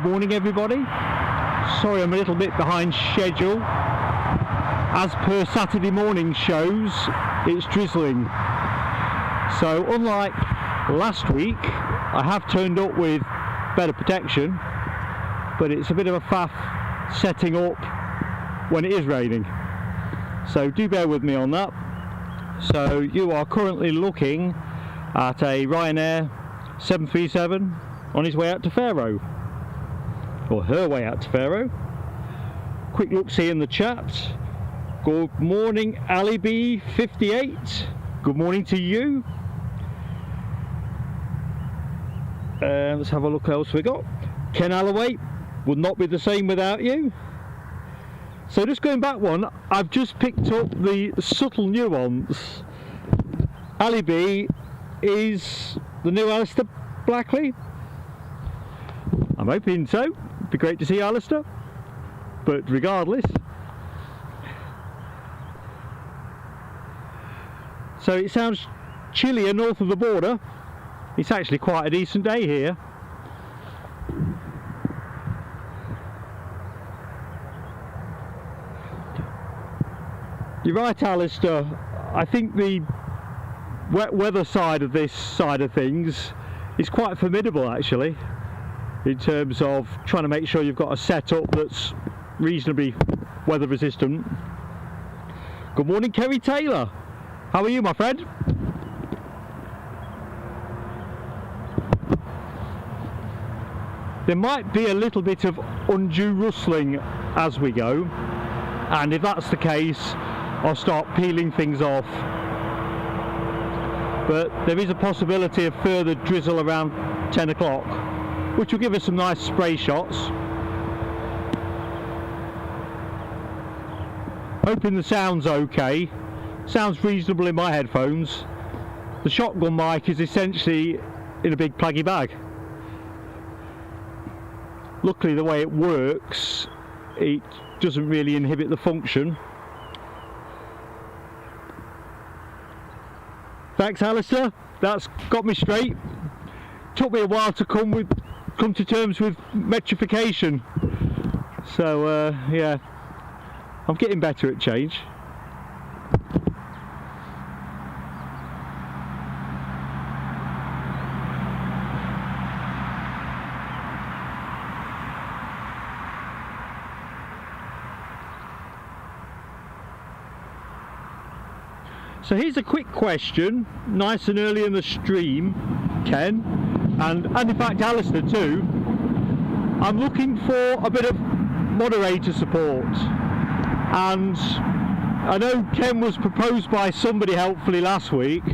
Good morning everybody. Sorry I'm a little bit behind schedule. As per Saturday morning shows, it's drizzling. So unlike last week, I have turned up with better protection, but it's a bit of a faff setting up when it is raining. So do bear with me on that. So you are currently looking at a Ryanair 737 on his way out to Faro, or her way out to Faro. Quick look see in the chat. Good morning Ali B58, good morning to you. Let's have a look what else we got. Ken Alloway, would not be the same without you. So just going back one, I've just picked up the subtle nuance. Ali B is the new Alistair Blackley. I'm hoping so. It'd be great to see Alistair, but regardless. So it sounds chillier north of the border. It's actually quite a decent day here. You're right, Alistair. I think the wet weather side of this side of things is quite formidable actually, in terms of trying to make sure you've got a setup that's reasonably weather resistant. Good morning Kerry Taylor, how are you my friend? There might be a little bit of undue rustling as we go, and if that's the case I'll start peeling things off. But there is a possibility of further drizzle around 10 o'clock, which will give us some nice spray shots. Hoping the sound's okay. Sounds reasonable in my headphones. The shotgun mic is essentially in a big pluggy bag. Luckily the way it works, it doesn't really inhibit the function. Thanks Alistair, that's got me straight. Took me a while to come to terms with metrification. So yeah, I'm getting better at change. So here's a quick question, nice and early in the stream, Ken, and in fact Alistair too. I'm looking for a bit of moderator support, and I know Ken was proposed by somebody helpfully last week.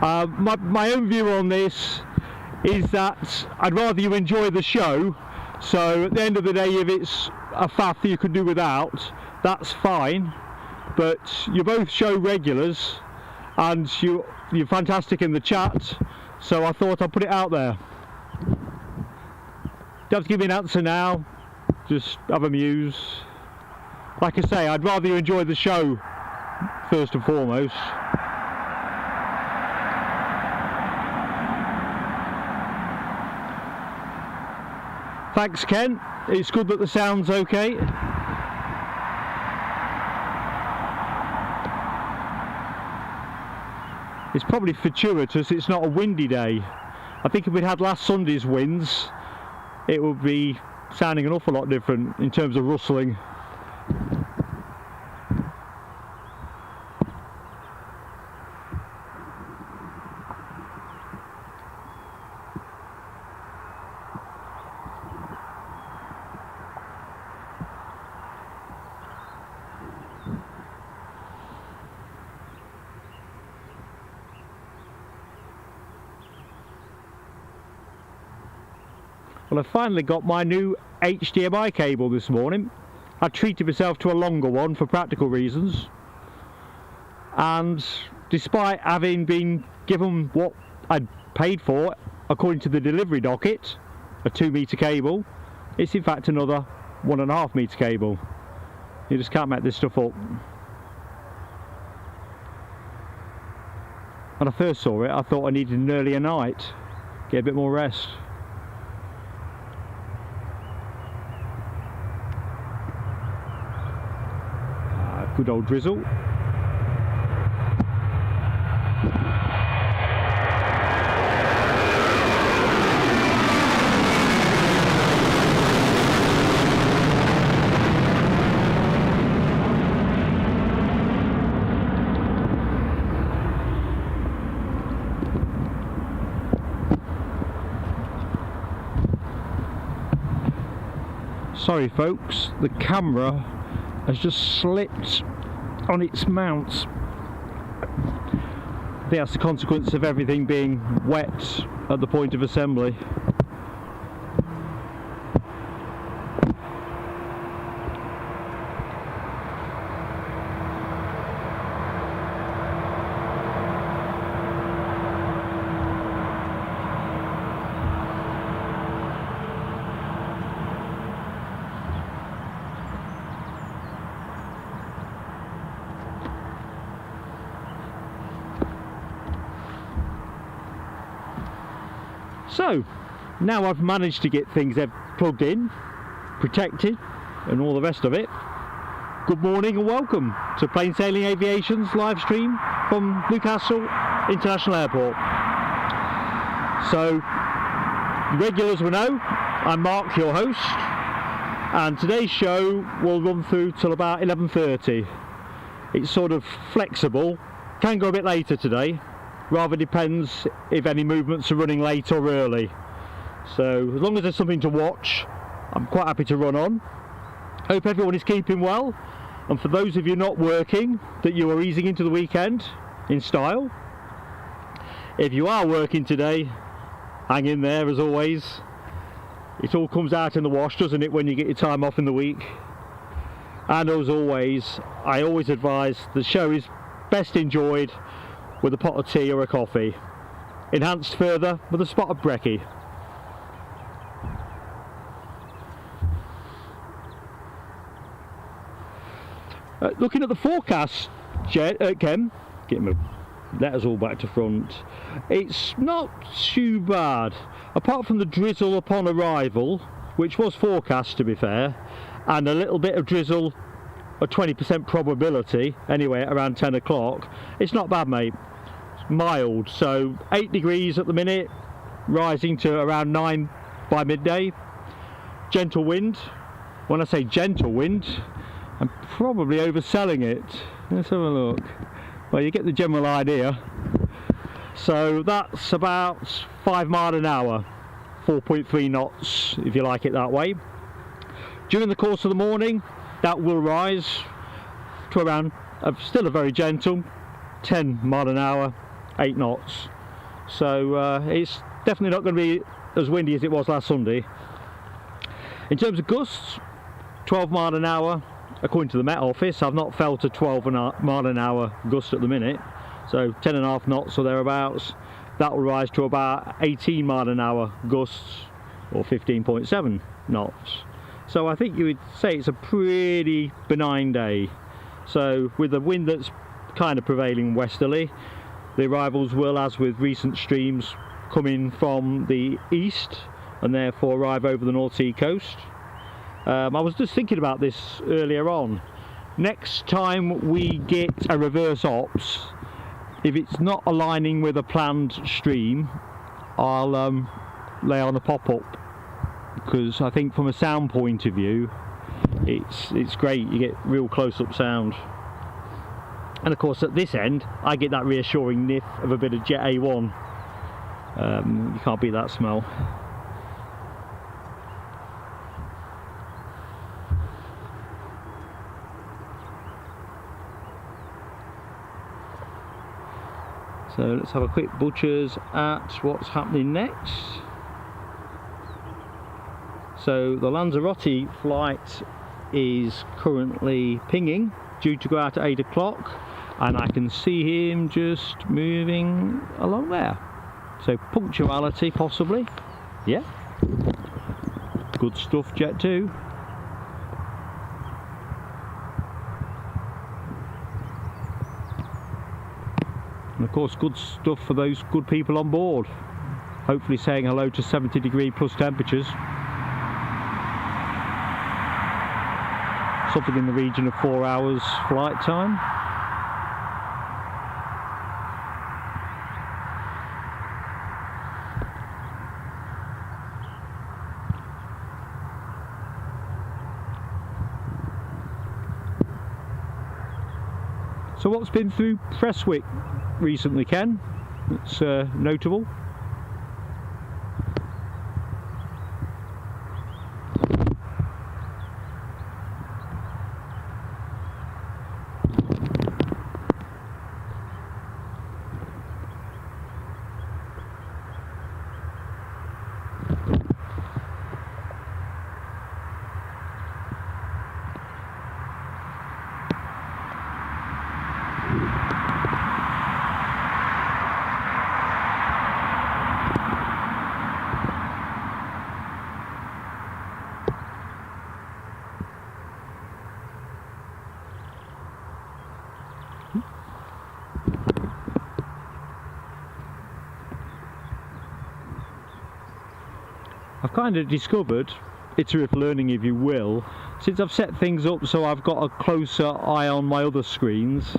My own view on this is that I'd rather you enjoy the show, so at the end of the day if it's a faff that you could do without, that's fine. But you're both show regulars and you're fantastic in the chat, so I thought I'd put it out there. Don't have to give me an answer now, just have a muse. Like I say, I'd rather you enjoy the show first and foremost. Thanks Ken, it's good that the sound's okay. It's probably fortuitous it's not a windy day. I think if we'd had last Sunday's winds, it would be sounding an awful lot different in terms of rustling. Well, I finally got my new HDMI cable this morning. I treated myself to a longer one for practical reasons, and despite having been given what I'd paid for according to the delivery docket, a 2-metre cable, it's in fact another 1.5 metre cable. You just can't make this stuff up. When I first saw it I thought I needed an earlier night, get a bit more rest. Good old drizzle. Sorry folks, the camera has just slipped on its mount. I think that's the consequence of everything being wet at the point of assembly. So, now I've managed to get things plugged in, protected, and all the rest of it. Good morning and welcome to Plain Sailing Aviation's live stream from Newcastle International Airport. So, regulars will know, I'm Mark, your host, and today's show will run through till about 11:30. It's sort of flexible, can go a bit later today. Rather depends if any movements are running late or early. So as long as there's something to watch, I'm quite happy to run on. Hope everyone is keeping well, and for those of you not working, that you are easing into the weekend in style. If you are working today, hang in there as always. It all comes out in the wash, doesn't it, when you get your time off in the week? And as always, I always advise the show is best enjoyed with a pot of tea or a coffee, enhanced further with a spot of brekkie. Looking at the forecast, Ken, get my letters all back to front, it's not too bad, apart from the drizzle upon arrival, which was forecast to be fair, and a little bit of drizzle, a 20% probability, anyway, at around 10 o'clock. It's not bad, mate. It's mild, so 8 degrees at the minute, rising to around 9 by midday. Gentle wind. When I say gentle wind, I'm probably overselling it. Let's have a look. Well, you get the general idea. So that's about 5 miles an hour, 4.3 knots, if you like it that way. During the course of the morning, that will rise to around, still a very gentle 10 miles an hour, 8 knots. So it's definitely not going to be as windy as it was last Sunday. In terms of gusts, 12 miles an hour, according to the Met Office. I've not felt a 12 mile an hour gust at the minute, so 10.5 knots or thereabouts. That will rise to about 18 mile an hour gusts, or 15.7 knots. So I think you would say it's a pretty benign day. So with the wind that's kind of prevailing westerly, the arrivals will, as with recent streams, come in from the east and therefore arrive over the North Sea coast. I was just thinking about this earlier on. Next time we get a reverse ops, if it's not aligning with a planned stream, I'll lay on a pop-up, because I think from a sound point of view it's great. You get real close-up sound, and of course at this end I get that reassuring whiff of a bit of Jet A1. You can't beat that smell. So let's have a quick butchers at what's happening next. So the Lanzarote flight is currently pinging, due to go out at 8 o'clock, and I can see him just moving along there. So punctuality possibly, yeah. Good stuff, Jet 2. And of course good stuff for those good people on board, hopefully saying hello to 70 degree plus temperatures. something in the region of 4 hours flight time. So what's been through Prestwick recently, Ken? It's notable. I've kind of discovered, iterative learning if you will, since I've set things up so I've got a closer eye on my other screens,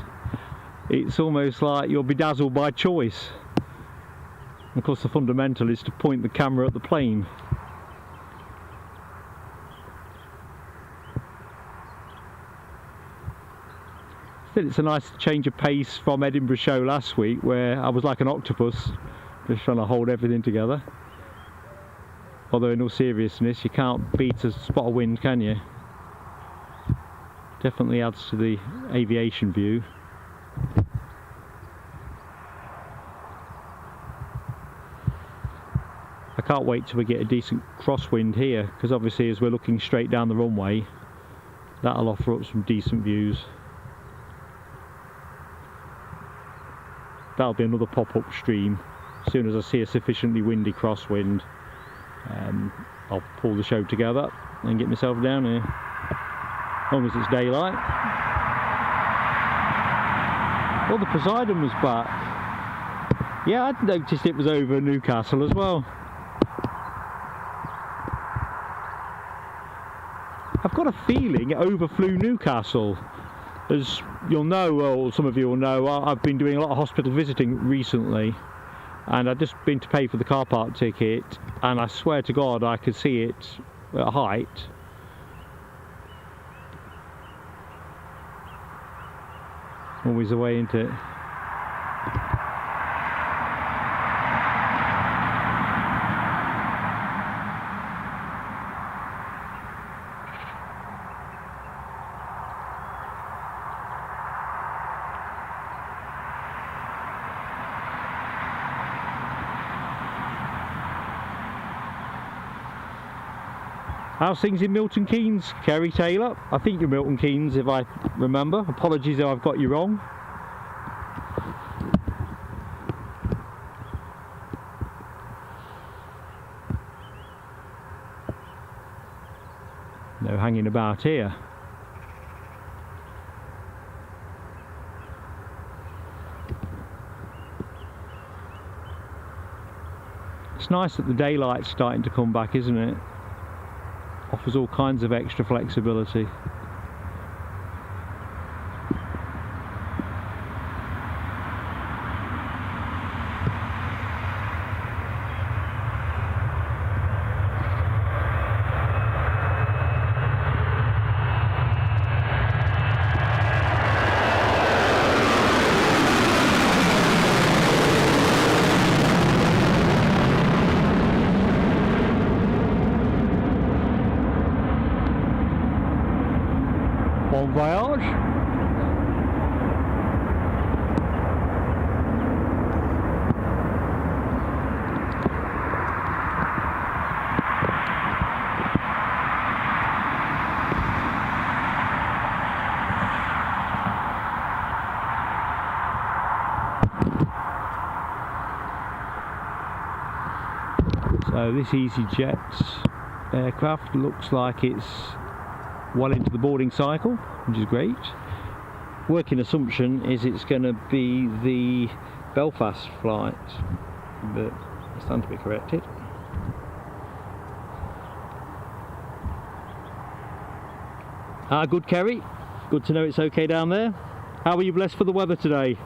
it's almost like you're bedazzled by choice. Of course the fundamental is to point the camera at the plane. Still, it's a nice change of pace from Edinburgh show last week where I was like an octopus just trying to hold everything together. Although in all seriousness, you can't beat a spot of wind, can you? Definitely adds to the aviation view. I can't wait till we get a decent crosswind here, because obviously as we're looking straight down the runway, that'll offer up some decent views. That'll be another pop-up stream. As soon as I see a sufficiently windy crosswind, I'll pull the show together and get myself down here, as long as it's daylight. Well, the Poseidon was back. Yeah, I'd noticed it was over Newcastle as well. I've got a feeling it overflew Newcastle. As you'll know, or some of you will know, I've been doing a lot of hospital visiting recently, and I'd just been to pay for the car park ticket, and I swear to God I could see it at height. Always the way into it. How's things in Milton Keynes, Kerry Taylor? I think you're Milton Keynes if I remember. Apologies if I've got you wrong. No hanging about here. It's nice that the daylight's starting to come back, isn't it? Offers all kinds of extra flexibility. Bon voyage. So this EasyJet aircraft looks like it's well into the boarding cycle, which is great. Working assumption is it's going to be the Belfast flight, but I stand to be corrected. Good, Kerry. Good to know it's okay down there. How are you blessed for the weather today?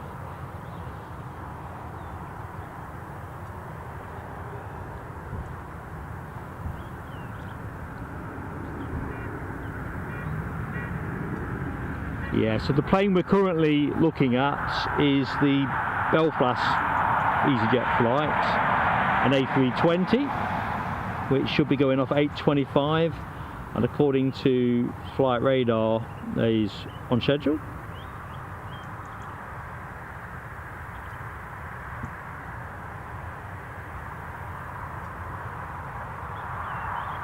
Yeah, so the plane we're currently looking at is the Belfast EasyJet flight, an A320, which should be going off 8:25, and according to flight radar is on schedule.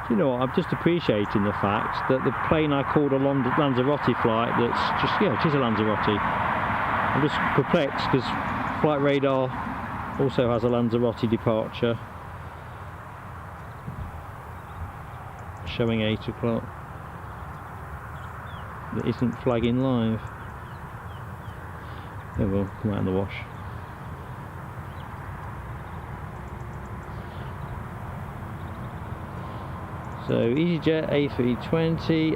You know what, I'm just appreciating the fact that the plane I called a Lanzarote flight, that's just, yeah, it is a Lanzarote. I'm just perplexed because flight radar also has a Lanzarote departure showing 8 o'clock that isn't flagging live. It will come out in the wash. So EasyJet A320,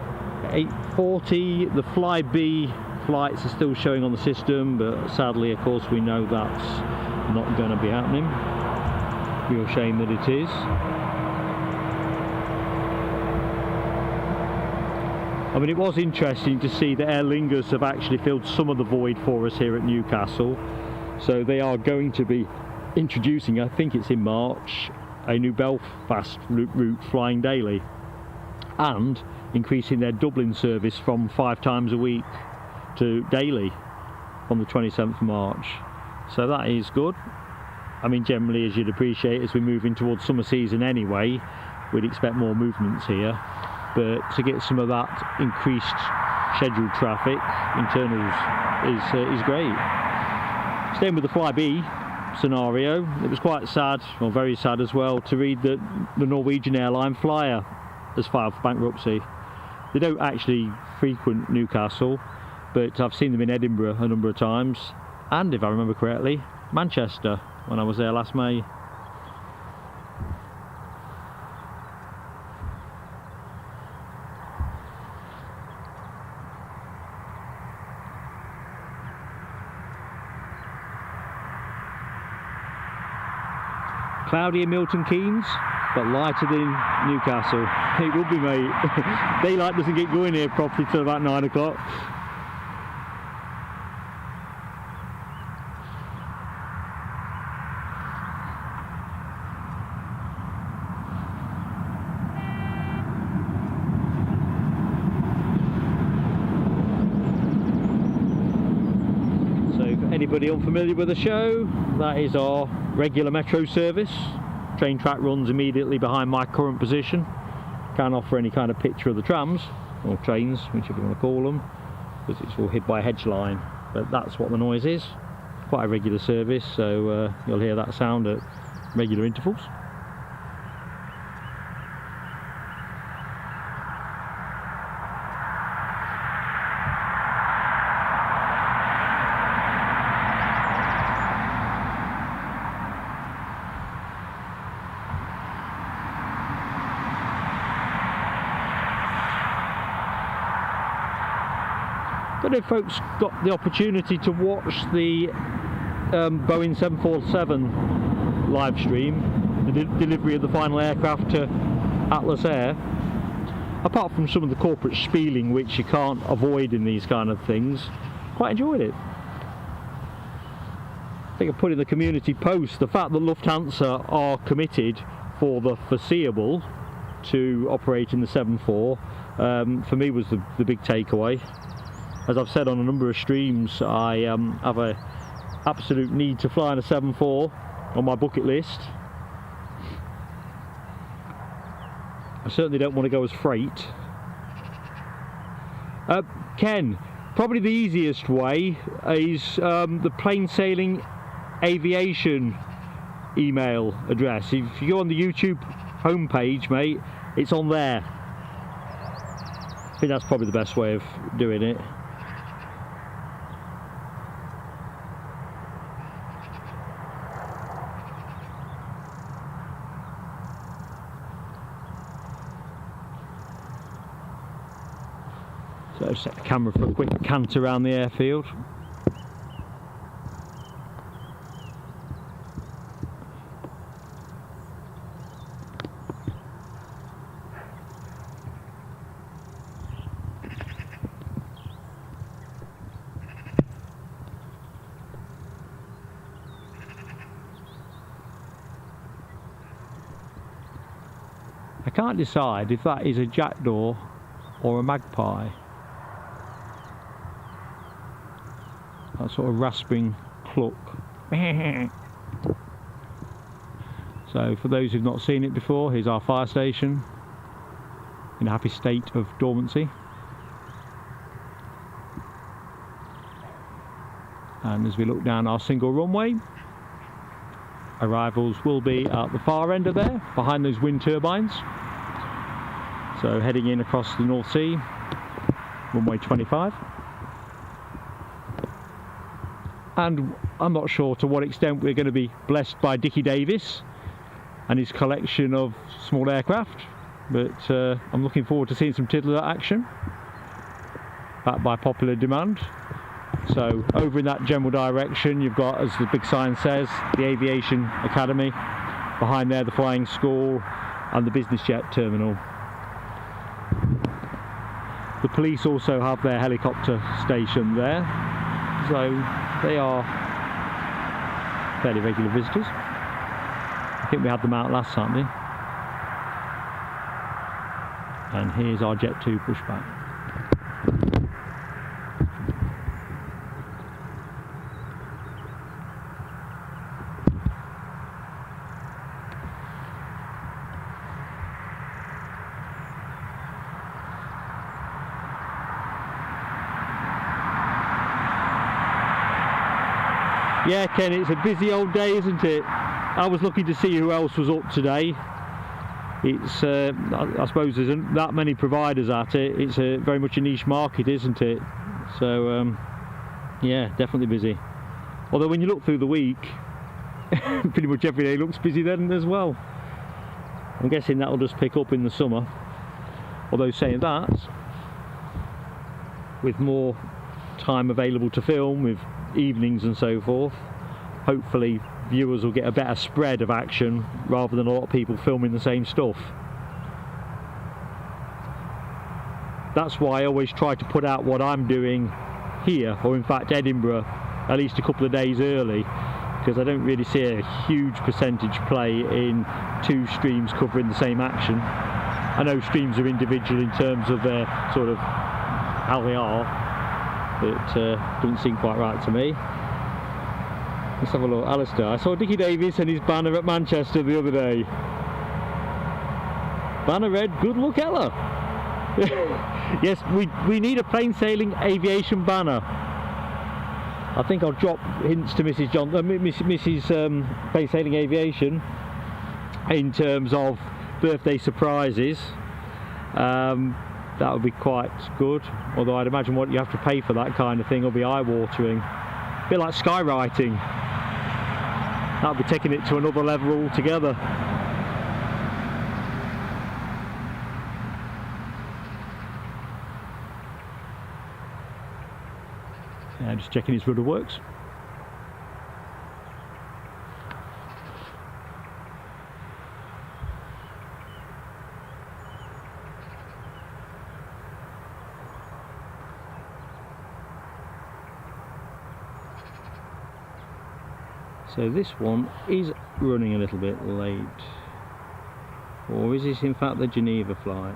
840, the Flybe flights are still showing on the system, but sadly, of course, we know that's not going to be happening. Real shame that it is. I mean, it was interesting to see that Aer Lingus have actually filled some of the void for us here at Newcastle. So they are going to be introducing, I think it's in March, a new Belfast route flying daily, and increasing their Dublin service from 5 times a week to daily on the 27th of March. So that is good. I mean, generally, as you'd appreciate, as we're moving towards summer season anyway, we'd expect more movements here, but to get some of that increased scheduled traffic, internals, is great. Staying with the Flybe scenario, it was quite sad, or very sad as well, to read that the Norwegian airline Flyer has filed for bankruptcy. They don't actually frequent Newcastle, but I've seen them in Edinburgh a number of times, and if I remember correctly, Manchester when I was there last May. Cloudy in Milton Keynes, but lighter than Newcastle. It will be, mate. Daylight doesn't get going here properly till about 9 o'clock. So for anybody unfamiliar with the show, that is our regular metro service. Train track runs immediately behind my current position. Can't offer any kind of picture of the trams, or trains, whichever you want to call them, because it's all hid by a hedge line. But that's what the noise is. Quite a regular service, so you'll hear that sound at regular intervals. I don't know if folks got the opportunity to watch the Boeing 747 live stream, the delivery of the final aircraft to Atlas Air. Apart from some of the corporate spieling which you can't avoid in these kind of things, quite enjoyed it. I think I put in the community post the fact that Lufthansa are committed for the foreseeable to operate in the 747 for me was the big takeaway. As I've said on a number of streams, I have an absolute need to fly in a 747 on my bucket list. I certainly don't want to go as freight. Ken, probably the easiest way is the plain sailing aviation email address. If you go on the YouTube homepage, mate, it's on there. I think that's probably the best way of doing it. So set the camera for a quick canter around the airfield. I can't decide if that is a jackdaw or a magpie. That sort of rasping cluck. So for those who've not seen it before, here's our fire station in a happy state of dormancy. And as we look down our single runway, arrivals will be at the far end of there, behind those wind turbines. So heading in across the North Sea, runway 25. And I'm not sure to what extent we're going to be blessed by Dickie Davies and his collection of small aircraft, but I'm looking forward to seeing some Tiddler action, backed by popular demand. So over in that general direction you've got, as the big sign says, the Aviation Academy, behind there the flying school and the business jet terminal. The police also have their helicopter station there, so they are fairly regular visitors. I think we had them out last Sunday. And here's our Jet 2 pushback. Yeah, Ken, it's a busy old day, isn't it? I was looking to see who else was up today. It's, I suppose there isn't that many providers at it. It's very much a niche market, isn't it? So, yeah, definitely busy. Although when you look through the week, pretty much every day looks busy then as well. I'm guessing that'll just pick up in the summer. Although saying that, with more time available to film, with evenings and so forth, hopefully viewers will get a better spread of action rather than a lot of people filming the same stuff. That's why I always try to put out what I'm doing here, or in fact Edinburgh, at least a couple of days early, because I don't really see a huge percentage play in two streams covering the same action. I know streams are individual in terms of their sort of how they are, but doesn't seem quite right to me. Let's have a look. Alistair, I saw Dickie Davies and his banner at Manchester the other day. Banner read, "Good luck, Ella." Yes, we need a plain sailing aviation banner. I think I'll drop hints to Mrs. Plain Sailing Aviation in terms of birthday surprises. That would be quite good, although I'd imagine what you have to pay for that kind of thing will be eye-watering. A bit like skywriting. That would be taking it to another level altogether. Yeah, just checking his rudder works. So this one is running a little bit late. Or is this in fact the Geneva flight?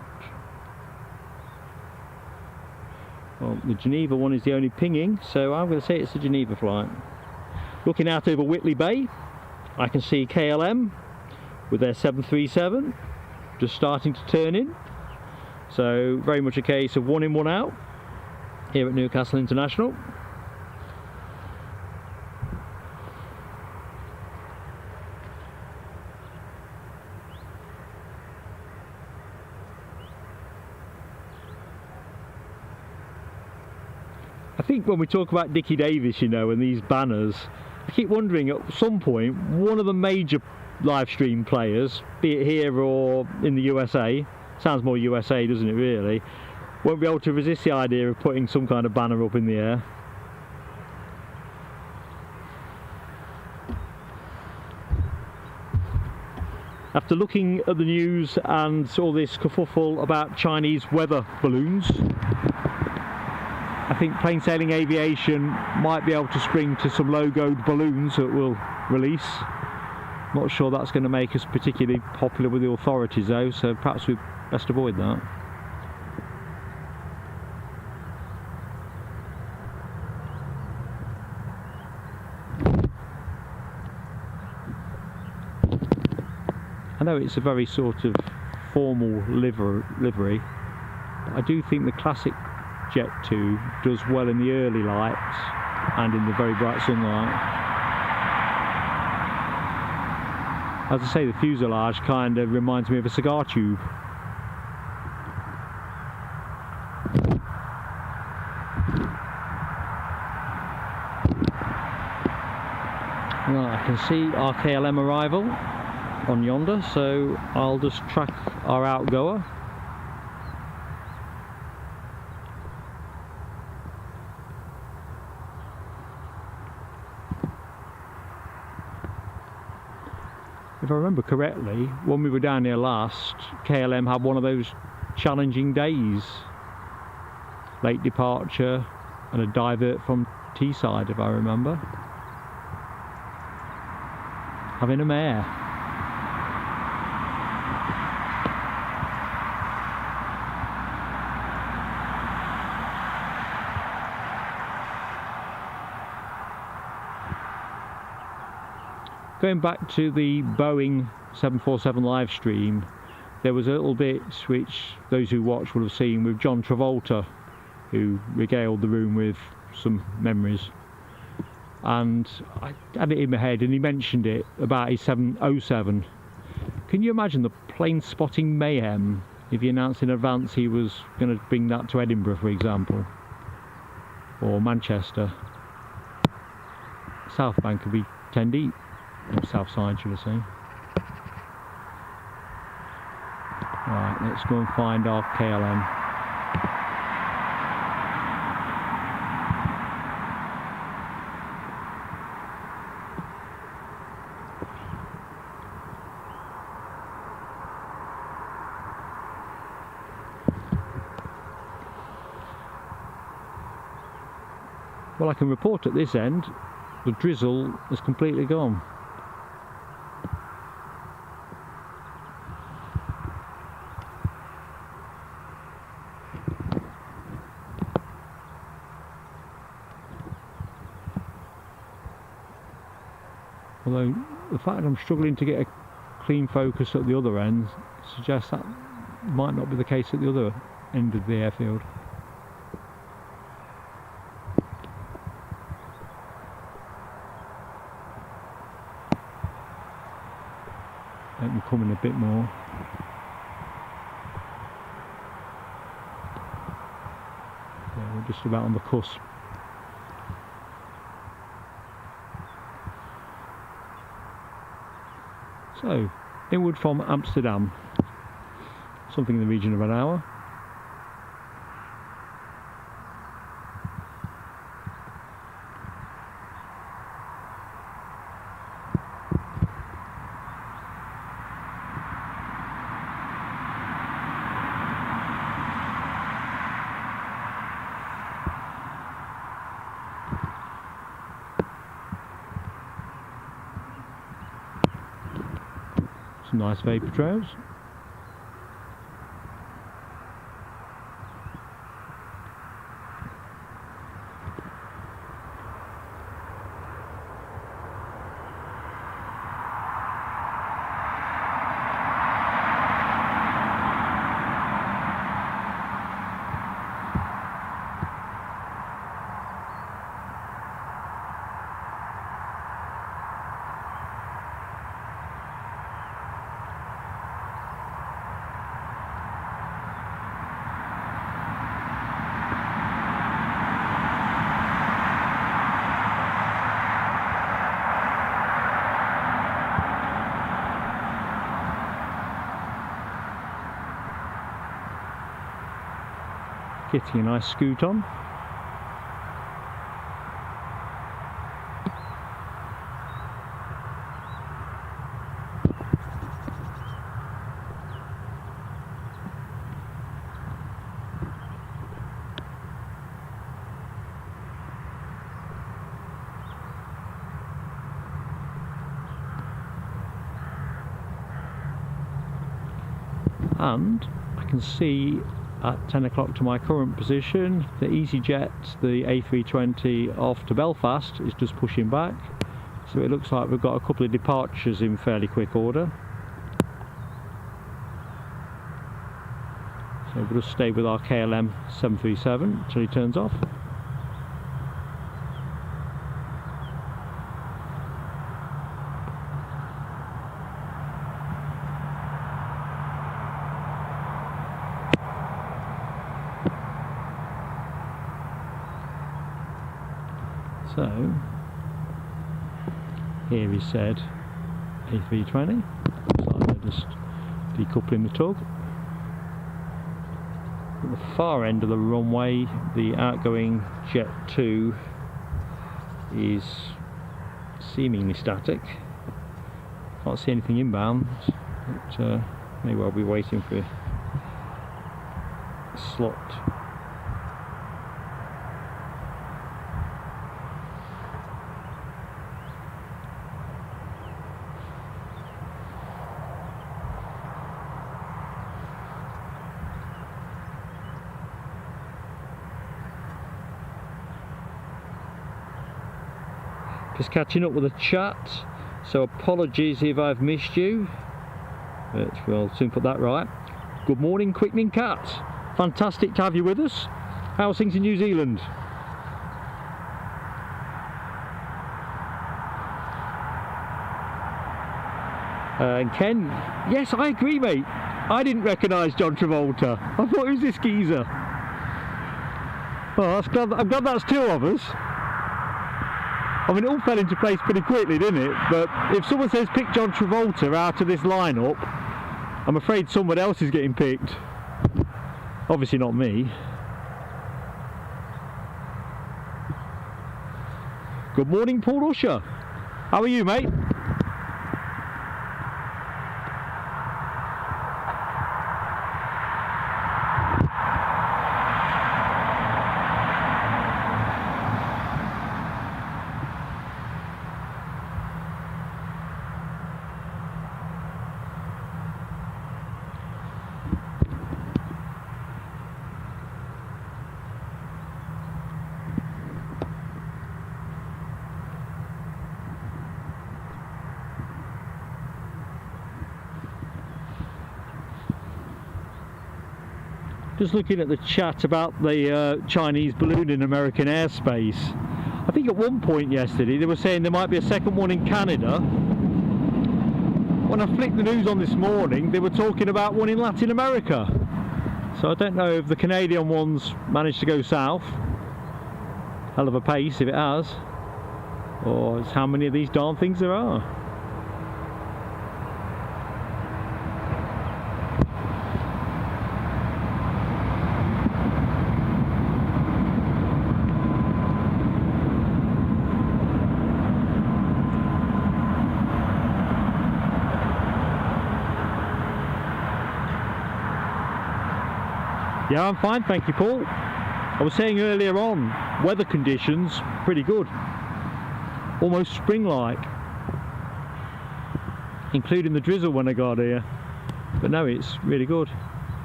Well, the Geneva one is the only pinging, so I'm going to say it's the Geneva flight. Looking out over Whitley Bay, I can see KLM with their 737 just starting to turn in. So very much a case of one in, one out here at Newcastle International. I think when we talk about Dickie Davies, you know, and these banners, I keep wondering at some point one of the major live stream players, be it here or in the USA, sounds more USA, doesn't it really, won't be able to resist the idea of putting some kind of banner up in the air. After looking at the news and all this kerfuffle about Chinese weather balloons, I think plain sailing aviation might be able to spring to some logoed balloons that will release. Not sure that's going to make us particularly popular with the authorities though, so perhaps we'd best avoid that. I know it's a very sort of formal livery, but I do think the classic Jet 2 does well in the early lights and in the very bright sunlight. As I say, the fuselage kind of reminds me of a cigar tube. Right, I can see our KLM arrival on yonder, so I'll just track our outgoer. If I remember correctly, when we were down here last, KLM had one of those challenging days. Late departure and a divert from Teesside, if I remember. Having a mare. Going back to the Boeing 747 live stream, there was a little bit which those who watched will have seen with John Travolta, who regaled the room with some memories. And I had it in my head and he mentioned it about his 707. Can you imagine the plane spotting mayhem if he announced in advance he was going to bring that to Edinburgh, for example, or Manchester? South Bank could be 10 deep. Or south side, should I say. Right, let's go and find our KLM. Well, I can report at this end, the drizzle has completely gone. Although the fact I'm struggling to get a clean focus at the other end suggests that might not be the case at the other end of the airfield. Let me come in a bit more. Yeah, we're just about on the cusp. So, inward from Amsterdam, something in the region of an hour. Some nice vapour trails. getting a nice scoot on. And I can see at 10 o'clock to my current position, the EasyJet, the A320 off to Belfast is just pushing back. So it looks like we've got a couple of departures in fairly quick order. So we'll just stay with our KLM 737 until he turns off. So, here he said A320, looks like they're just decoupling the tug. At the far end of the runway, the outgoing Jet 2 is seemingly static. Can't see anything inbound, but may well be waiting for a slot. Just catching up with a chat, so apologies if I've missed you, but we'll soon put that right. Good morning, Quickening Cat. Fantastic to have you with us. How's things in New Zealand? And Ken, yes, I agree, mate. I didn't recognise John Travolta. I thought, who's this geezer? Well, I'm glad that's two of us. I mean, it all fell into place pretty quickly, didn't it? But if someone says pick John Travolta out of this lineup, I'm afraid someone else is getting picked. Obviously not me. Good morning, Paul Usher. How are you, mate? Just looking at the chat about the Chinese balloon in American airspace. I think at one point yesterday they were saying there might be a second one in Canada. When I flicked the news on this morning, they were talking about one in Latin America. So I don't know if the Canadian one's managed to go south. Hell of a pace if it has. Or it's how many of these darn things there are. Yeah, I'm fine, thank you, Paul. I was saying earlier on, weather conditions pretty good, almost spring-like, including the drizzle when I got here. But no, it's really good.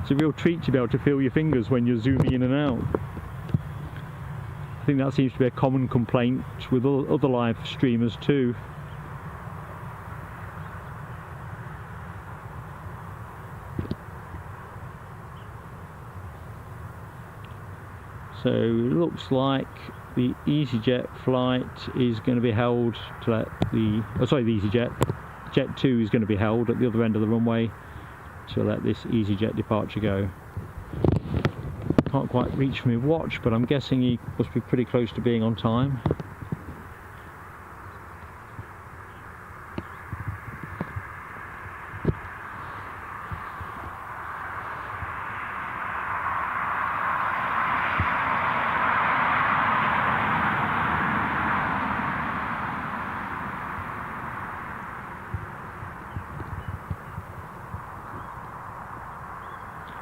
It's a real treat to be able to feel your fingers when you're zooming in and out. I think that seems to be a common complaint with other live streamers too. So it looks like the EasyJet flight is going to be held to let the, the EasyJet, Jet 2 is going to be held at the other end of the runway to let this EasyJet departure go. Can't quite reach for my watch, but I'm guessing he must be pretty close to being on time.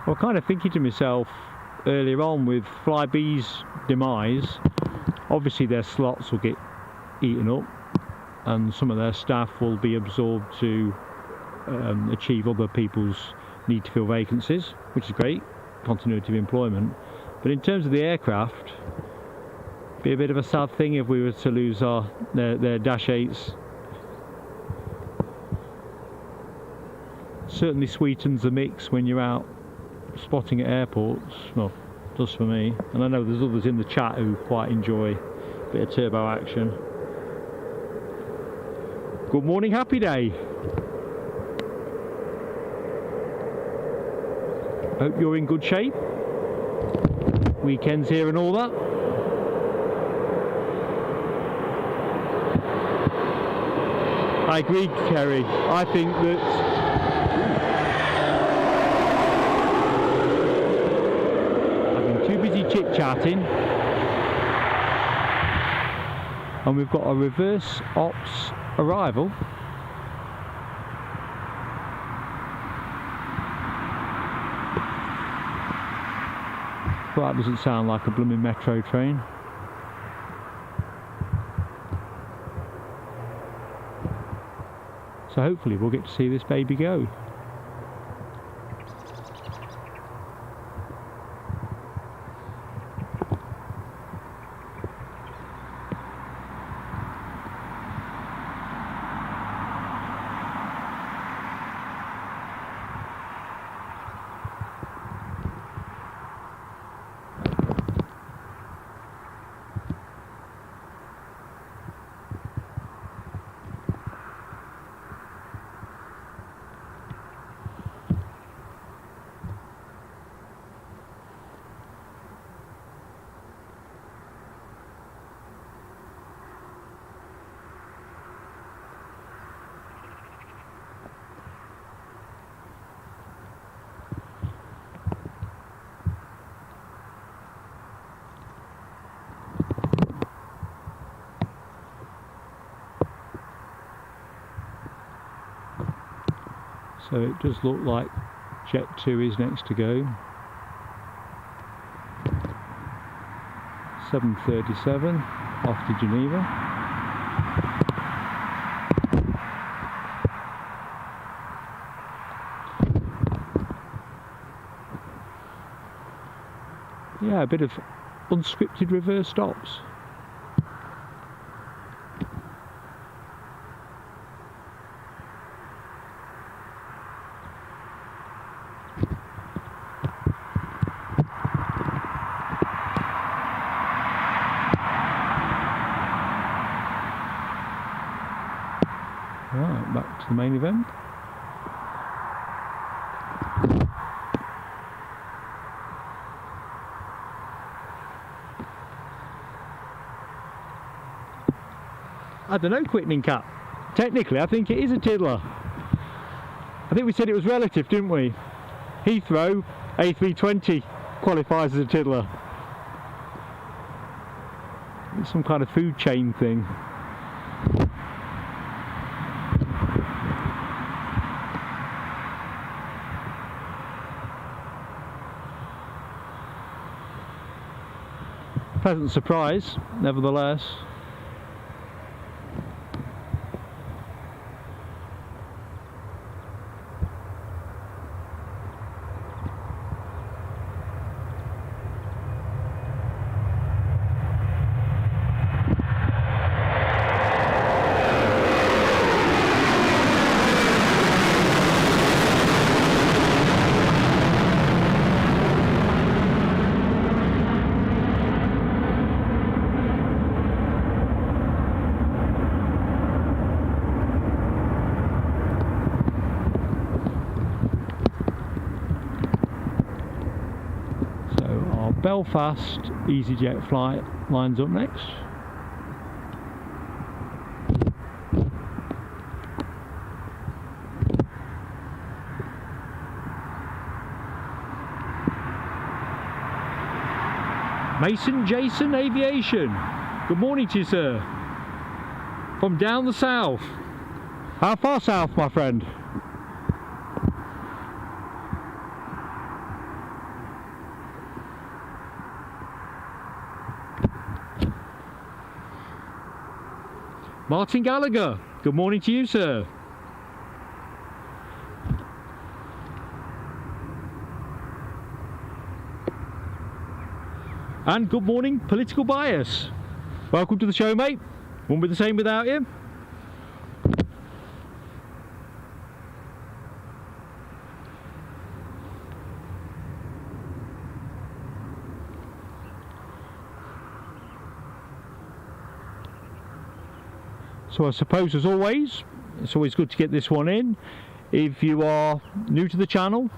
Well, kind of thinking to myself earlier on with Flybe's demise, obviously their slots will get eaten up and some of their staff will be absorbed to achieve other people's need to fill vacancies, which is great, continuity of employment. But in terms of the aircraft, it'd be a bit of a sad thing if we were to lose their Dash 8s. Certainly sweetens the mix when you're out spotting at airports. Well, it does for me, and I know there's others in the chat who quite enjoy a bit of turbo action. Good morning, happy day. Hope you're in good shape. Weekends here and all that. I agree, Kerry. I think that chit-chatting, and we've got a reverse ops arrival. But that doesn't sound like a blooming metro train. So hopefully we'll get to see this baby go. So it does look like Jet 2 is next to go. 7:37 off to Geneva. Yeah, a bit of unscripted reverse stops. Right, back to the main event. I don't know, Quickening Cat. Technically, I think it is a tiddler. I think we said it was relative, didn't we? Heathrow A320 qualifies as a tiddler. It's some kind of food chain thing. Pleasant surprise, nevertheless. Belfast EasyJet flight lines up next. Mason Jason Aviation. Good morning to you, sir. From down the south. How far south, my friend? Martin Gallagher, good morning to you, sir. And good morning, Political Bias. Welcome to the show, mate. Wouldn't be the same without you. So I suppose, as always, it's always good to get this one in. If you are new to the channel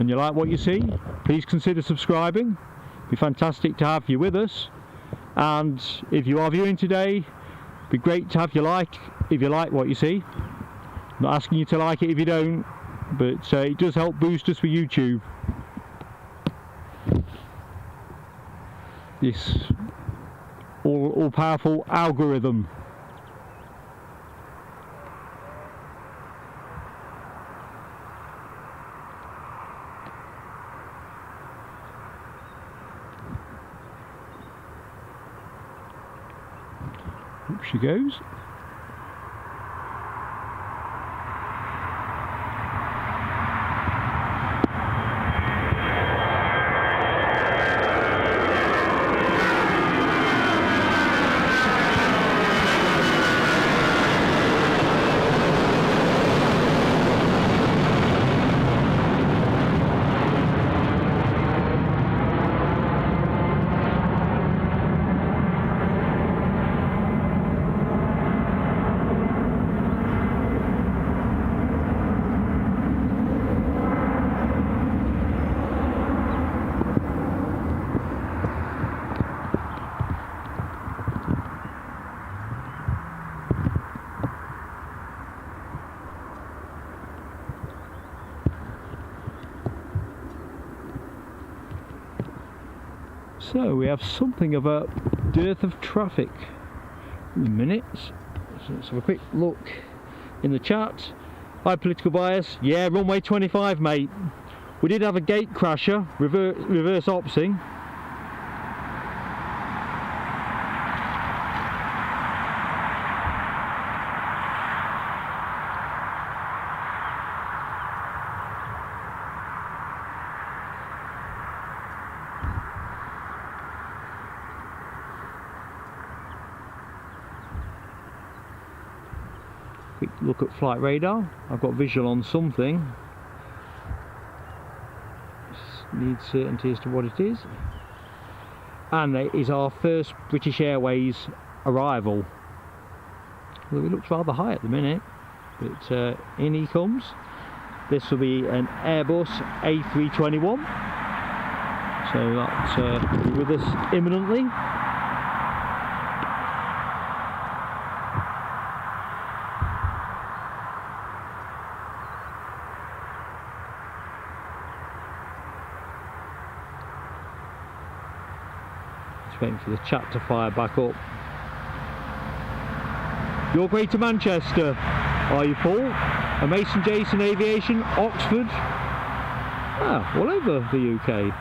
and you like what you see, please consider subscribing. It'd be fantastic to have you with us. And if you are viewing today, it'd be great to have you like if you like what you see. I'm not asking you to like it if you don't, but it does help boost us with YouTube. This all-powerful algorithm. Up she goes. So we have something of a dearth of traffic in a minute. So let's have a quick look in the chat. Hi, Political Bias. Yeah, runway 25, mate. We did have a gate crasher, reverse opsing. Quick look at flight radar. I've got visual on something. Just need certainty as to what it is. And it is our first British Airways arrival. Well, it looks rather high at the minute, but in he comes. This will be an Airbus A321. So that will be with us imminently. Waiting for the chat to fire back up. You're Greater Manchester, are you, Paul? A Mason Jason Aviation, Oxford? Ah, all over the UK.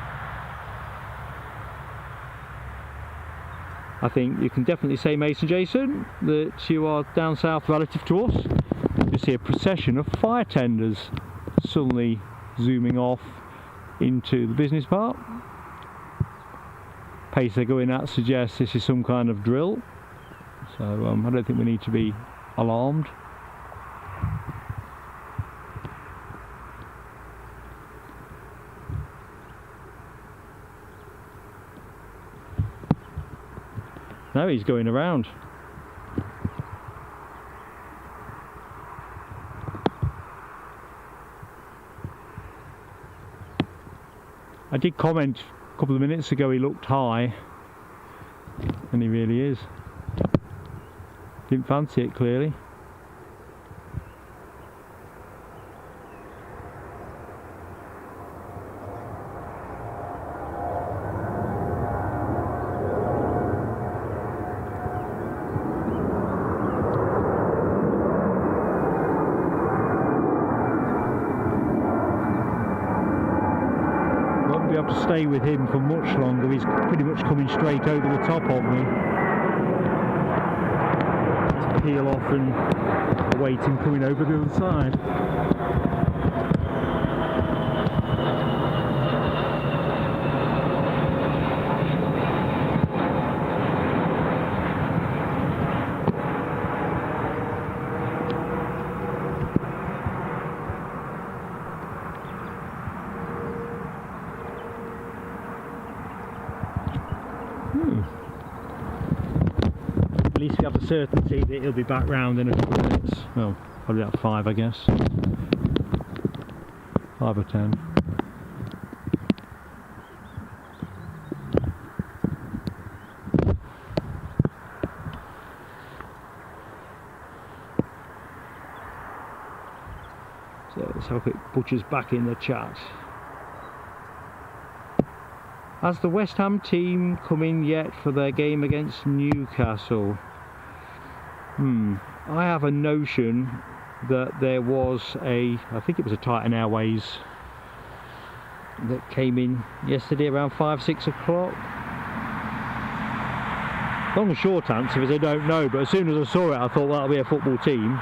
I think you can definitely say, Mason Jason, that you are down south relative to us. You see a procession of fire tenders suddenly zooming off into the business park. Pace they're going at suggests this is some kind of drill, so I don't think we need to be alarmed. Now he's going around. I did comment a couple of minutes ago he looked high, and he really is. Didn't fancy it, clearly. Won't be able to stay with him for much longer. He's pretty much coming straight over the top of me. peel off and await him coming over the other side. At least we have the certainty that he'll be back round in a couple of minutes. Well, probably about 5, I guess. 5 or 10. So let's have a quick Butcher's back in the chat. Has the West Ham team come in yet for their game against Newcastle? I have a notion that there was I think it was a Titan Airways that came in yesterday around 5-6 o'clock. Long and short answer is I don't know, but as soon as I saw it I thought that'll be a football team.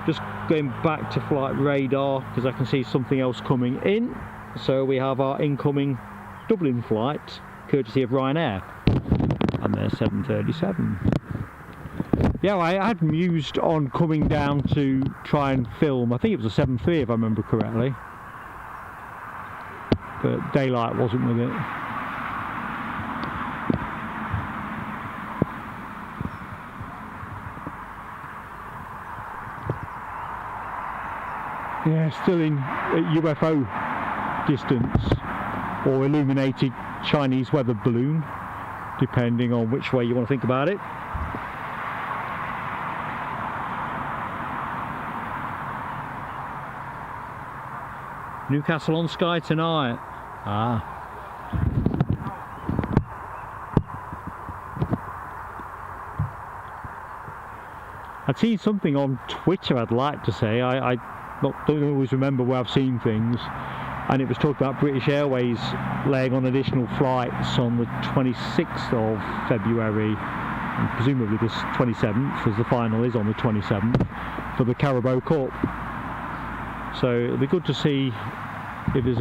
Just going back to flight radar because I can see something else coming in. So we have our incoming Dublin flight, courtesy of Ryanair, and they're 737. Yeah, I had mused on coming down to try and film. I think it was a 7.3 if I remember correctly, but daylight wasn't with it. Yeah, still in UFO distance, or illuminated Chinese weather balloon, depending on which way you want to think about it. Newcastle on Sky tonight. I'd seen something on Twitter I'd like to say. I don't always remember where I've seen things, and it was talking about British Airways laying on additional flights on the 26th of February, and presumably this 27th, as the final is on the 27th, for the Carabao Cup. So it'll be good to see if there's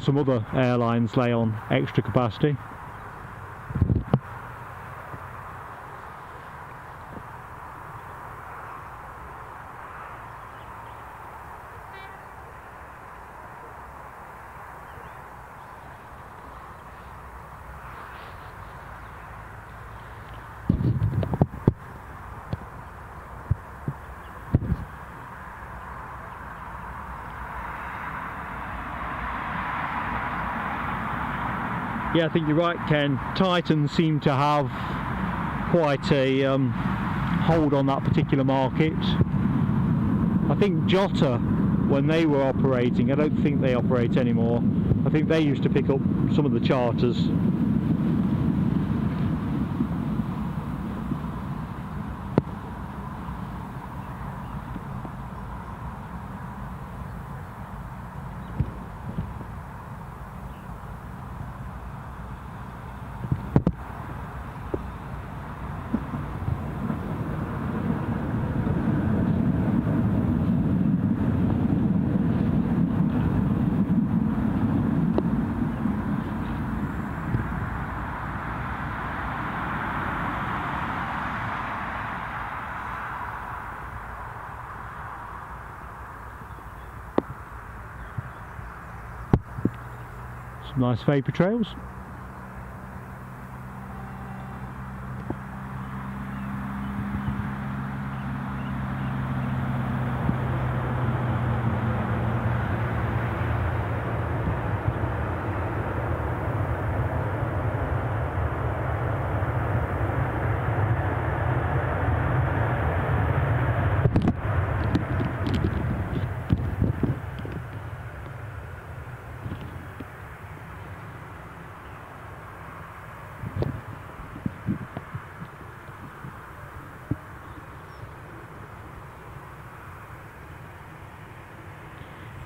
some other airlines lay on extra capacity. Yeah, I think you're right, Ken. Titan seem to have quite a hold on that particular market. I think Jota, when they were operating, I don't think they operate anymore. I think they used to pick up some of the charters. Some nice vapor trails.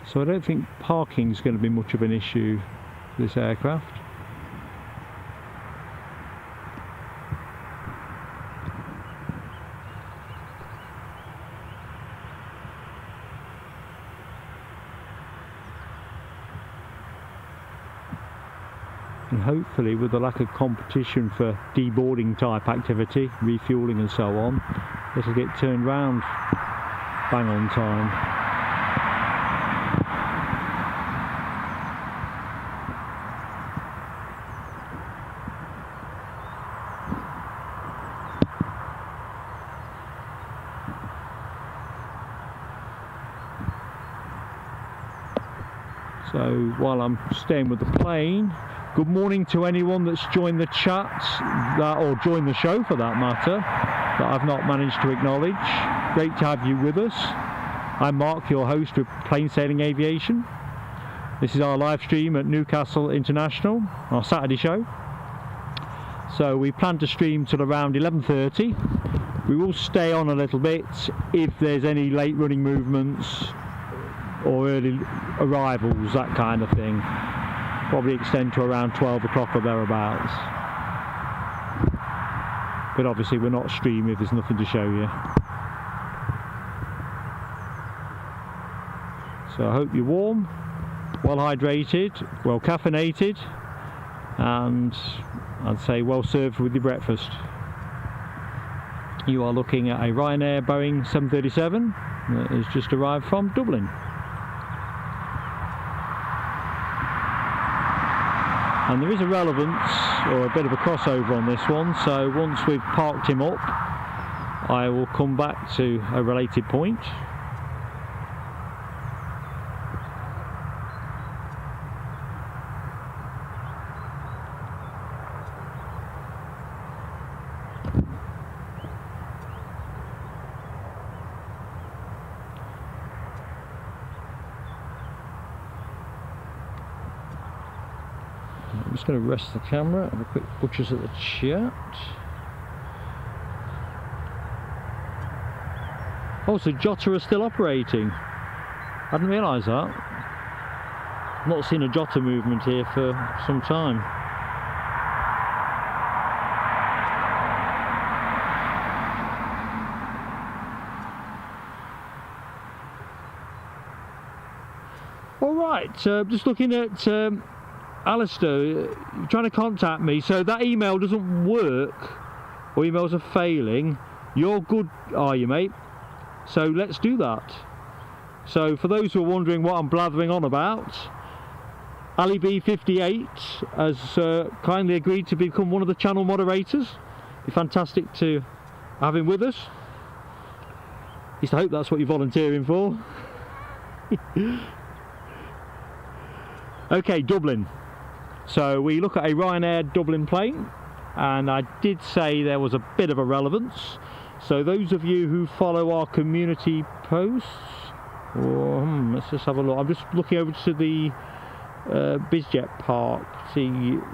So I don't think parking is going to be much of an issue for this aircraft. And hopefully with the lack of competition for deboarding type activity, refuelling and so on, it'll get turned round bang on time. So while I'm staying with the plane, good morning to anyone that's joined the chat, or joined the show for that matter, that I've not managed to acknowledge. Great to have you with us. I'm Mark, your host with Plain Sailing Aviation. This is our live stream at Newcastle International, our Saturday show. So we plan to stream till around 11:30. We will stay on a little bit if there's any late running movements or early arrivals, that kind of thing. Probably extend to around 12 o'clock or thereabouts. But obviously we're not streaming if there's nothing to show you. So I hope you're warm, well hydrated, well caffeinated, and I'd say well served with your breakfast. You are looking at a Ryanair Boeing 737 that has just arrived from Dublin. And there is a relevance, or a bit of a crossover on this one, so once we've parked him up, I will come back to a related point. I'm just going to rest the camera, have a quick butchers at the chat. Oh, so Jota are still operating. I didn't realise that. I've not seen a Jota movement here for some time. Alright, just looking at Alistair, trying to contact me, so that email doesn't work, or emails are failing. You're good, are you, mate? So let's do that. So for those who are wondering what I'm blathering on about, Ali B58 has kindly agreed to become one of the channel moderators. It'd be fantastic to have him with us. At least I hope that's what you're volunteering for. Okay, Dublin. So we look at a Ryanair Dublin plane, and I did say there was a bit of a relevance. So those of you who follow our community posts, let's just have a look. I'm just looking over to the BizJet Park, see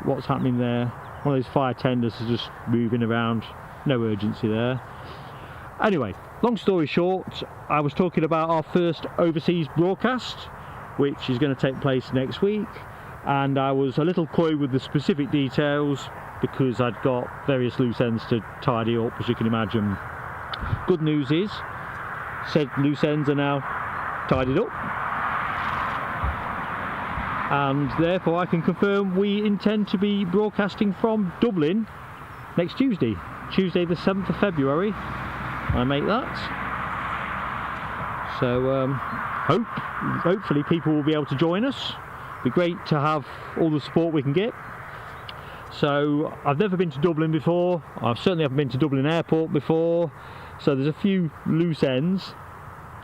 what's happening there. One of those fire tenders is just moving around, no urgency there. Anyway, long story short, I was talking about our first overseas broadcast, which is going to take place next week, and I was a little coy with the specific details because I'd got various loose ends to tidy up, as you can imagine. Good news is, said loose ends are now tidied up, and therefore I can confirm we intend to be broadcasting from Dublin next Tuesday the 7th of February. I make that. So hopefully people will be able to join us. Be great to have all the support we can get. So I've never been to Dublin before. I've certainly haven't been to Dublin Airport before. So there's a few loose ends.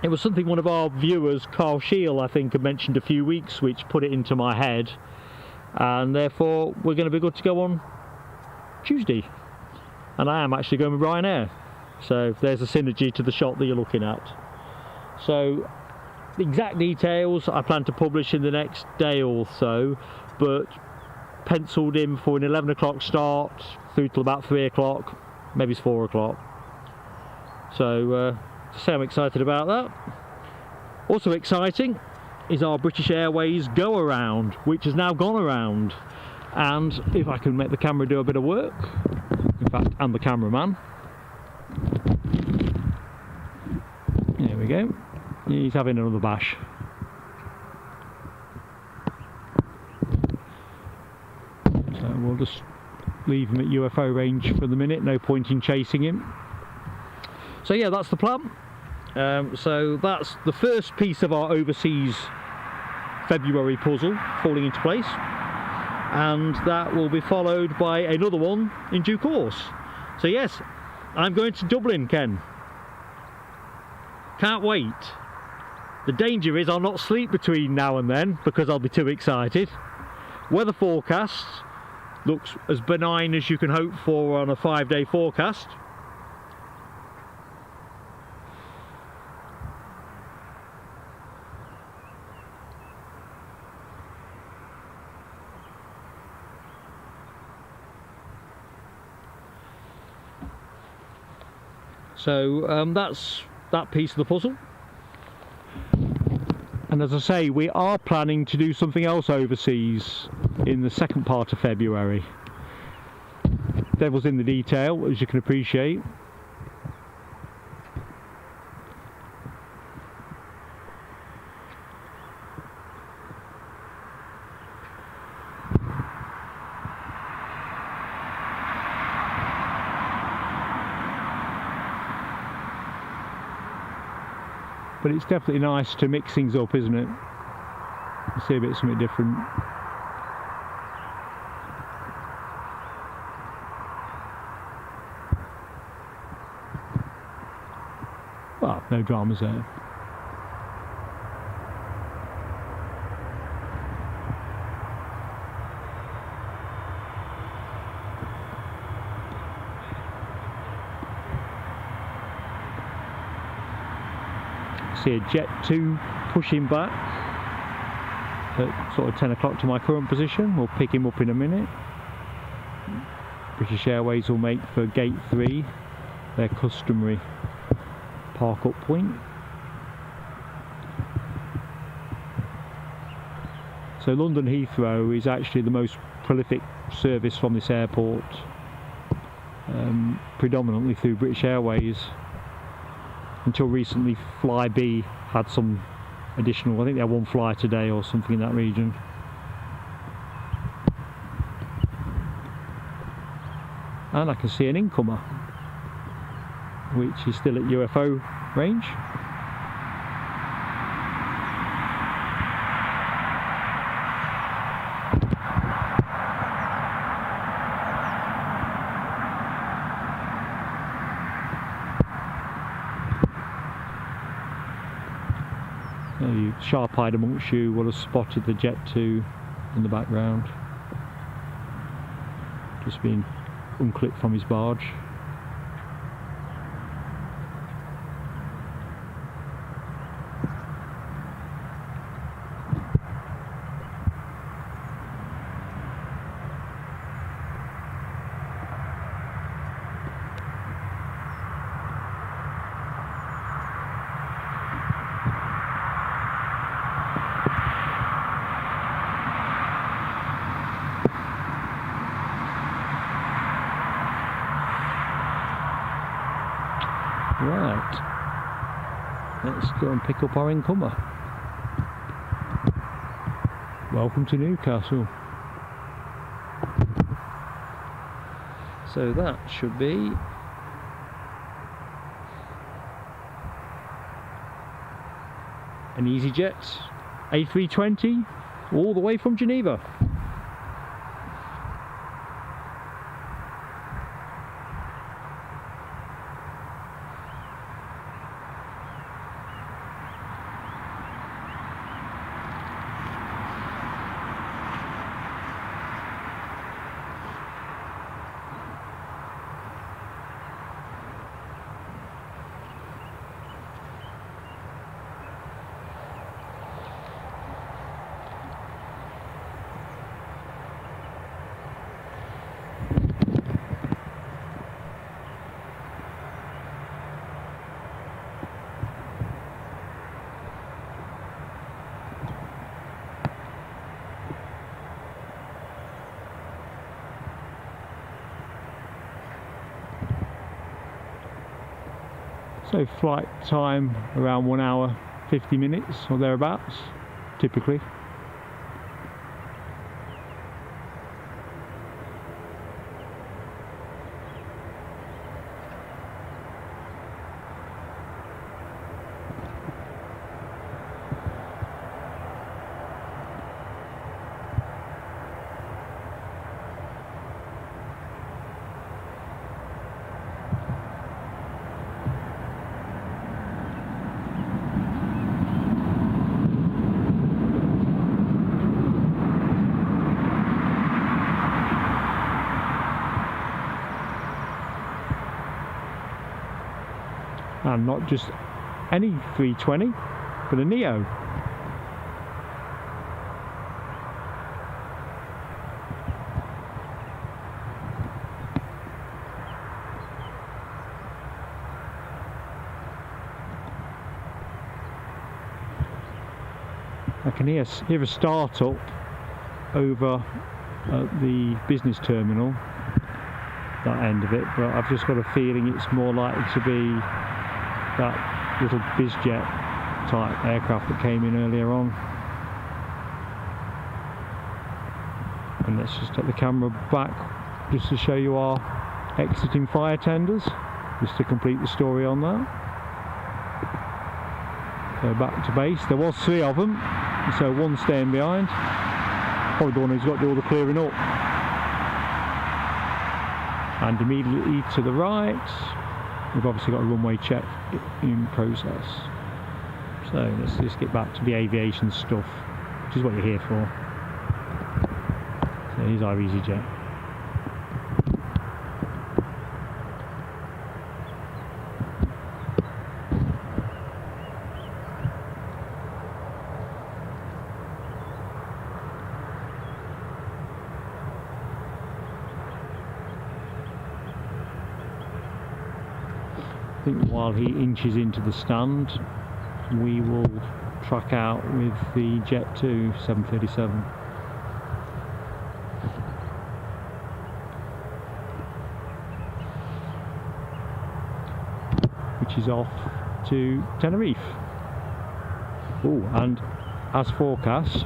It was something one of our viewers, Carl Scheel, I think, had mentioned a few weeks, which put it into my head. And therefore we're going to be good to go on Tuesday. And I am actually going with Ryanair. So there's a synergy to the shot that you're looking at. So the exact details I plan to publish in the next day or so, but penciled in for an 11 o'clock start through till about 3 o'clock, maybe it's 4 o'clock. So to say I'm excited about that. Also exciting is our British Airways go around, which has now gone around. And if I can make the camera do a bit of work, in fact, and the cameraman. There we go. He's having another bash. So we'll just leave him at UFO range for the minute, no point in chasing him. So yeah, that's the plan. So that's the first piece of our overseas February puzzle falling into place, and that will be followed by another one in due course. So yes, I'm going to Dublin, Ken. Can't wait. The danger is I'll not sleep between now and then because I'll be too excited. Weather forecast looks as benign as you can hope for on a 5-day forecast. So that's that piece of the puzzle. And as I say, we are planning to do something else overseas in the second part of February. Devil's in the detail, as you can appreciate. But it's definitely nice to mix things up, isn't it? See a bit something different. Well, no dramas there. See a Jet 2 pushing back at sort of 10 o'clock to my current position. We'll pick him up in a minute. British Airways will make for gate 3, their customary park up point. So London Heathrow is actually the most prolific service from this airport, predominantly through British Airways. Until recently, Flybe had some additional, I think they had one flight a day or something in that region. And I can see an incomer, which is still at UFO range. Sharp-eyed amongst you will have spotted the Jet 2 in the background, just being unclipped from his barge. Right, let's go and pick up our incomer. Welcome to Newcastle. So that should be an EasyJet A320 all the way from Geneva. So flight time around 1 hour 50 minutes or thereabouts, typically. and not just any 320 but a Neo. I can hear a start-up over at the business terminal, that end of it, but I've just got a feeling it's more likely to be that little bizjet type aircraft that came in earlier on. And let's just take the camera back just to show you our exiting fire tenders, just to complete the story on that. So back to base. There was 3 of them, so 1 staying behind. Probably the one who's got to do all the clearing up. And immediately to the right, we've obviously got a runway check in process. So let's just get back to the aviation stuff, which is what you're here for. So here's our EasyJet. I think while he inches into the stand, we will track out with the Jet 2 737. Which is off to Tenerife. Oh, and as forecast,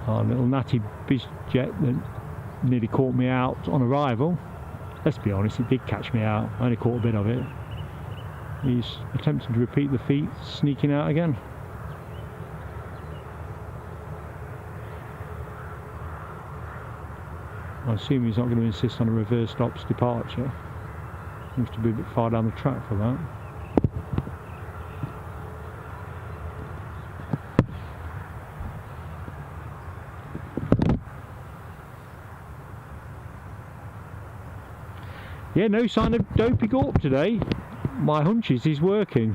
our little natty bizjet that nearly caught me out on arrival. Let's be honest, it did catch me out. I only caught a bit of it. He's attempting to repeat the feat, sneaking out again. I assume he's not going to insist on a reverse stops departure. Seems to be a bit far down the track for that. Yeah, no sign of Dopey Gorp today. My hunch is he's working.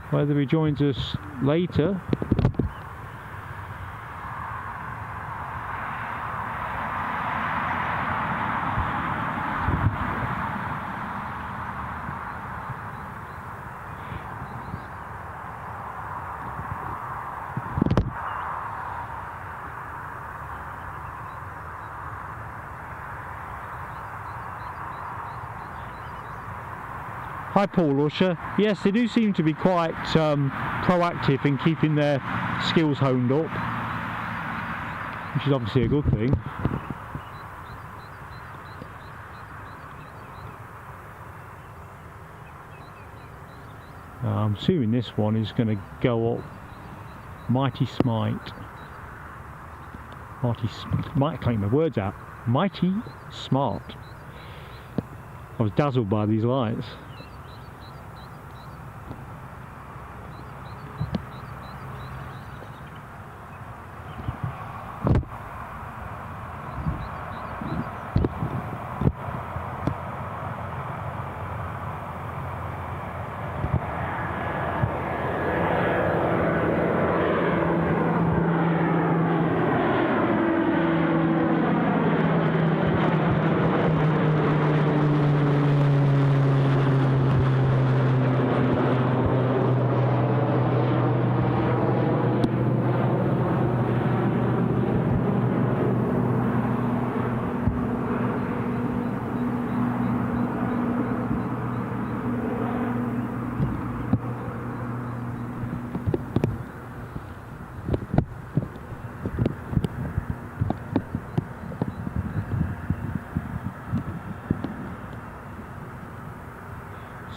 Whether he joins us later, hi Paul Usher. Yes, they do seem to be quite proactive in keeping their skills honed up, which is obviously a good thing. I'm assuming this one is going to go up mighty smite. Can't get my words out. Mighty smart. I was dazzled by these lights.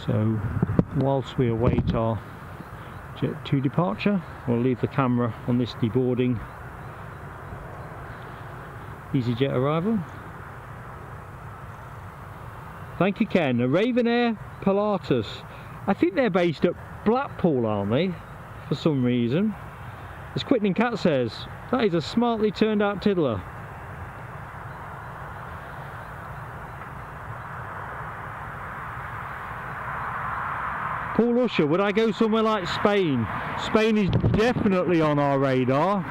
So whilst we await our Jet 2 departure, we'll leave the camera on this deboarding EasyJet arrival. Thank you, Ken. A Raven Air Pilatus. I think they're based at Blackpool, aren't they? For some reason. As Quitting Cat says, that is a smartly turned out tiddler. Paul Usher, would I go somewhere like Spain? Spain is definitely on our radar.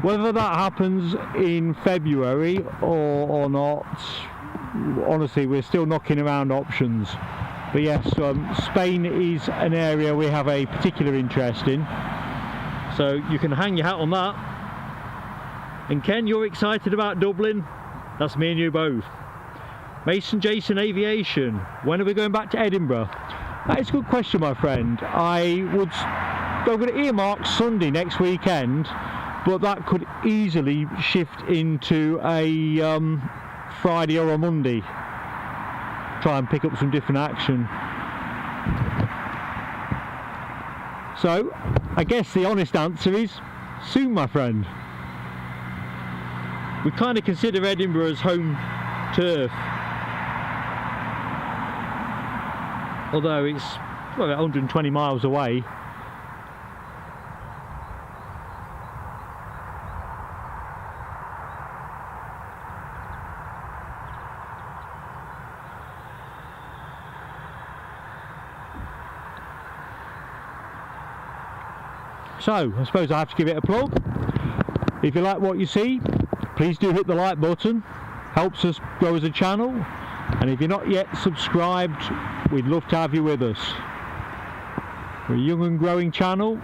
Whether that happens in February or not, honestly, we're still knocking around options. But yes, Spain is an area we have a particular interest in. So you can hang your hat on that. And Ken, you're excited about Dublin? That's me and you both. Mason Jason Aviation, when are we going back to Edinburgh? That is a good question, my friend. I'm going to earmark Sunday next weekend, but that could easily shift into a Friday or a Monday. Try and pick up some different action. So, I guess the honest answer is soon, my friend. We kind of consider Edinburgh as home turf. Although it's about 120 miles away. So, I suppose I have to give it a plug. If you like what you see, please do hit the like button. Helps us grow as a channel. And if you're not yet subscribed, we'd love to have you with us. We're a young and growing channel,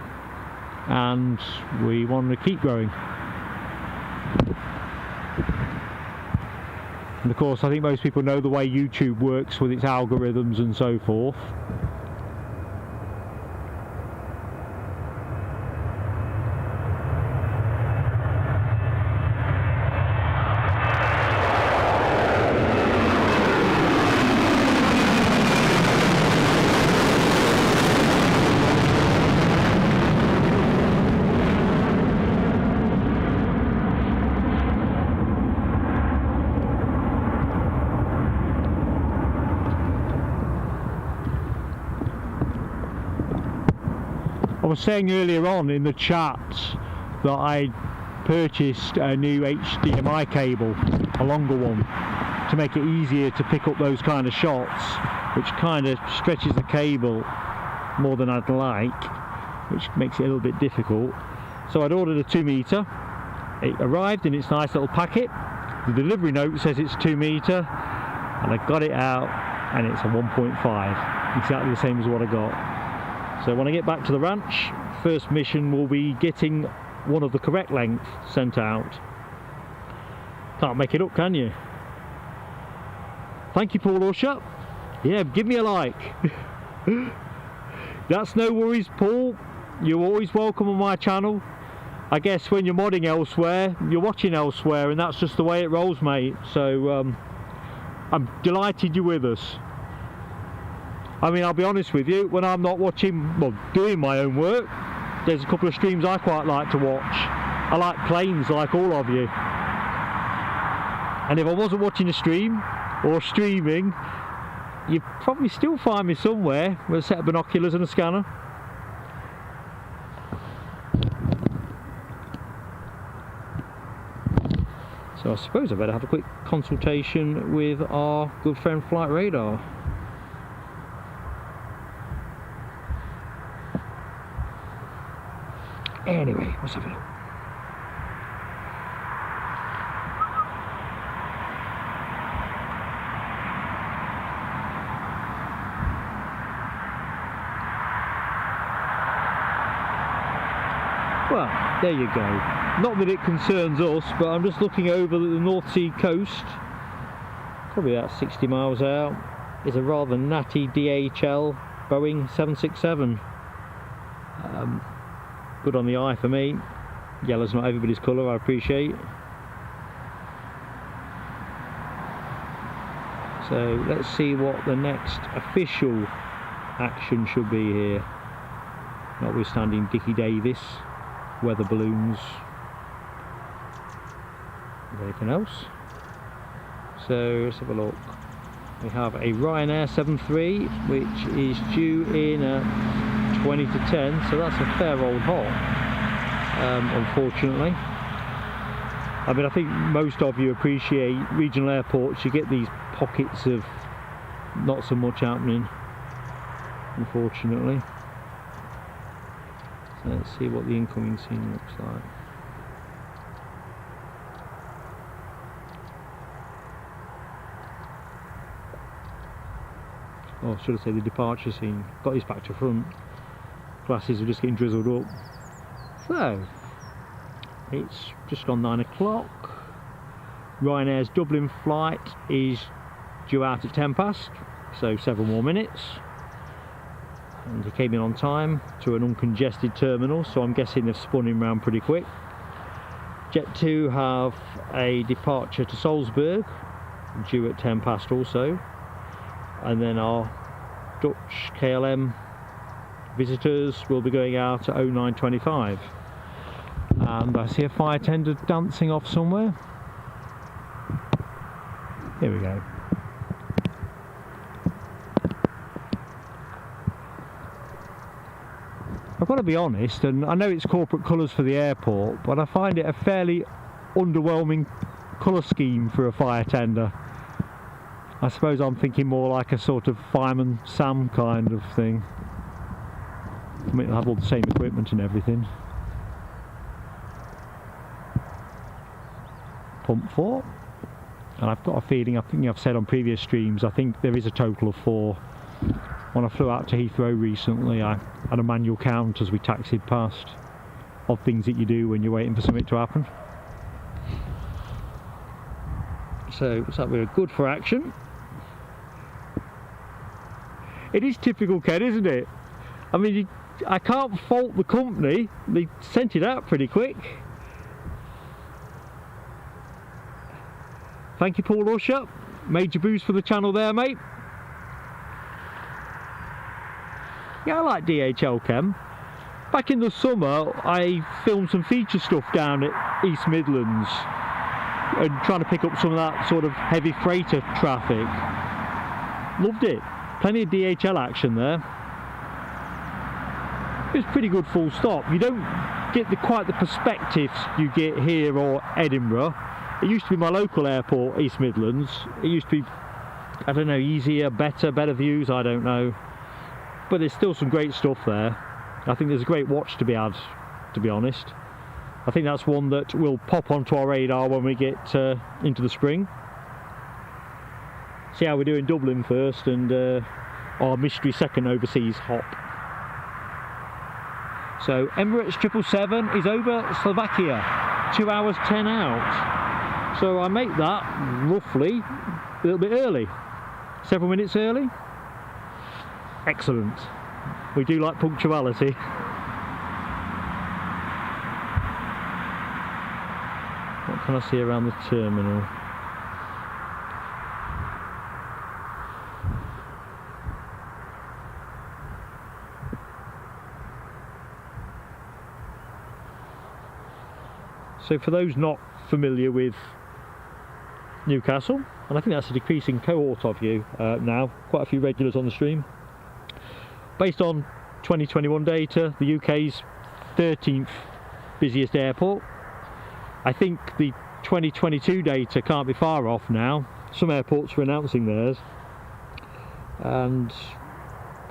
and we want to keep growing. And of course, I think most people know the way YouTube works with its algorithms and so forth. I was saying earlier on in the chat that I purchased a new HDMI cable, a longer one, to make it easier to pick up those kind of shots, which kind of stretches the cable more than I'd like, which makes it a little bit difficult. So I'd ordered a 2 metre. It arrived in its nice little packet. The delivery note says it's 2 metre, and I got it out and it's a 1.5, exactly the same as what I got. So when I get back to the ranch, first mission will be getting one of the correct length sent out. Can't make it up, can you? Thank you, Paul Usher. Yeah, give me a like. That's no worries, Paul. You're always welcome on my channel. I guess when you're modding elsewhere, you're watching elsewhere, and that's just the way it rolls, mate. So I'm delighted you're with us. I mean, I'll be honest with you, when I'm not watching, well, doing my own work, there's a couple of streams I quite like to watch. I like planes, like all of you. And if I wasn't watching a stream, or streaming, you'd probably still find me somewhere with a set of binoculars and a scanner. So I suppose I better have a quick consultation with our good friend Flight Radar. Anyway, let's have a look. Well, there you go. Not that it concerns us, but I'm just looking over the North Sea coast. Probably about 60 miles out. Is a rather natty DHL Boeing 767. Good on the eye for me. Yellow's not everybody's colour, I appreciate. So let's see what the next official action should be here. Notwithstanding Dickie Davis, weather balloons, anything else. So let's have a look. We have a Ryanair 73 which is due in at 20 to 10, so that's a fair old hop, unfortunately. I mean, I think most of you appreciate regional airports, you get these pockets of not so much happening. unfortunately. So let's see what the incoming scene looks like. Oh, should I say the departure scene? Got his back to front. Glasses are just getting drizzled up. So, it's just gone 9 o'clock. Ryanair's Dublin flight is due out at 10 past, so 7 more minutes. And he came in on time to an uncongested terminal, so I'm guessing they've spun him round pretty quick. Jet2 have a departure to Salzburg, due at 10 past also. And then our Dutch KLM visitors will be going out at 09:25. And I see a fire tender dancing off somewhere. Here we go. I've got to be honest, and I know it's corporate colours for the airport, but I find it a fairly underwhelming colour scheme for a fire tender. I suppose I'm thinking more like a sort of Fireman Sam kind of thing. I mean, they'll have all the same equipment and everything. Pump 4. And I've got a feeling, I think I've said on previous streams, I think there is a total of 4. When I flew out to Heathrow recently, I had a manual count as we taxied past of things that you do when you're waiting for something to happen. So looks like we're good for action. It is typical Ken, isn't it? I mean, I can't fault the company. They sent it out pretty quick. Thank you, Paul Usher. Major boost for the channel there, mate. Yeah, I like DHL Chem. Back in the summer, I filmed some feature stuff down at East Midlands and trying to pick up some of that sort of heavy freighter traffic. Loved it. Plenty of DHL action there. It was pretty good full stop. You don't get quite the perspectives you get here or Edinburgh. It used to be my local airport, East Midlands. It used to be, I don't know, easier, better views, I don't know. But there's still some great stuff there. I think there's a great watch to be had, to be honest. I think that's one that will pop onto our radar when we get into the spring. See how we do in Dublin first, and our mystery second overseas hop. So Emirates 777 is over Slovakia, 2 hours 10 out. So I make that roughly a little bit early, several minutes early. Excellent. We do like punctuality. What can I see around the terminal? So for those not familiar with Newcastle, and I think that's a decreasing cohort of you now, quite a few regulars on the stream. Based on 2021 data, the UK's 13th busiest airport. I think the 2022 data can't be far off now. Some airports are announcing theirs, and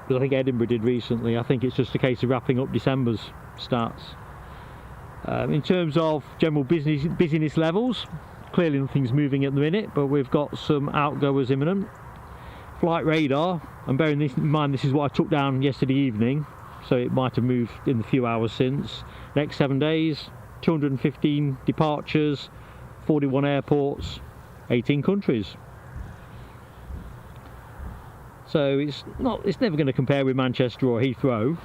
as I think Edinburgh did recently, I think it's just a case of wrapping up December's stats. In terms of general busyness levels, clearly nothing's moving at the minute, but we've got some outgoers imminent. Flight radar, and bearing this in mind, this is what I took down yesterday evening, so it might have moved in the few hours since. Next 7 days, 215 departures, 41 airports, 18 countries. So it's never going to compare with Manchester or Heathrow,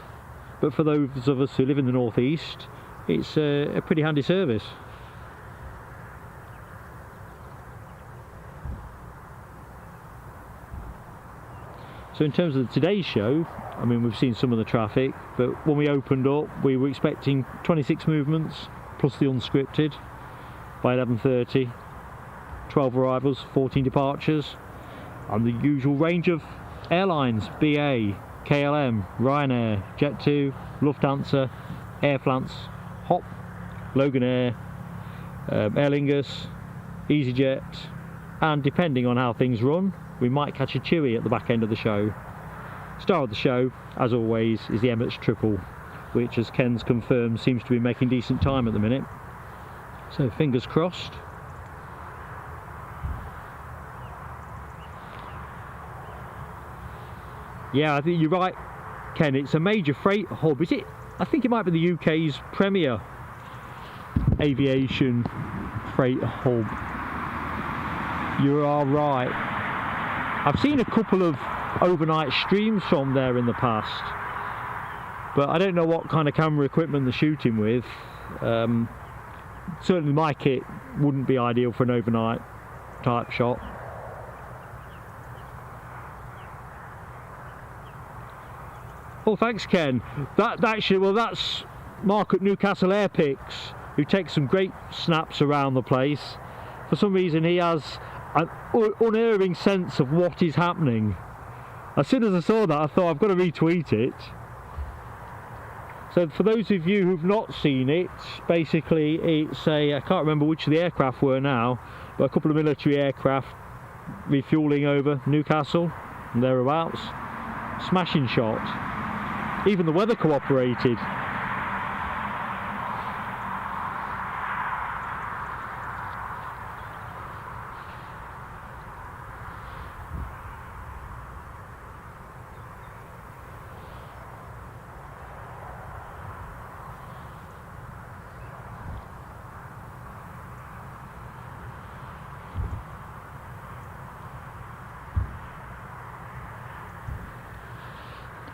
but for those of us who live in the northeast, it's a pretty handy service. So in terms of today's show, I mean, we've seen some of the traffic, but when we opened up, we were expecting 26 movements plus the unscripted by 11:30, 12 arrivals, 14 departures, and the usual range of airlines: BA, KLM, Ryanair, Jet2, Lufthansa, Air France, Hop, Logan Air, Aer Lingus, EasyJet, and depending on how things run, we might catch a Chewy at the back end of the show. Star of the show, as always, is the Emirates Triple, which, as Ken's confirmed, seems to be making decent time at the minute. So fingers crossed. Yeah, I think you're right, Ken. It's a major freight hub. Is it? I think it might be the UK's premier aviation freight hub. You are right. I've seen a couple of overnight streams from there in the past, but I don't know what kind of camera equipment they're shooting with. Certainly my kit wouldn't be ideal for an overnight type shot. Oh, thanks, Ken. That's Mark at Newcastle Airport, who takes some great snaps around the place. For some reason, he has an unerring sense of what is happening. As soon as I saw that, I thought I've got to retweet it. So for those of you who've not seen it, basically it's I can't remember which of the aircraft were now, but a couple of military aircraft refuelling over Newcastle and thereabouts. Smashing shot. Even the weather cooperated.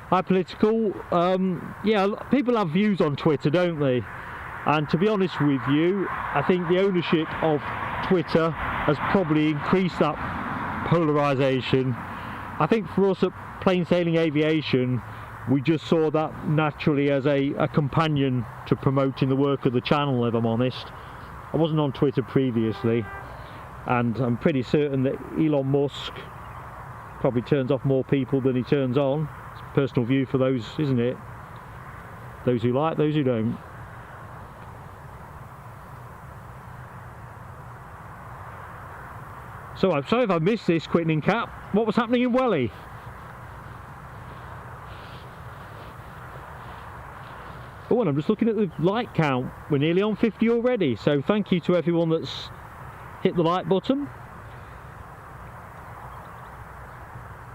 Hi Political, yeah, people have views on Twitter, don't they? And to be honest with you, I think the ownership of Twitter has probably increased that polarisation. I think for us at Plain Sailing Aviation, we just saw that naturally as a companion to promoting the work of the channel, if I'm honest. I wasn't on Twitter previously, and I'm pretty certain that Elon Musk probably turns off more people than he turns on. Personal view for those, isn't it? Those who like, those who don't. So I'm sorry if I missed this quickening cap. What was happening in Welly? Oh, and I'm just looking at the like count. We're nearly on 50 already. So thank you to everyone that's hit the like button.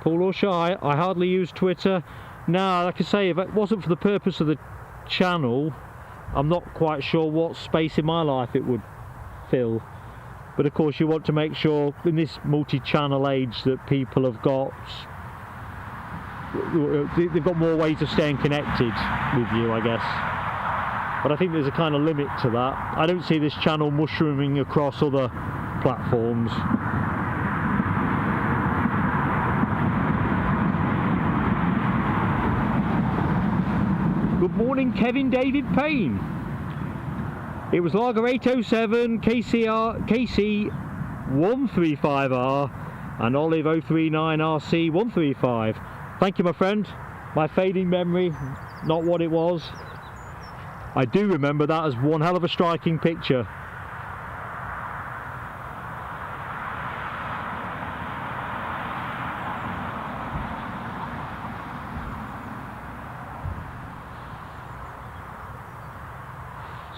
Paul or Shy, I hardly use Twitter. Now, like I say, if it wasn't for the purpose of the channel, I'm not quite sure what space in my life it would fill. But of course you want to make sure in this multi-channel age that people have got, they've got more ways of staying connected with you, I guess. But I think there's a kind of limit to that. I don't see this channel mushrooming across other platforms. Good morning, Kevin David Payne. It was Lager 807, KC 135R and Olive 039 RC 135. Thank you, my friend. My fading memory, not what it was. I do remember that as one hell of a striking picture.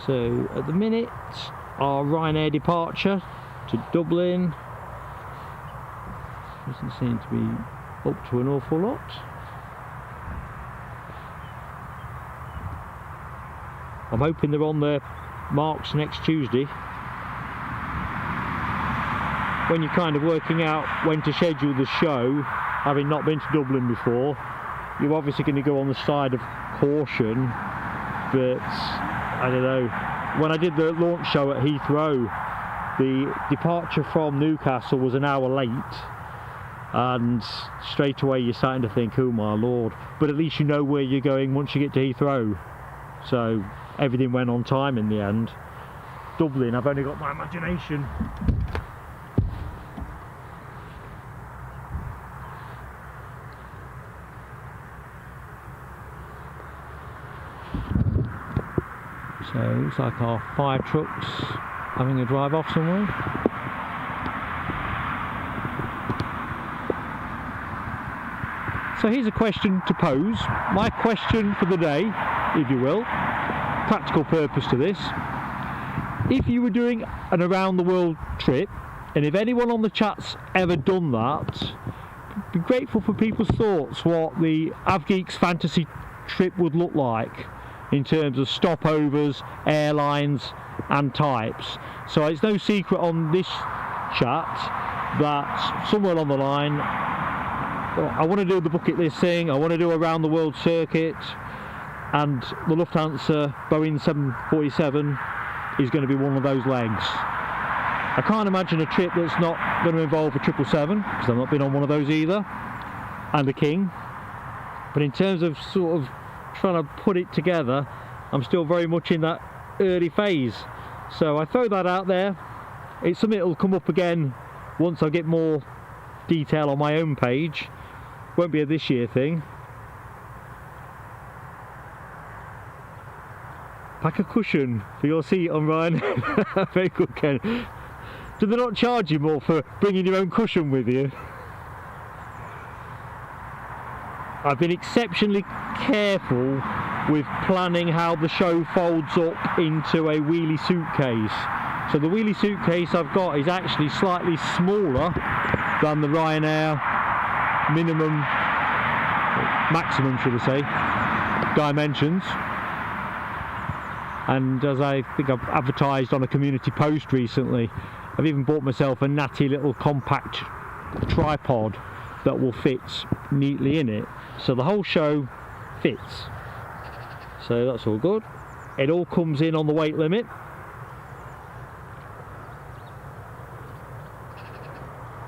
So at the minute, our Ryanair departure to Dublin doesn't seem to be up to an awful lot. I'm hoping they're on their marks next Tuesday. When you're kind of working out when to schedule the show, having not been to Dublin before, you're obviously going to go on the side of caution, but I don't know. When I did the launch show at Heathrow, the departure from Newcastle was an hour late, and straight away you're starting to think, oh my lord. But at least you know where you're going once you get to Heathrow. So everything went on time in the end. Dublin, I've only got my imagination. So it looks like our fire truck's having a drive off somewhere. So here's a question to pose. My question for the day, if you will, practical purpose to this. If you were doing an around the world trip, and if anyone on the chat's ever done that, I'd be grateful for people's thoughts what the AvGeeks fantasy trip would look like in terms of stopovers, airlines and types. So it's no secret on this chat that somewhere along the line I want to do the bucket list thing, I want to do a round the world circuit, and the Lufthansa Boeing 747 is going to be one of those legs. I can't imagine a trip that's not going to involve a 777, because I've not been on one of those either, and a King. But in terms of sort of trying to put it together, I'm still very much in that early phase. So I throw that out there. It's something that will come up again once I get more detail on my own page. Won't be a this year thing. Pack a cushion for your seat on Ryanair. Very good, Ken. Do they not charge you more for bringing your own cushion with you? I've been exceptionally careful with planning how the show folds up into a wheelie suitcase. So the wheelie suitcase I've got is actually slightly smaller than the Ryanair maximum should I say, dimensions. And as I think I've advertised on a community post recently, I've even bought myself a natty little compact tripod that will fit neatly in it. So the whole show fits. So that's all good. It all comes in on the weight limit.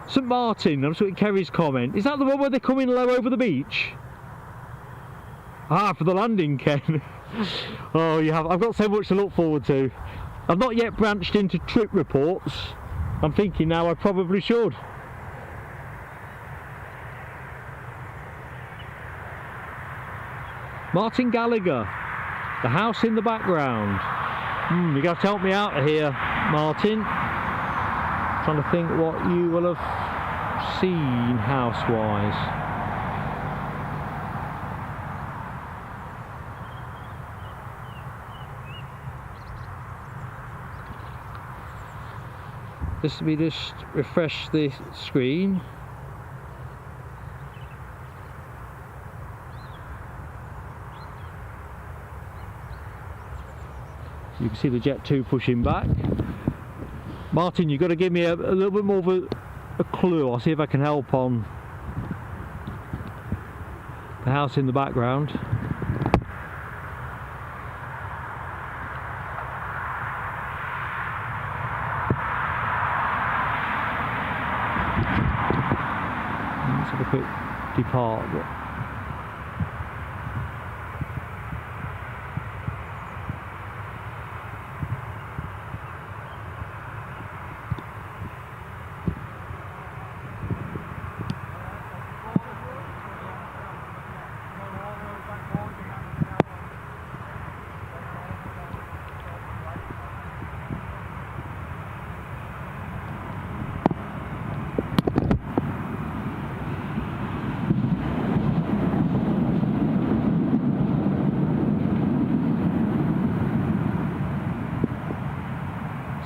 St Martin, I'm sorry, Kerry's comment. Is that the one where they come in low over the beach? Ah, for the landing, Ken. Oh, you have. I've got so much to look forward to. I've not yet branched into trip reports. I'm thinking now I probably should. Martin Gallagher, the house in the background. You're going to have to help me out here, Martin. Trying to think what you will have seen house-wise. Let me just refresh the screen. You can see the Jet 2 pushing back. Martin, you've got to give me a little bit more of a clue. I'll see if I can help on the house in the background. Let's have a quick depart.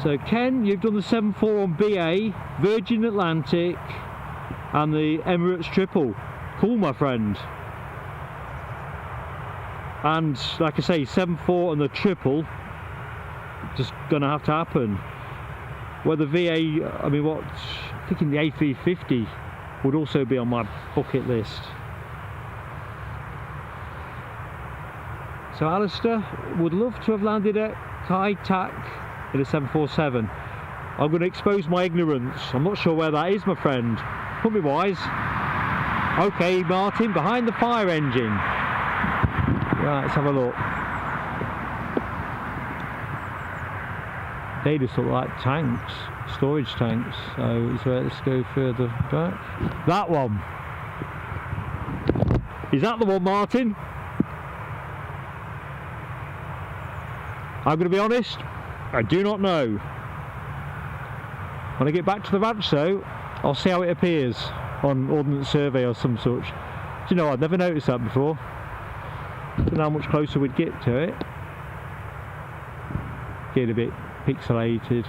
So Ken, you've done the 7.4 on BA, Virgin Atlantic and the Emirates Triple. Cool, my friend. And like I say, 7.4 and the Triple, just gonna have to happen. Whether VA, I mean what, I'm thinking the A350 would also be on my bucket list. So Alistair would love to have landed at Kai Tak in a 747. I'm going to expose my ignorance. I'm not sure where that is, my friend. Put me wise. Okay, Martin, behind the fire engine. Right, let's have a look. They just look like tanks, storage tanks. So let's go further back. That one. Is that the one, Martin? I'm going to be honest, I do not know. When I get back to the ranch though, I'll see how it appears on Ordnance Survey or some such. Do you know, I'd never noticed that before. Don't know how much closer we'd get to it. Get a bit pixelated.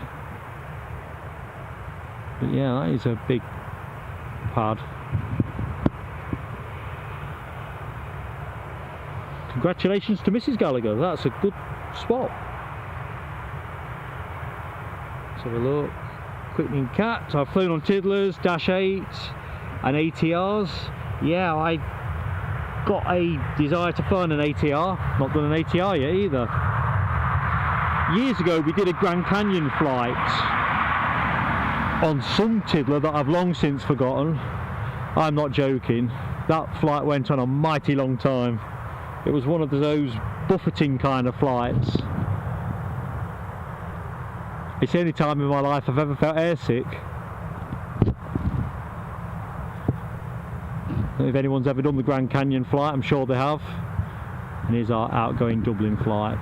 But yeah, that is a big pad. Congratulations to Mrs. Gallagher, that's a good spot. Let's have a look. Quickening Cat, I've flown on Tiddlers, Dash 8 and ATRs. Yeah, I got a desire to fly on an ATR, not done an ATR yet either. Years ago we did a Grand Canyon flight on some Tiddler that I've long since forgotten. I'm not joking, that flight went on a mighty long time. It was one of those buffeting kind of flights. It's the only time in my life I've ever felt airsick. If anyone's ever done the Grand Canyon flight, I'm sure they have. And here's our outgoing Dublin flight.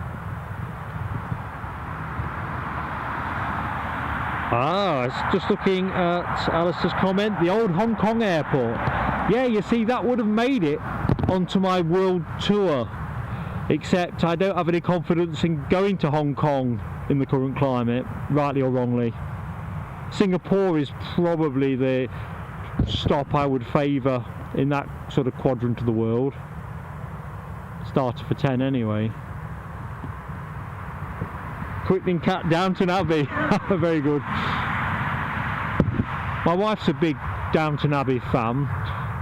It's just looking at Alistair's comment, the old Hong Kong airport. Yeah, you see, that would have made it onto my world tour, except I don't have any confidence in going to Hong Kong in the current climate, rightly or wrongly. Singapore is probably the stop I would favour in that sort of quadrant of the world. Starter for 10 anyway. Quickening Cat, Downton Abbey. Very good. My wife's a big Downton Abbey fan,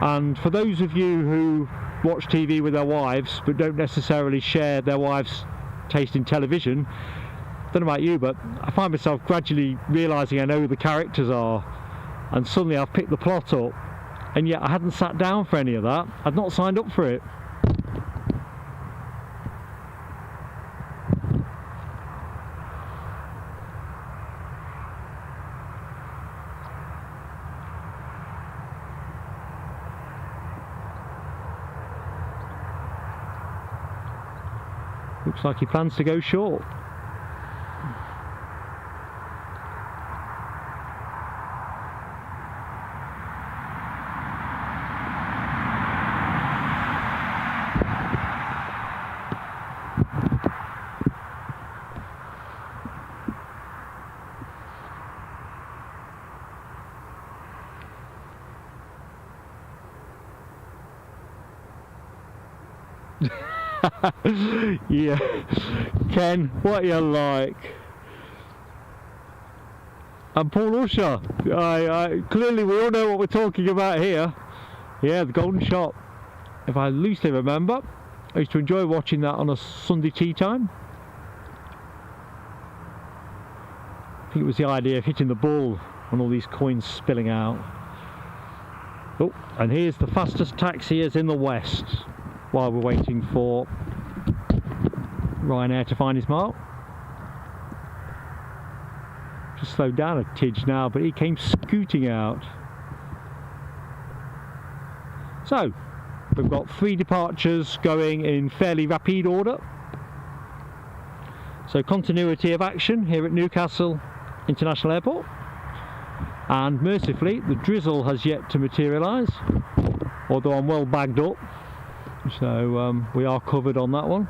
and for those of you who watch TV with their wives but don't necessarily share their wives' taste in television, I don't know about you, but I find myself gradually realising I know who the characters are, and suddenly I've picked the plot up, and yet I hadn't sat down for any of that. I'd not signed up for it. Looks like he plans to go short. Yeah, Ken, what you like? And Paul Usher, clearly we all know what we're talking about here. Yeah, the Golden Shot. If I loosely remember, I used to enjoy watching that on a Sunday tea time. I think it was the idea of hitting the ball and all these coins spilling out. Oh, and here's the fastest taxiers in the West while we're waiting for Ryanair to find his mark. Just slowed down a tidge now, but he came scooting out. So we've got 3 departures going in fairly rapid order. So continuity of action here at Newcastle International Airport, and mercifully the drizzle has yet to materialise, although I'm well bagged up, so we are covered on that one.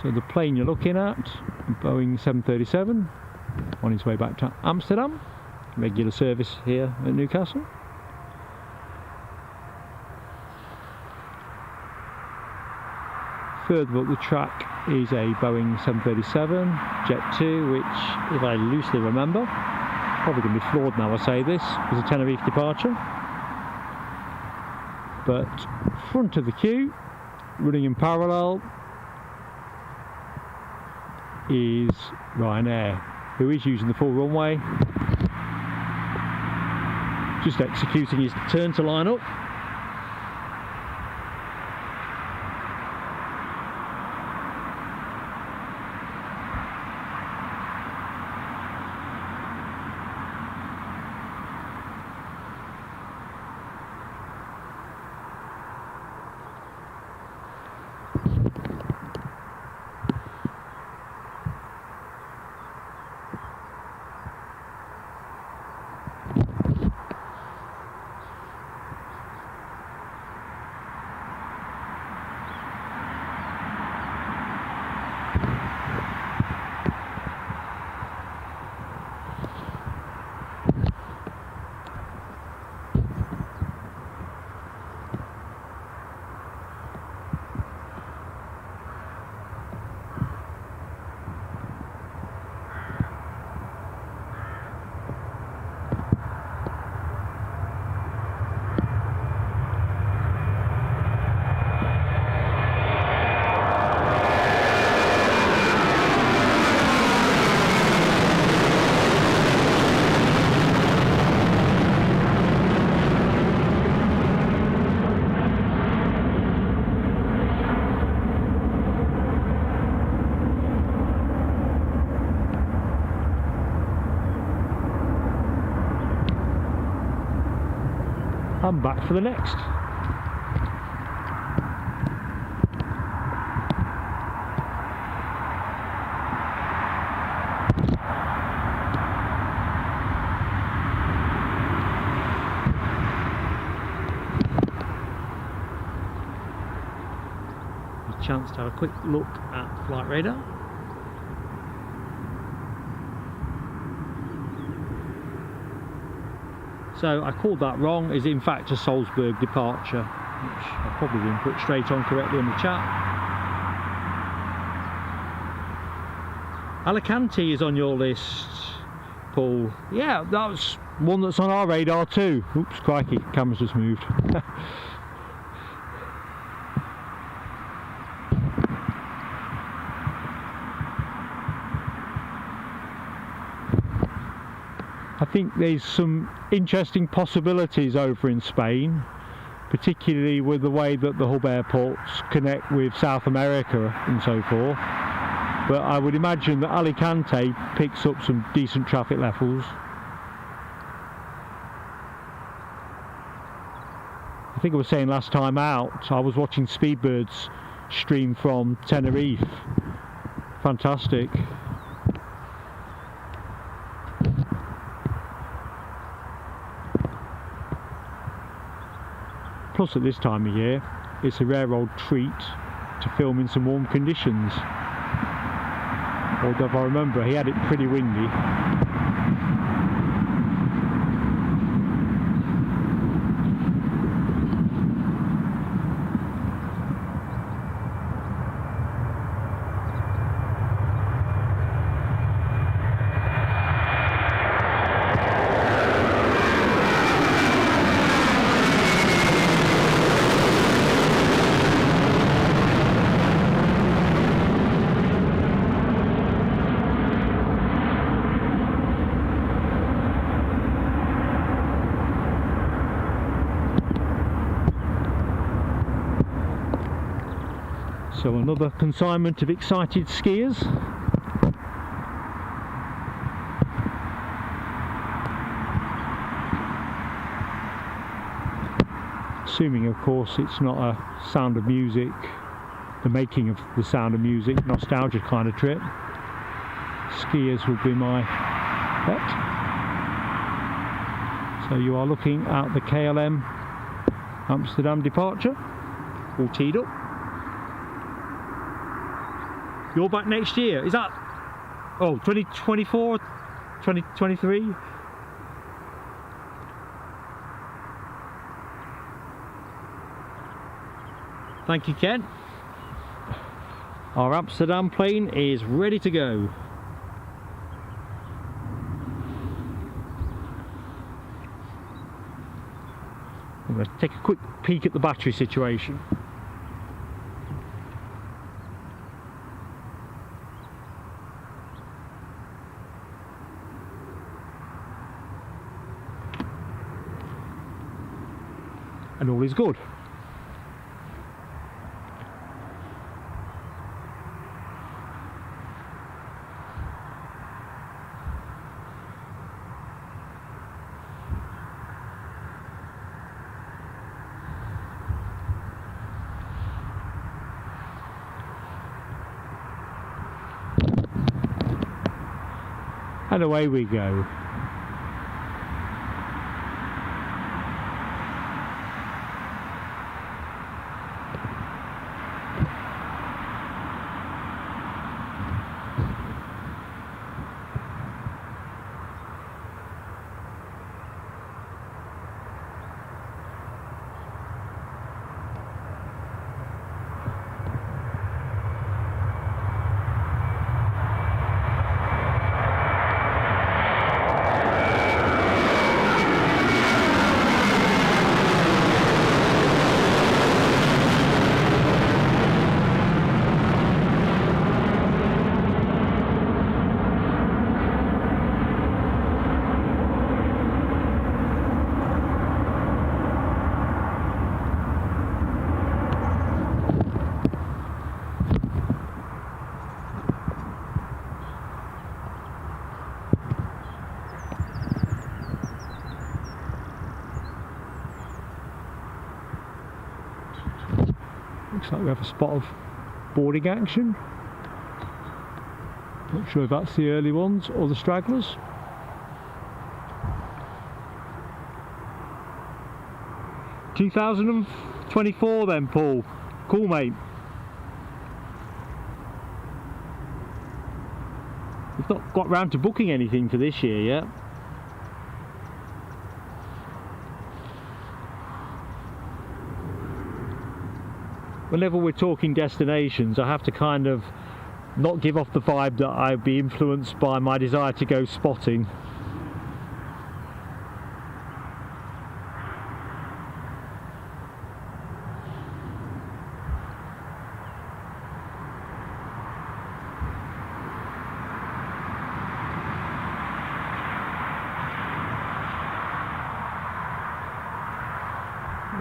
So the plane you're looking at, Boeing 737, on its way back to Amsterdam, regular service here at Newcastle. Further up the track is a Boeing 737 Jet 2, which, if I loosely remember, probably going to be flawed now I say this, was a Tenerife departure. But front of the queue, running in parallel, is Ryanair, who is using the full runway, just executing his turn to line up. I'm back for the next. A chance to have a quick look at flight radar. So I called that wrong, is in fact a Salzburg departure, which I've probably been put straight on correctly in the chat. Alicante is on your list, Paul. Yeah, that's one that's on our radar too. Oops, crikey, camera's just moved. I think there's some interesting possibilities over in Spain, particularly with the way that the hub airports connect with South America and so forth. But I would imagine that Alicante picks up some decent traffic levels. I think I was saying last time out, I was watching Speedbirds stream from Tenerife. Fantastic. Plus at this time of year, it's a rare old treat to film in some warm conditions. Although if I remember, he had it pretty windy. So another consignment of excited skiers. Assuming of course it's not a Sound of Music, the making of the Sound of Music nostalgia kind of trip. Skiers would be my bet. So you are looking at the KLM Amsterdam departure, all teed up. You're back next year, is that, 2024, 2023? Thank you, Ken. Our Amsterdam plane is ready to go. I'm going to take a quick peek at the battery situation. And all is good. And away we go. Looks like we have a spot of boarding action. Not sure if that's the early ones or the stragglers. "2024 then, Paul. Cool, mate. We've not got round to booking anything for this year yet. Whenever we're talking destinations, I have to kind of not give off the vibe that I'd be influenced by my desire to go spotting.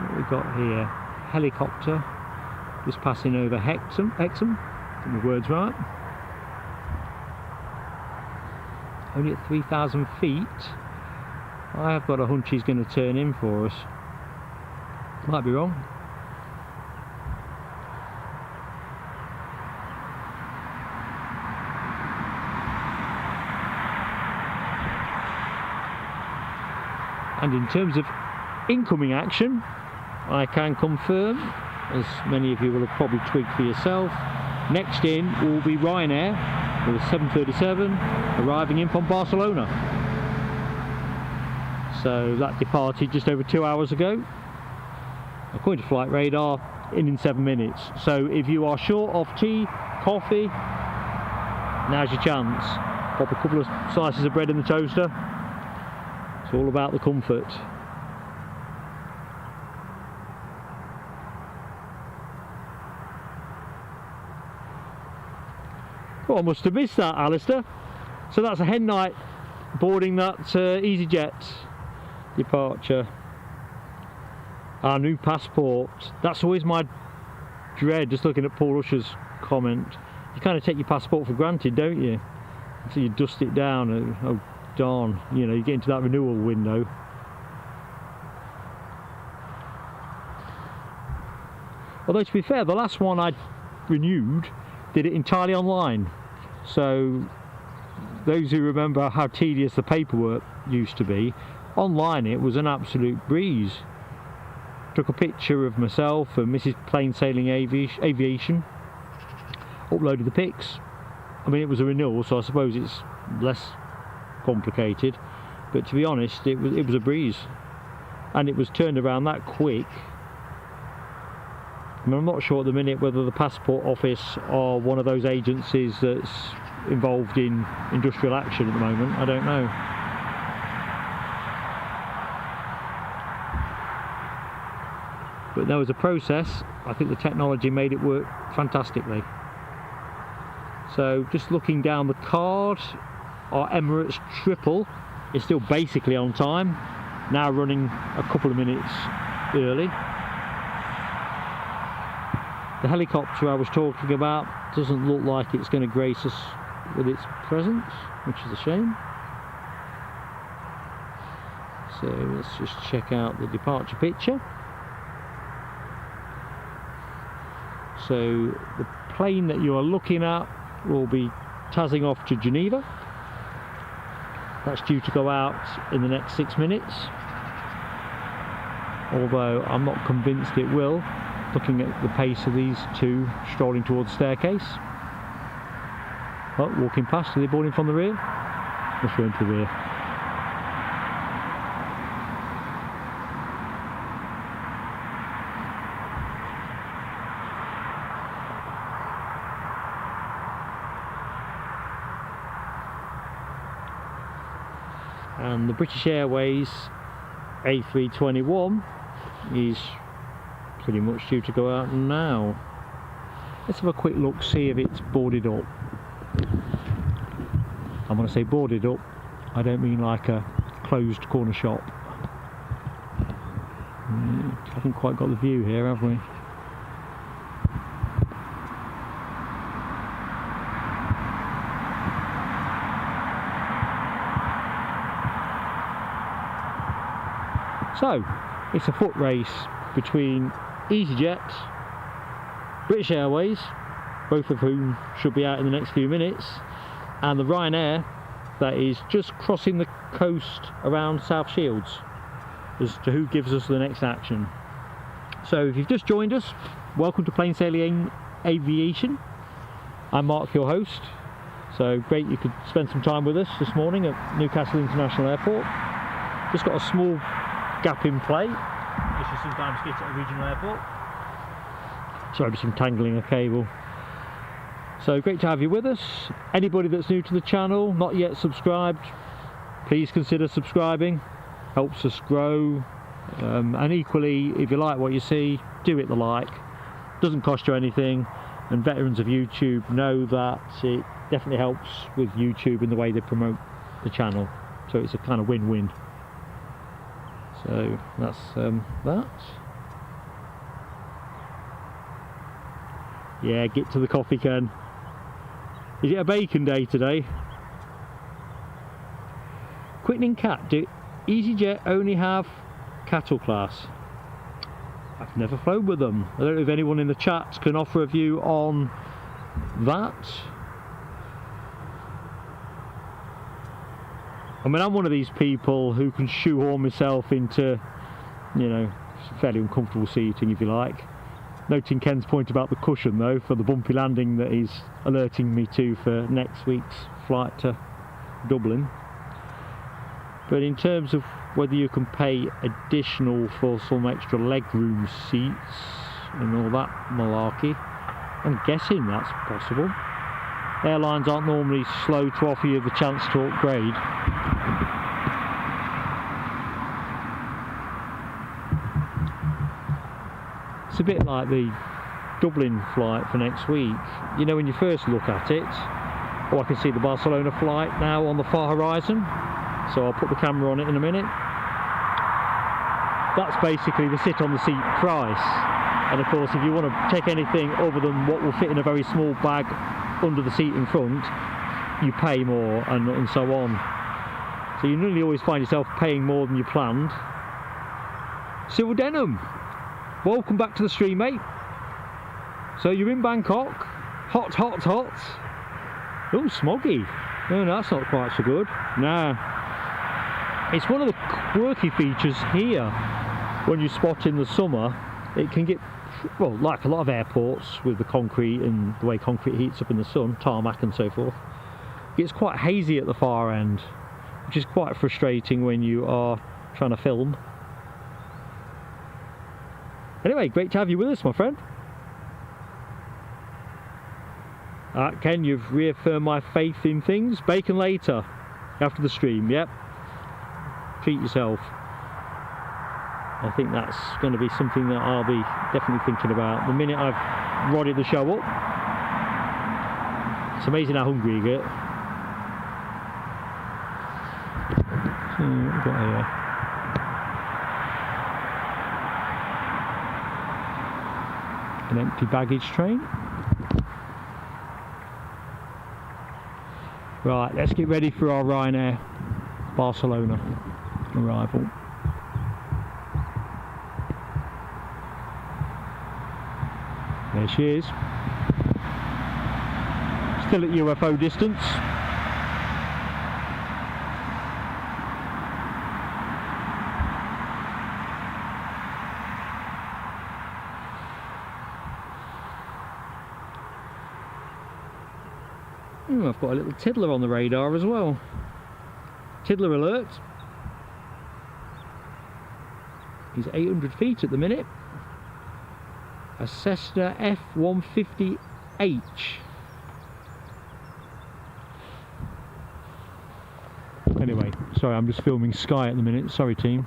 What we got here? Helicopter just passing over Hexham, get the words right. Only at 3,000 feet. I have got a hunch he's going to turn in for us. Might be wrong. And in terms of incoming action, I can confirm, as many of you will have probably twigged for yourself, next in will be Ryanair with a 737 arriving in from Barcelona. So that departed just over 2 hours ago. According to Flight Radar, in 7 minutes. So if you are short of tea, coffee, now's your chance. Pop a couple of slices of bread in the toaster. It's all about the comfort. Oh, I must have missed that, Alistair. So that's a hen night boarding that EasyJet departure. Our new passport. That's always my dread, just looking at Paul Rush's comment. You kind of take your passport for granted, don't you? So you dust it down and, oh darn, you know, you get into that renewal window. Although to be fair, the last one I renewed did it entirely online. So those who remember how tedious the paperwork used to be, online it was an absolute breeze. Took a picture of myself and Mrs. Plain Sailing Aviation, uploaded the pics. I mean, it was a renewal, so I suppose it's less complicated, but to be honest, it was a breeze, and it was turned around that quick. I mean, I'm not sure at the minute whether the Passport Office are one of those agencies that's involved in industrial action at the moment. I don't know. But there was a process. I think the technology made it work fantastically. So just looking down the card, our Emirates triple is still basically on time, now running a couple of minutes early. The helicopter I was talking about doesn't look like it's going to grace us with its presence, which is a shame. So let's just check out the departure picture. So the plane that you are looking at will be tazzing off to Geneva. That's due to go out in the next 6 minutes, although I'm not convinced it will, looking at the pace of these two strolling towards the staircase. Oh, walking past, are they boarding from the rear? Let's go into the rear. And the British Airways A321 is pretty much due to go out now. Let's have a quick look, see if it's boarded up. I'm going to say boarded up, I don't mean like a closed corner shop. Haven't quite got the view here, have we? So, it's a foot race between EasyJet British Airways, both of whom should be out in the next few minutes, and the Ryanair that is just crossing the coast around South Shields as to who gives us the next action. So if you've just joined us, welcome to Plain Sailing Aviation. I'm Mark, your host. So great you could spend some time with us this morning at Newcastle International Airport. Just got a small gap in play, as you sometimes get at a regional airport. Sorry, I'm just untangling a cable. So great to have you with us. Anybody that's new to the channel, not yet subscribed, please consider subscribing. Helps us grow. And equally, if you like what you see, do hit the like. Doesn't cost you anything. And veterans of YouTube know that it definitely helps with YouTube in the way they promote the channel. So it's a kind of win-win. So that's that. Yeah, get to the coffee, Ken. Is it a bacon day today? Quickening Cat, do EasyJet only have cattle class? I've never flown with them. I don't know if anyone in the chat can offer a view on that. I mean, I'm one of these people who can shoehorn myself into, you know, fairly uncomfortable seating, if you like. Noting Ken's point about the cushion, though, for the bumpy landing that he's alerting me to for next week's flight to Dublin. But in terms of whether you can pay additional for some extra legroom seats and all that malarkey, I'm guessing that's possible. Airlines aren't normally slow to offer you the chance to upgrade. It's a bit like the Dublin flight for next week. You know, when you first look at it, oh, I can see the Barcelona flight now on the far horizon, so I'll put the camera on it in a minute. That's basically the sit on the seat price, and of course if you want to take anything other than what will fit in a very small bag under the seat in front, you pay more, and so on. So you nearly always find yourself paying more than you planned. Silver Denim, welcome back to the stream, mate. So you're in Bangkok, hot. Oh, smoggy. No, that's not quite so good. Nah. It's one of the quirky features here. When you spot in the summer, it can get, well, like a lot of airports with the concrete and the way concrete heats up in the sun, tarmac and so forth, it gets quite hazy at the far end, which is quite frustrating when you are trying to film. Anyway, great to have you with us, my friend. Ken, you've reaffirmed my faith in things. Bacon later, after the stream, yep. Treat yourself. I think that's going to be something that I'll be definitely thinking about the minute I've rodded the show up. It's amazing how hungry you get. So, what have we got here? An empty baggage train. Right, let's get ready for our Ryanair Barcelona arrival. There she is. Still at UFO distance. I've got a little tiddler on the radar as well. Tiddler alert. He's 800 feet at the minute. A Cessna F-150H. Anyway, sorry, I'm just filming Sky at the minute. Sorry, team.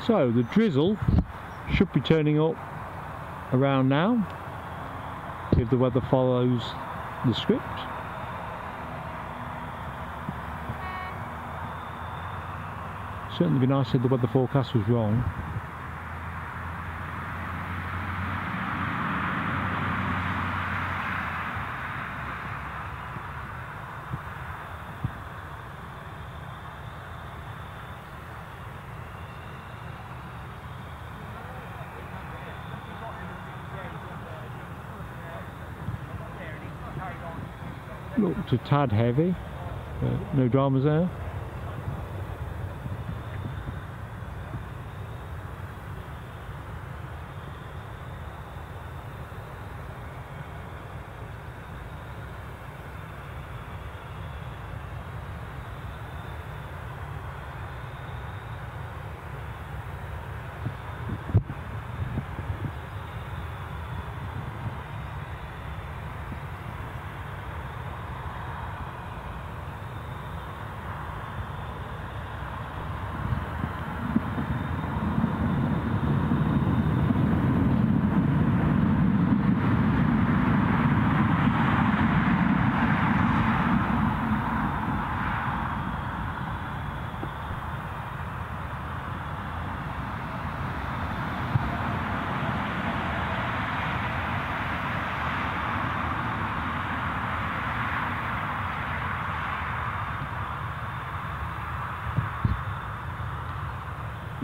So the drizzle should be turning up around now if the weather follows the script. Certainly be nice if the weather forecast was wrong. Looked a tad heavy, but no dramas there.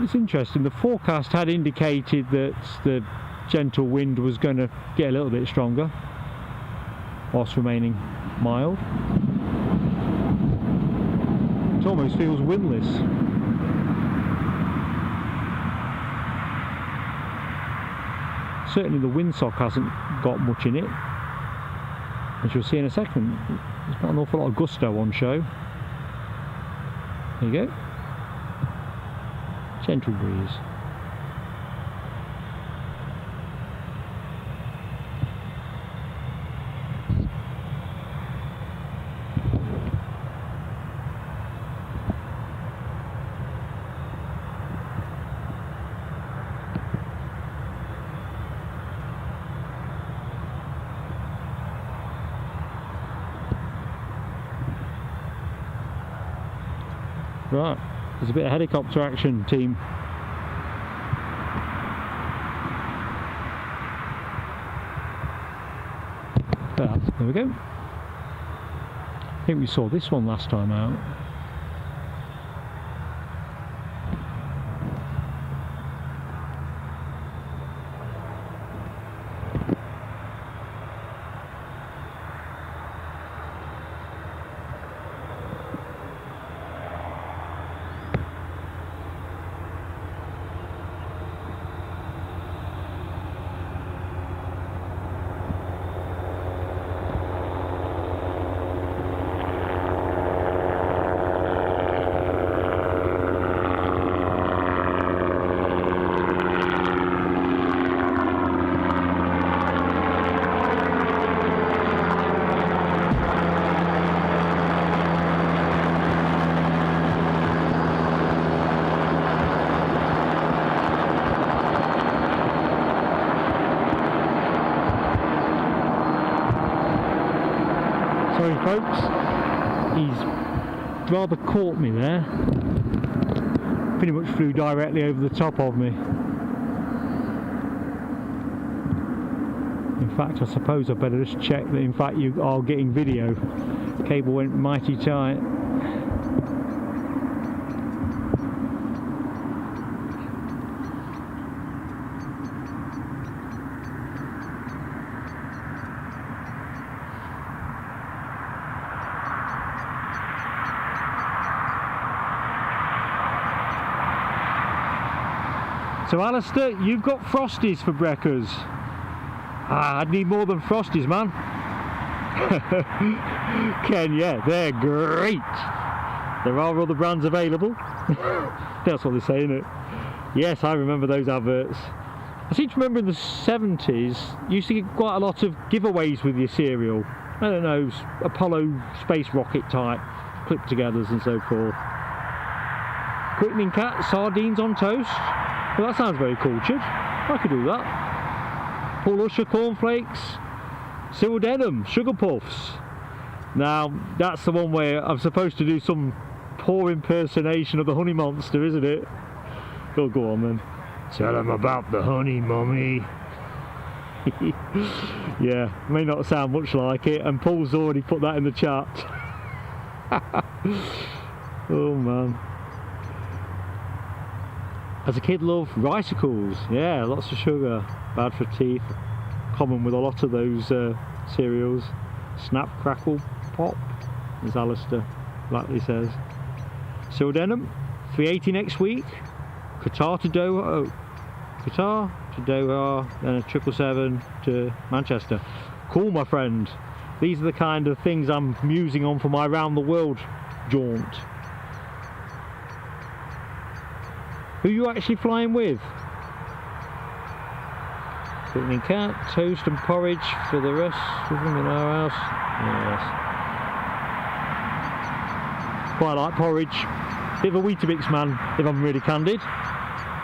It's interesting, the forecast had indicated that the gentle wind was going to get a little bit stronger whilst remaining mild. It almost feels windless. Certainly the windsock hasn't got much in it, as you'll see in a second. There's not an awful lot of gusto on show. There you go. Gentle breeze. Right, there's a bit of helicopter action, team. There we go. I think we saw this one last time out. Sorry folks, he's rather caught me there. Pretty much flew directly over the top of me. In fact, I suppose I better just check that in fact you are getting video. The cable went mighty tight. So Alistair, you've got Frosties for breakfast. I'd need more than Frosties, man. Ken, yeah, they're great. There are other brands available. That's what they say, isn't it? Yes, I remember those adverts. I seem to remember in the 70s, you used to get quite a lot of giveaways with your cereal. I don't know, Apollo space rocket type, clip togethers and so forth. Quickening cat, sardines on toast. Well, that sounds very cultured. I could do that. Paul Usher cornflakes, Cyril Denham sugar puffs. Now that's the one where I'm supposed to do some poor impersonation of the honey monster, isn't it? Oh, go on then. Tell them about the honey, mummy. Yeah, may not sound much like it, and Paul's already put that in the chat. Oh man. As a kid, loved ricicles. Yeah, lots of sugar, bad for teeth. Common with a lot of those cereals. Snap, crackle, pop, as Alistair Blackley says. Cyril Denham, 380 next week. Qatar to Doha. Qatar to Doha, then a 777 to Manchester. Cool, my friend. These are the kind of things I'm musing on for my round the world jaunt. Who are you actually flying with? Picnic cat, toast and porridge for the rest of them in our house. Yes. Quite like porridge. Bit of a Weetabix man, if I'm really candid.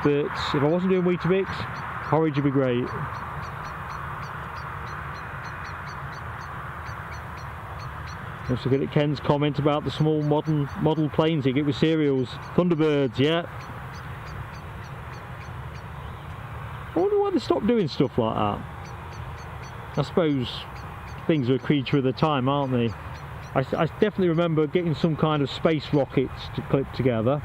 But if I wasn't doing Weetabix, porridge would be great. Also good at Ken's comment about the small model planes you get with cereals. Thunderbirds, yeah. I wonder why they stopped doing stuff like that. I suppose things are a creature of the time, aren't they? I definitely remember getting some kind of space rockets to clip together,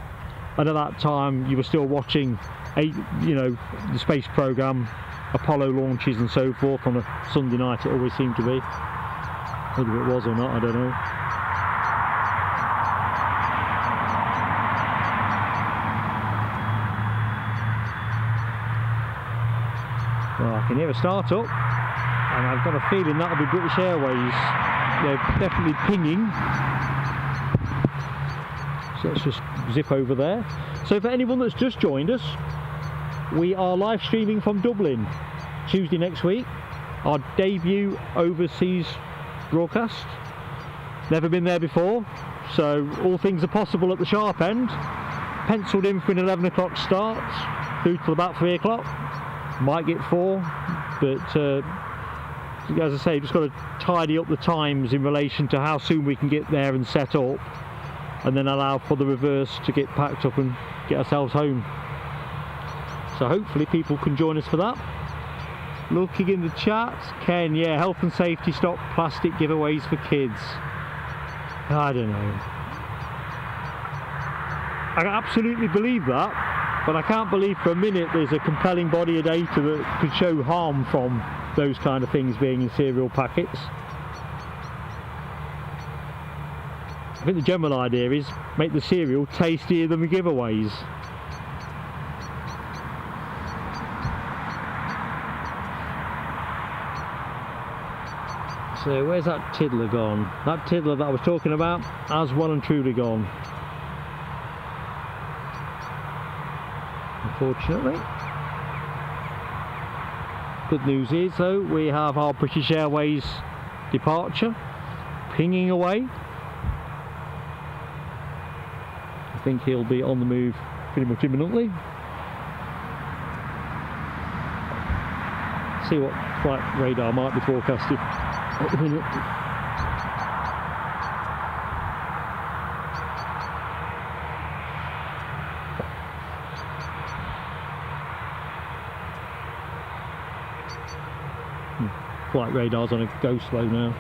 and at that time you were still watching the space program, Apollo launches and so forth on a Sunday night. It always seemed to be. Whether it was or not, I don't know. Well, I can hear a start up, and I've got a feeling that'll be British Airways. They're definitely pinging. So let's just zip over there. So for anyone that's just joined us, we are live streaming from Dublin Tuesday next week. Our debut overseas broadcast. Never been there before, so all things are possible at the sharp end. Penciled in for an 11 o'clock start through till about 3 o'clock. Might get 4, but as I say, just got to tidy up the times in relation to how soon we can get there and set up, and then allow for the reverse to get packed up and get ourselves home. So hopefully people can join us for that. Looking in the chat, Ken, yeah, health and safety, stop plastic giveaways for kids. I don't know. I absolutely believe that, but I can't believe for a minute there's a compelling body of data that could show harm from those kind of things being in cereal packets. I think the general idea is make the cereal tastier than the giveaways. So where's that tiddler gone? That tiddler that I was talking about has well and truly gone. Unfortunately. Good news is though, we have our British Airways departure pinging away. I think he'll be on the move pretty much imminently. See what flight radar might be forecasted at the minute. Flight radar's on a go slow now.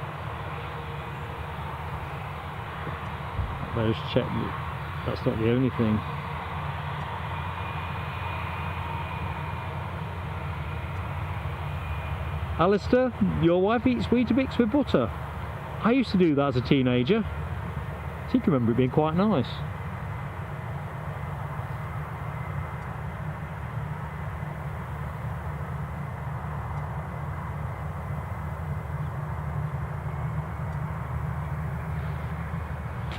Better just check that that's not the only thing. Alistair, your wife eats Weetabix with butter. I used to do that as a teenager. I seem to remember it being quite nice.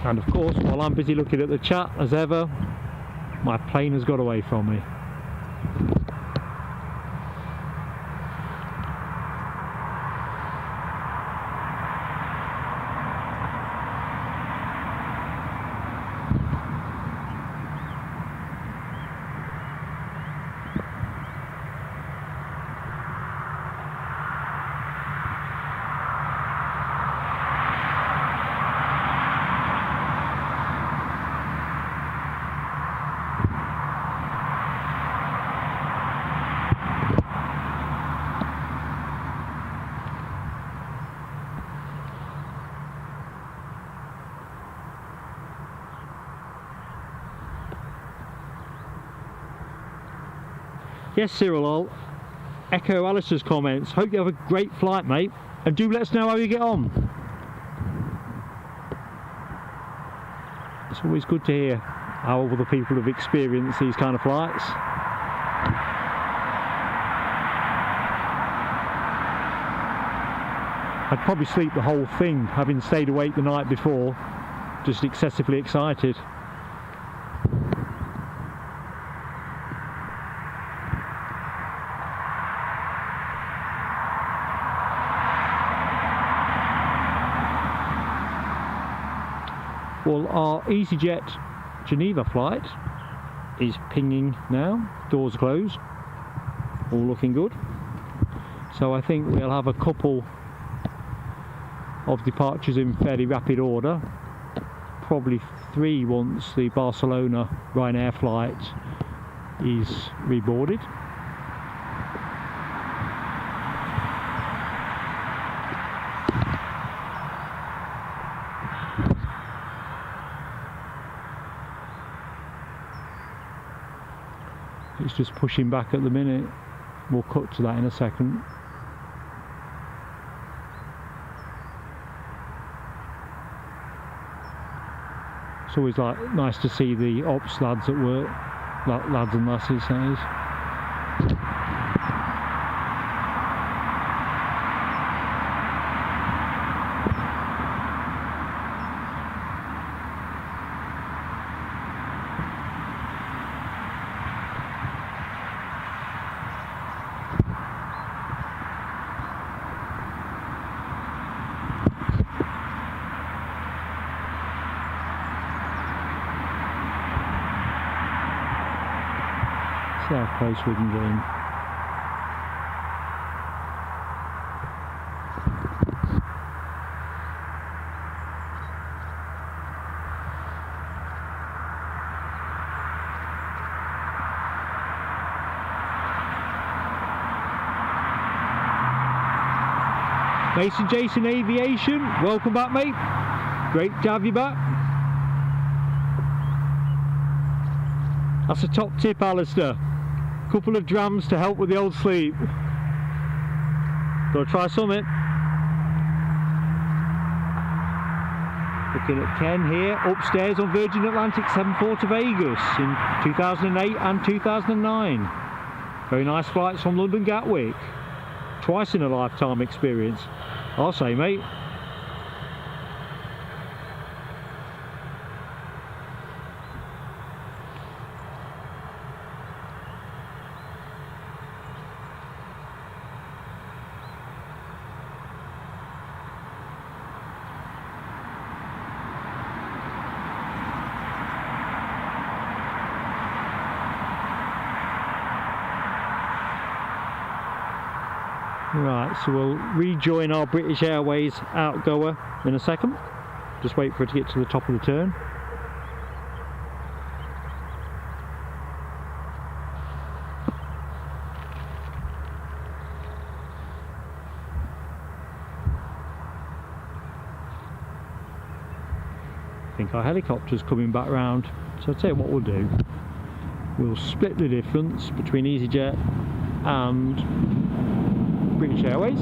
And of course, while I'm busy looking at the chat, as ever, my plane has got away from me. Yes, Cyril, I'll echo Alistair's comments. Hope you have a great flight, mate, and do let us know how you get on. It's always good to hear how other people have experienced these kind of flights. I'd probably sleep the whole thing, having stayed awake the night before, just excessively excited. Well, our EasyJet Geneva flight is pinging now. Doors are closed. All looking good. So I think we'll have a couple of departures in fairly rapid order. Probably 3 once the Barcelona Ryanair flight is reboarded. It's just pushing back at the minute. We'll cut to that in a second. It's always nice to see the ops lads at work, lads and lasses, that is. See how close we can get in. Mason Jason Aviation, welcome back, mate. Great to have you back. That's a top tip, Alistair. Couple of drams to help with the old sleep. Gotta try something. Looking at Ken here, upstairs on Virgin Atlantic 74 to Vegas in 2008 and 2009. Very nice flights from London Gatwick. Twice in a lifetime experience, I'll say, mate. Right, so we'll rejoin our British Airways outgoer in a second. Just wait for it to get to the top of the turn. I think our helicopter's coming back round, so I'll tell you what we'll do. We'll split the difference between EasyJet and British Airways.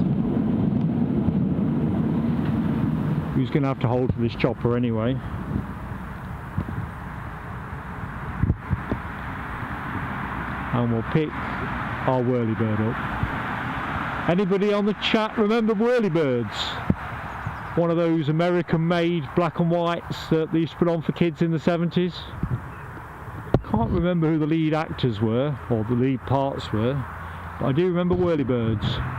Who's going to have to hold for this chopper anyway. And we'll pick our whirlybird up. Anybody on the chat remember whirlybirds? One of those American-made black and whites that they used to put on for kids in the 70s. Can't remember who the lead actors were, or the lead parts were, but I do remember whirlybirds.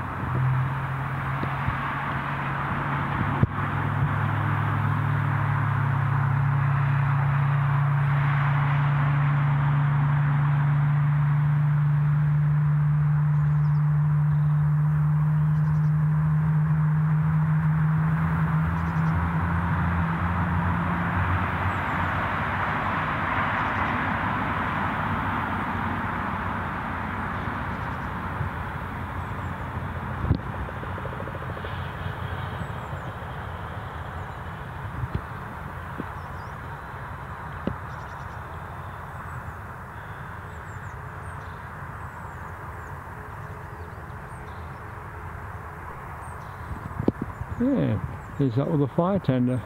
Yeah, there's that other fire tender.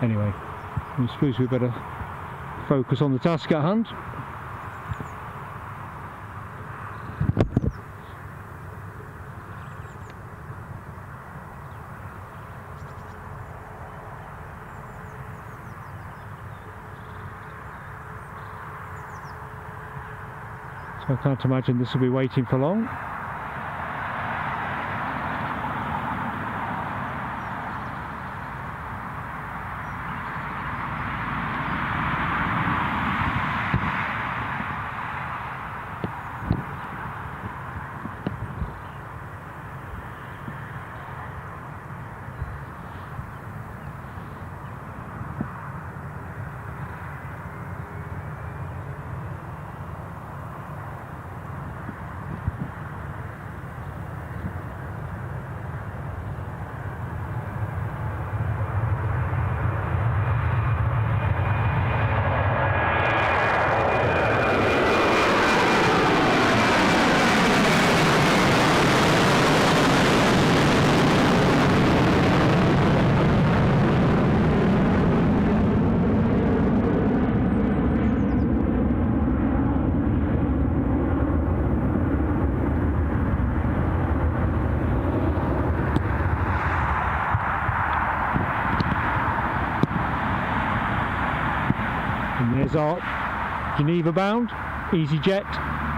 Anyway, I suppose we better focus on the task at hand. So I can't imagine this will be waiting for long. And there's our Geneva bound EasyJet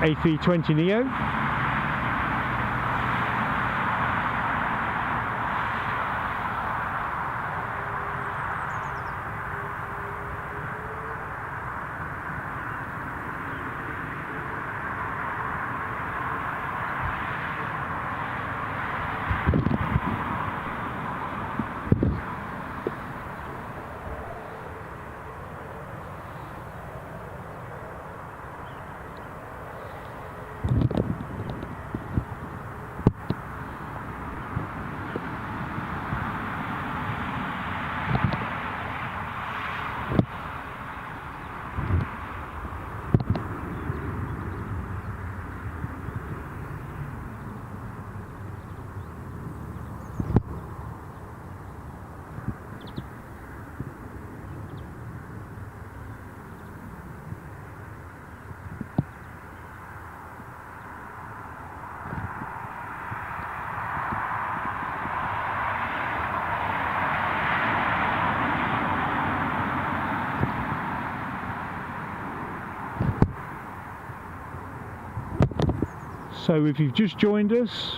A320neo. So if you've just joined us,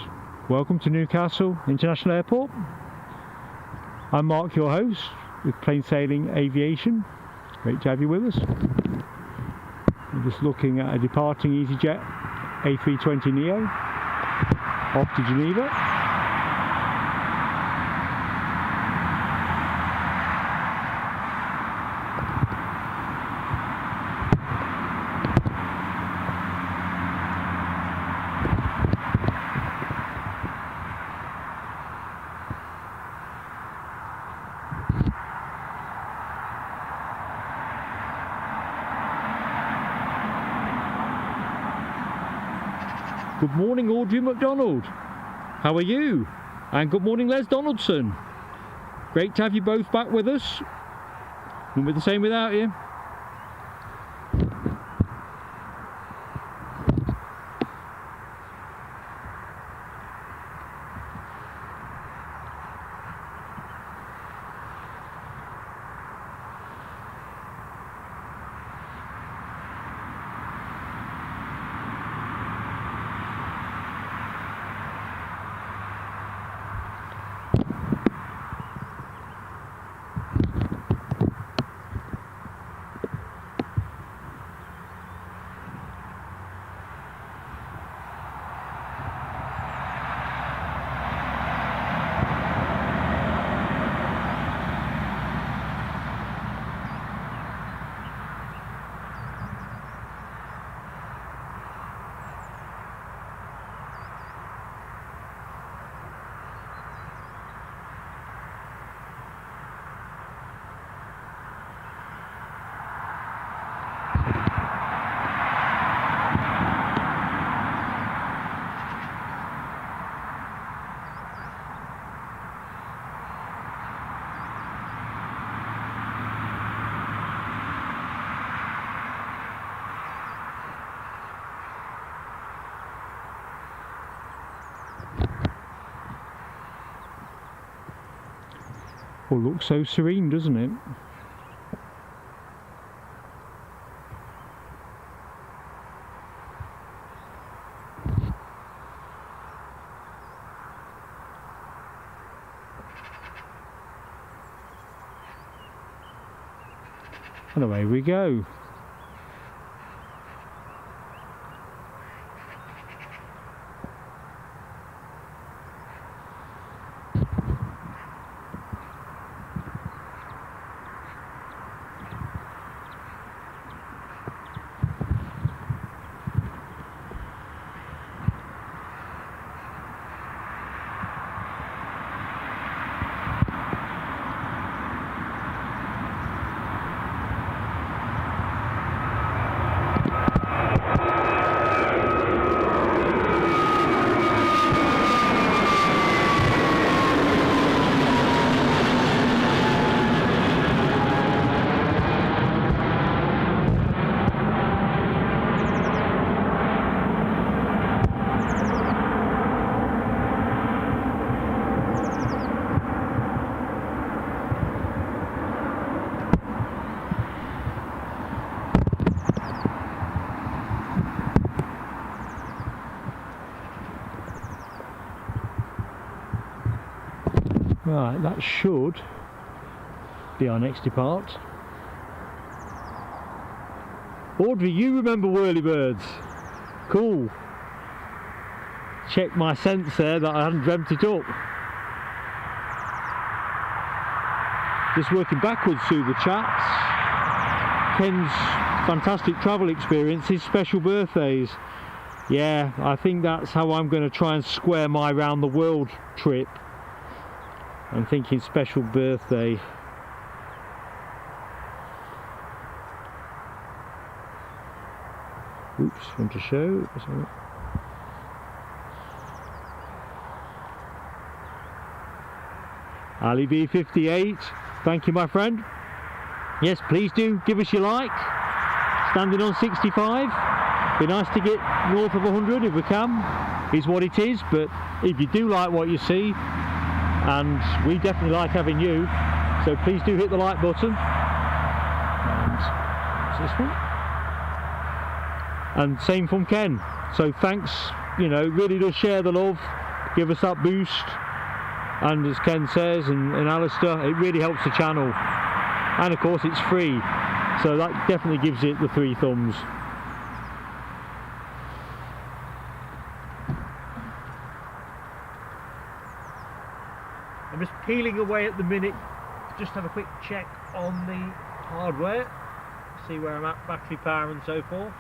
welcome to Newcastle International Airport. I'm Mark, your host with Plain Sailing Aviation. Great to have you with us. We're just looking at a departing EasyJet A320neo off to Geneva. Good morning, Audrey McDonald. How are you? And good morning, Les Donaldson. Great to have you both back with us. Wouldn't be the same without you. Oh, looks so serene, doesn't it? And away we go. Right, that should be our next depart. Audrey, you remember whirlybirds? Cool. Check my sense there that I hadn't dreamt it up. Just working backwards through the chats. Ken's fantastic travel experiences, special birthdays. Yeah, I think that's how I'm going to try and square my round the world trip. I'm thinking special birthday. Oops, want to show. Ali V58, thank you my friend. Yes, please do give us your like. Standing on 65. Be nice to get north of 100 if we can, is what it is. But if you do like what you see, and we definitely like having you, so please do hit the like button. And what's this one? And same from Ken. So thanks, you know, really does share the love, give us that boost. And as Ken says, and Alistair, it really helps the channel. And of course it's free, so that definitely gives it the 3 thumbs. I'm just peeling away at the minute, just have a quick check on the hardware, see where I'm at, battery power and so forth.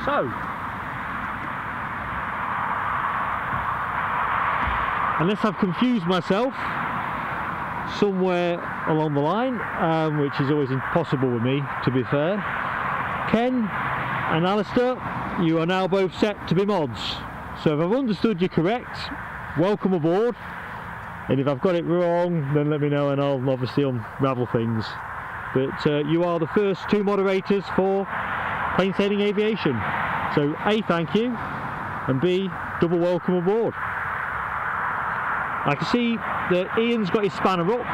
So, unless I've confused myself somewhere along the line, which is always impossible with me, to be fair, Ken and Alistair, you are now both set to be mods. So if I've understood you correct, welcome aboard. And if I've got it wrong, then let me know and I'll obviously unravel things. But you are the first 2 moderators for Plain Sailing Aviation. So A, thank you, and B, double welcome aboard. I can see that Ian's got his spanner up.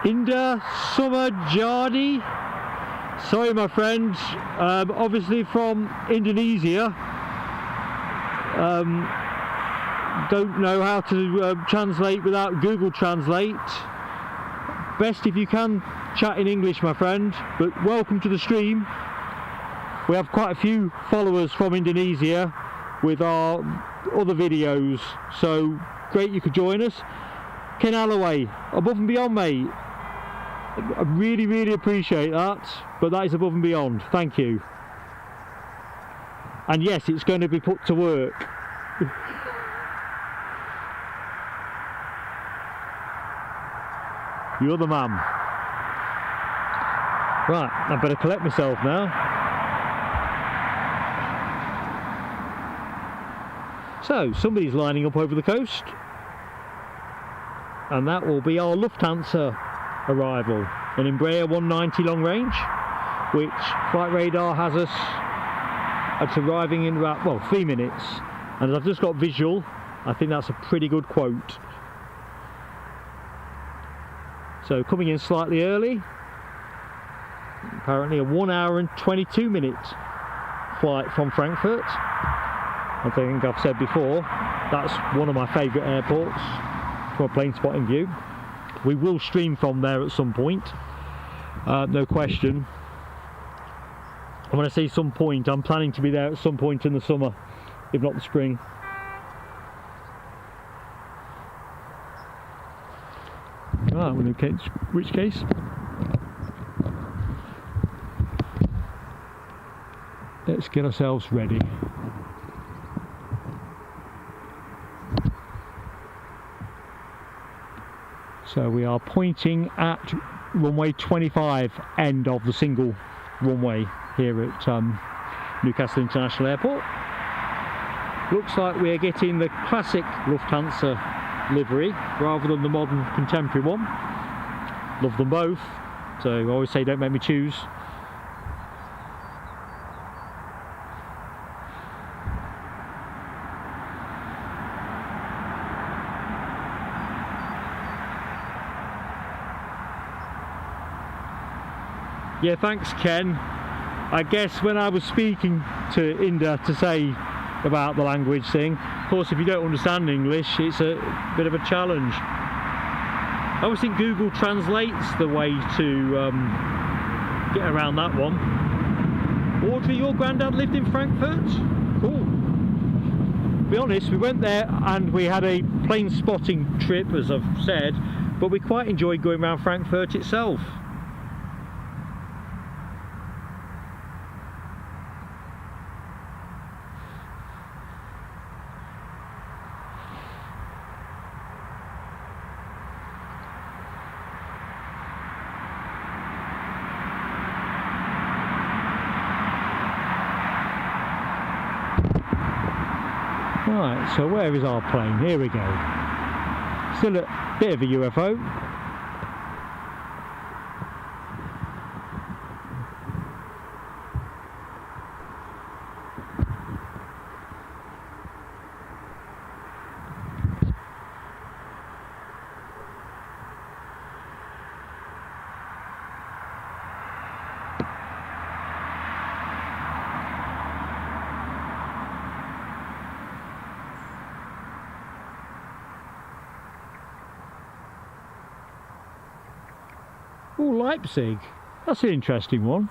Inda Summer Jadi, sorry my friend, obviously from Indonesia. don't know how to translate without Google Translate, best if you can chat in English, my friend. But welcome to the stream. We have quite a few followers from Indonesia with our other videos, so great you could join us. Ken Alloway, above and beyond, mate. I really appreciate that, but that is above and beyond. Thank you. And yes, it's going to be put to work. You're the man. Right, I better collect myself now. So, somebody's lining up over the coast. And that will be our Lufthansa arrival. An Embraer 190 long range, which flight radar has us at arriving in about, well, 3 minutes. And as I've just got visual, I think that's a pretty good quote. So coming in slightly early, apparently a 1 hour and 22 minute flight from Frankfurt. I think I've said before, that's one of my favourite airports from a plane spotting view. We will stream from there at some point, no question. And when I say some point, I'm planning to be there at some point in the summer, if not the spring. Right, in which case, let's get ourselves ready. So we are pointing at runway 25, end of the single runway here at Newcastle International Airport. Looks like we are getting the classic Lufthansa livery rather than the modern contemporary one. Love them both, so I always say don't make me choose. Yeah, thanks Ken. I guess when I was speaking to Inda to say about the language thing, of course if you don't understand English it's a bit of a challenge. I always think Google Translate's the way to get around that one. Audrey, your granddad lived in Frankfurt? Cool. To be honest, we went there and we had a plane spotting trip, as I've said, but we quite enjoyed going around Frankfurt itself. Right, so where is our plane? Here we go. Still a bit of a UFO. Oh, Leipzig. That's an interesting one.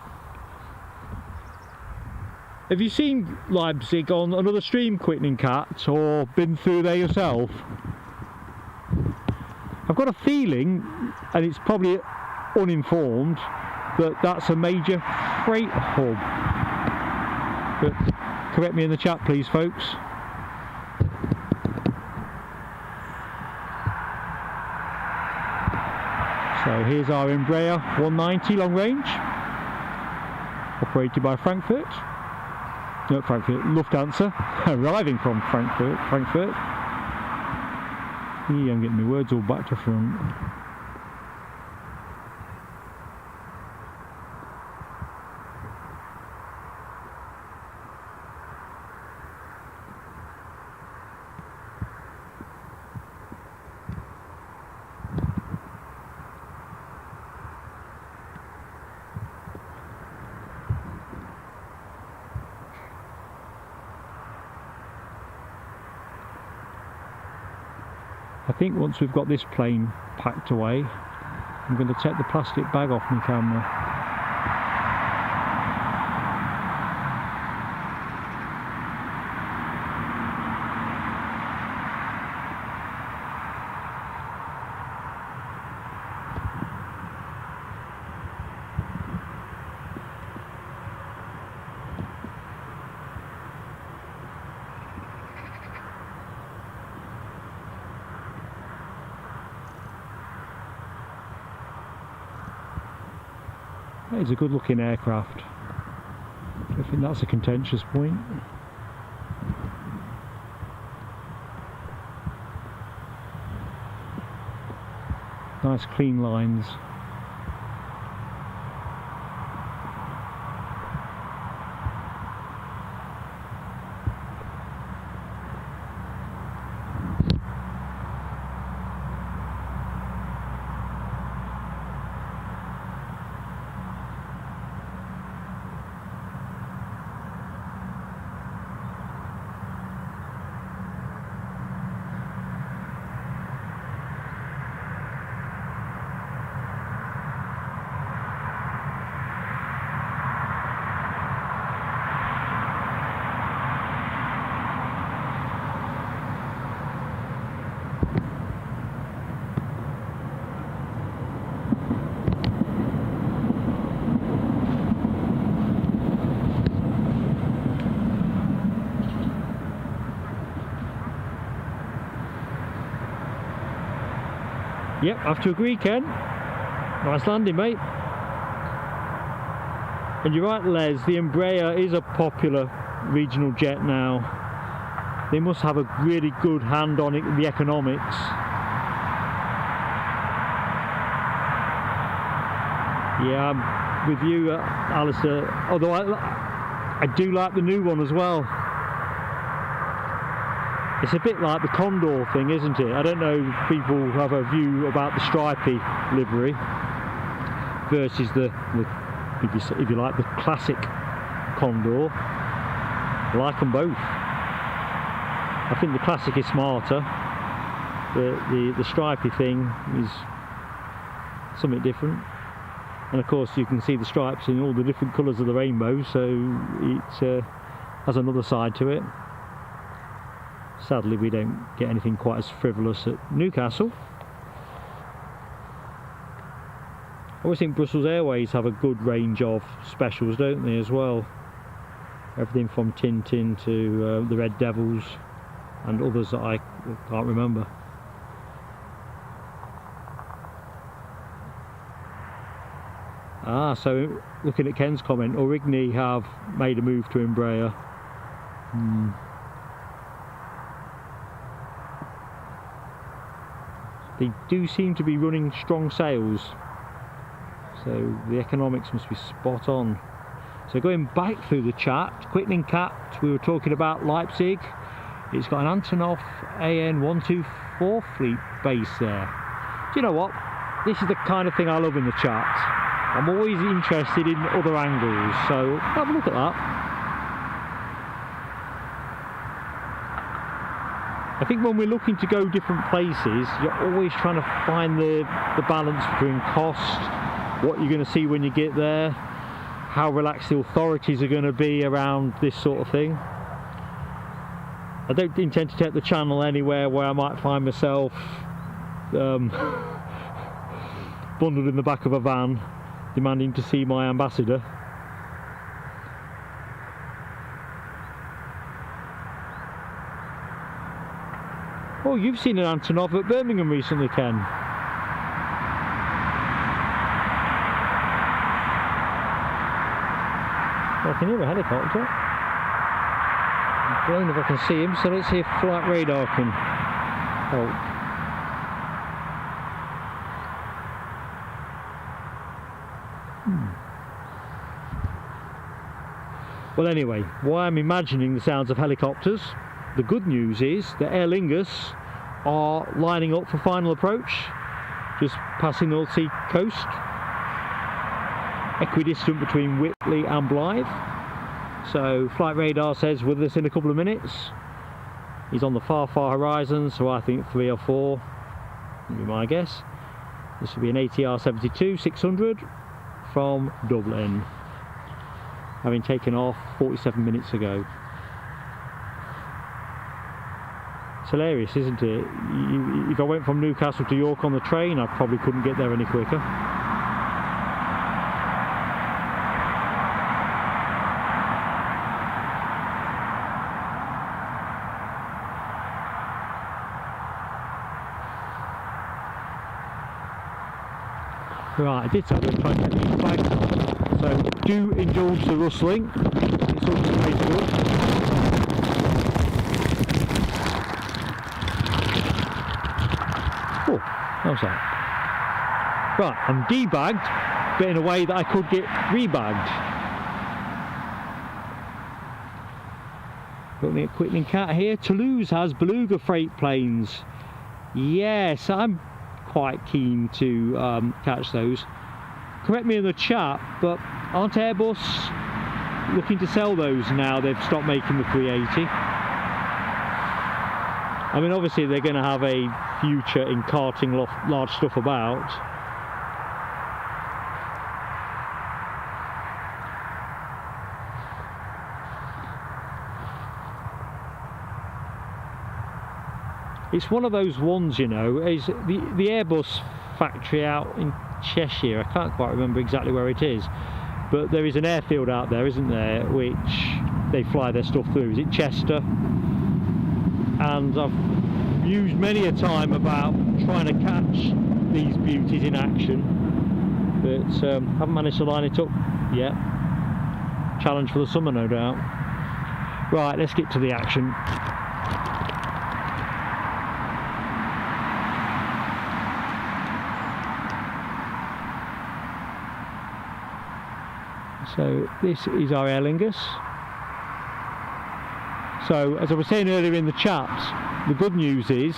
Have you seen Leipzig on another stream, Quickening Cat, or been through there yourself? I've got a feeling, and it's probably uninformed, that that's a major freight hub. But correct me in the chat, please, folks. So here's our Embraer 190 long range, operated by Frankfurt. No, Lufthansa, arriving from Frankfurt. I'm getting my words all back to front. I think once we've got this plane packed away, I'm going to take the plastic bag off my camera. It's a good looking aircraft. I think that's a contentious point. Nice clean lines. Yep, I have to agree, Ken. Nice landing, mate. And you're right, Les, the Embraer is a popular regional jet now. They must have a really good hand on it, the economics. Yeah, I'm with you, Alistair. Although I do like the new one as well. It's a bit like the Condor thing, isn't it? I don't know if people have a view about the stripy livery versus the if you like, the classic Condor. I like them both. I think the classic is smarter. The stripy thing is something different. And of course you can see the stripes in all the different colours of the rainbow, so it has another side to it. Sadly, we don't get anything quite as frivolous at Newcastle. I always think Brussels Airways have a good range of specials, don't they, as well? Everything from Tintin to the Red Devils and others that I can't remember. Ah, so looking at Ken's comment, Aurigny have made a move to Embraer. They do seem to be running strong sales, so the economics must be spot on. So going back through the chat, Quickening Cat, we were talking about Leipzig. It's got an Antonov AN-124 fleet base there. Do you know what? This is the kind of thing I love in the chat. I'm always interested in other angles, so have a look at that. I think when we're looking to go different places, you're always trying to find the balance between cost, what you're going to see when you get there, how relaxed the authorities are going to be around this sort of thing. I don't intend to take the channel anywhere where I might find myself bundled in the back of a van demanding to see my ambassador. Oh, you've seen an Antonov at Birmingham recently, Ken. Well, I can hear a helicopter. I don't know if I can see him, so let's see if flight radar can help. Well, anyway, why I'm imagining the sounds of helicopters, the good news is that Aer Lingus are lining up for final approach, just passing the North Sea coast, equidistant between Whitley and Blythe. So flight radar says with us in a couple of minutes. is on the far horizon, so I think 3 or 4 would be my guess. This will be an ATR 72 600 from Dublin, having taken off 47 minutes ago. It's hilarious, isn't it? If I went from Newcastle to York on the train, I probably couldn't get there any quicker. Right, I did say I was trying to get these flags on, so do indulge the rustling. It's always good. Oh, how's that? Right, I'm debagged, but in a way that I could get rebagged. Looking at Quitling Cat here. Toulouse has beluga freight planes. Yes, I'm quite keen to catch those. Correct me in the chat, but aren't Airbus looking to sell those now they've stopped making the 380? I mean, obviously they're going to have a future in carting large stuff about. It's one of those ones, you know, is the Airbus factory out in Cheshire. I can't quite remember exactly where it is, but there is an airfield out there, isn't there, which they fly their stuff through. Is it Chester? And I've used many a time about trying to catch these beauties in action, but haven't managed to line it up yet. Challenge for the summer, no doubt. Right, let's get to the action. So this is our Aer Lingus. So as I was saying earlier in the chat, the good news is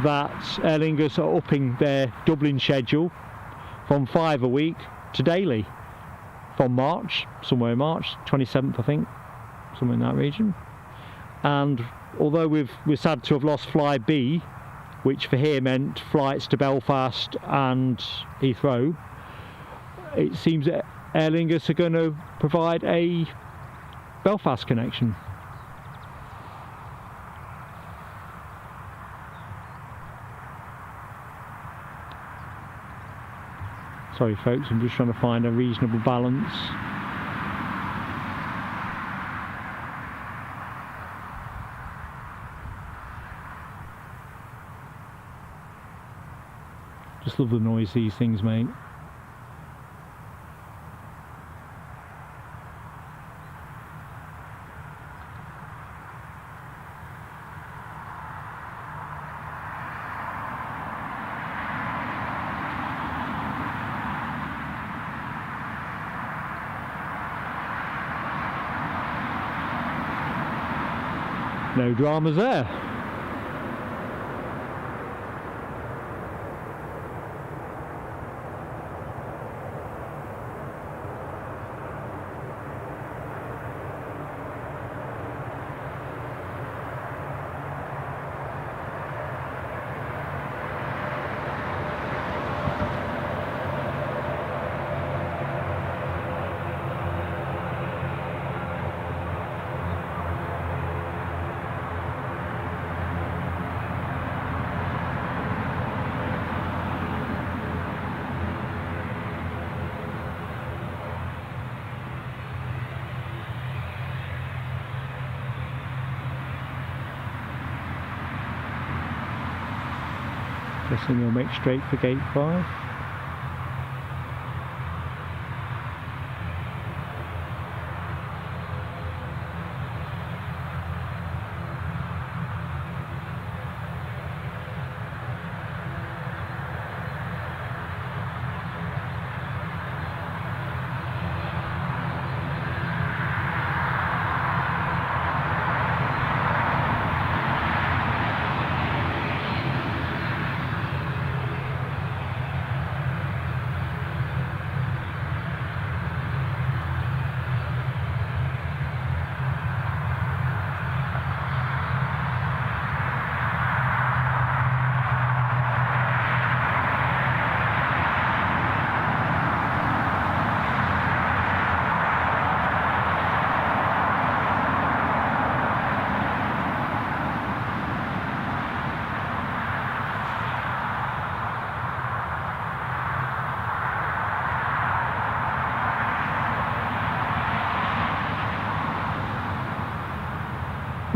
that Aer Lingus are upping their Dublin schedule from 5 a week to daily from March, somewhere in March, 27th I think, somewhere in that region. And although we're sad to have lost Fly B, which for here meant flights to Belfast and Heathrow, it seems that Aer Lingus are going to provide a Belfast connection. Sorry folks, I'm just trying to find a reasonable balance. Just love the noise these things make. No dramas there. Guessing we'll make straight for gate 5.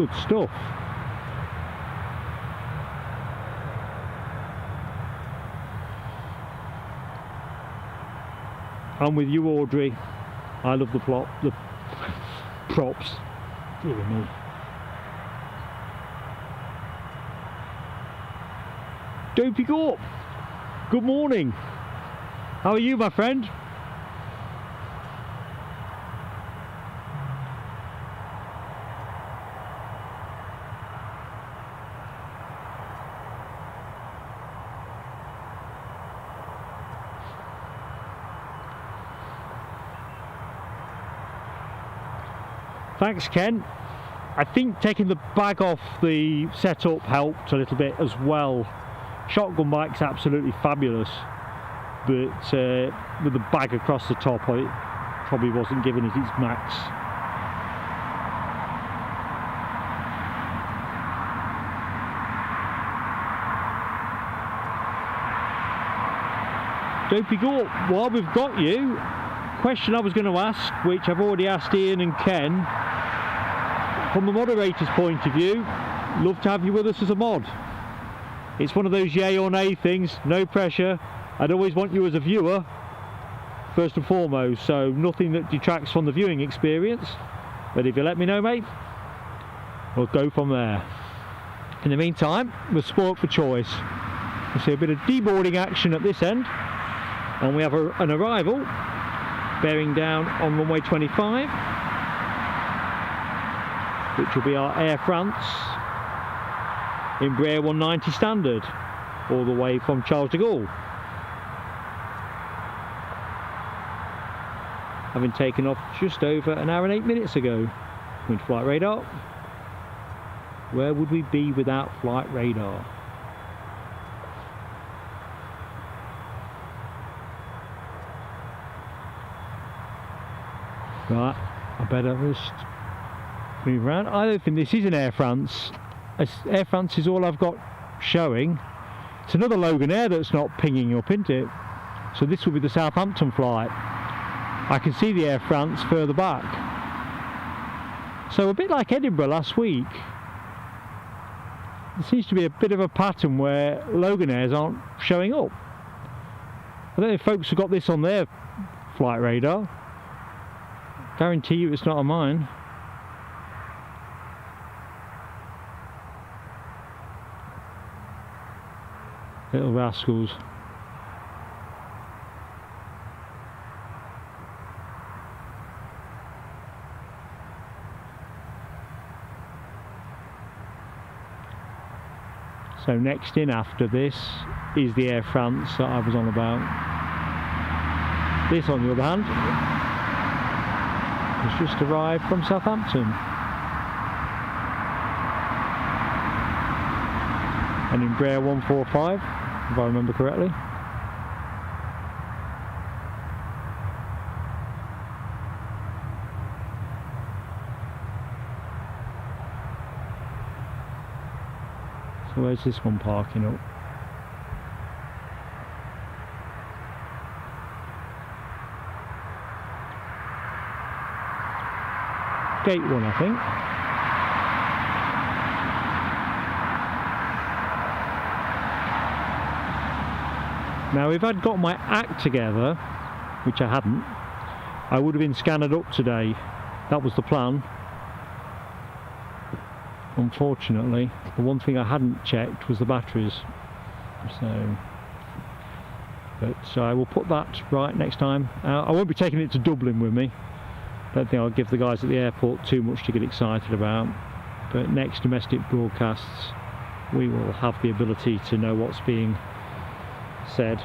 Good stuff. I'm with you, Audrey. I love the props. Dear me. Dopey Gorp, good morning. How are you, my friend? Thanks, Ken. I think taking the bag off the setup helped a little bit as well. Shotgun bike's absolutely fabulous, but with the bag across the top, it probably wasn't giving it its max. Dopey Gorp, while we've got you, question I was going to ask, which I've already asked Ian and Ken, from the moderator's point of view, love to have you with us as a mod. It's one of those yay or nay things, no pressure. I'd always want you as a viewer, first and foremost, so nothing that detracts from the viewing experience. But if you let me know, mate, we'll go from there. In the meantime, we're spoilt for choice. We see a bit of deboarding action at this end, and we have an arrival bearing down on runway 25, which will be our Air France Embraer 190 standard, all the way from Charles de Gaulle. Having taken off just over an hour and 8 minutes ago. With flight radar. Where would we be without flight radar? Right, I better just move around. I don't think this is an Air France. Air France is all I've got showing. It's another Logan Air that's not pinging up, isn't it? So this will be the Southampton flight. I can see the Air France further back. So a bit like Edinburgh last week, there seems to be a bit of a pattern where Logan Airs aren't showing up. I don't know if folks have got this on their flight radar. Guarantee you it's not on mine. Little rascals. So next in after this is the Air France that I was on about. This, on the other hand, has just arrived from Southampton. An Embraer 145, if I remember correctly. So where's this one parking up? Gate 1, I think. Now if I'd got my act together, which I hadn't, I would have been scanned up today. That was the plan. Unfortunately, the one thing I hadn't checked was the batteries. So I will put that right next time. I won't be taking it to Dublin with me. Don't think I'll give the guys at the airport too much to get excited about. But next domestic broadcasts, we will have the ability to know what's being said.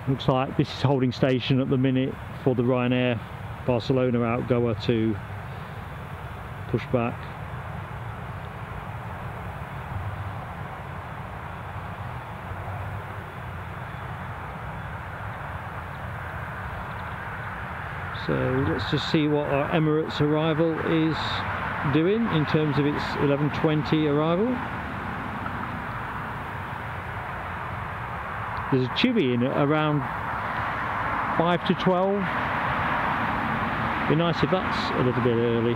Looks like this is holding station at the minute for the Ryanair Barcelona outgoer to push back. So let's just see what our Emirates arrival is doing in terms of its 11:20 arrival. There's a Chewy in at around 5 to 12. Be nice if that's a little bit early.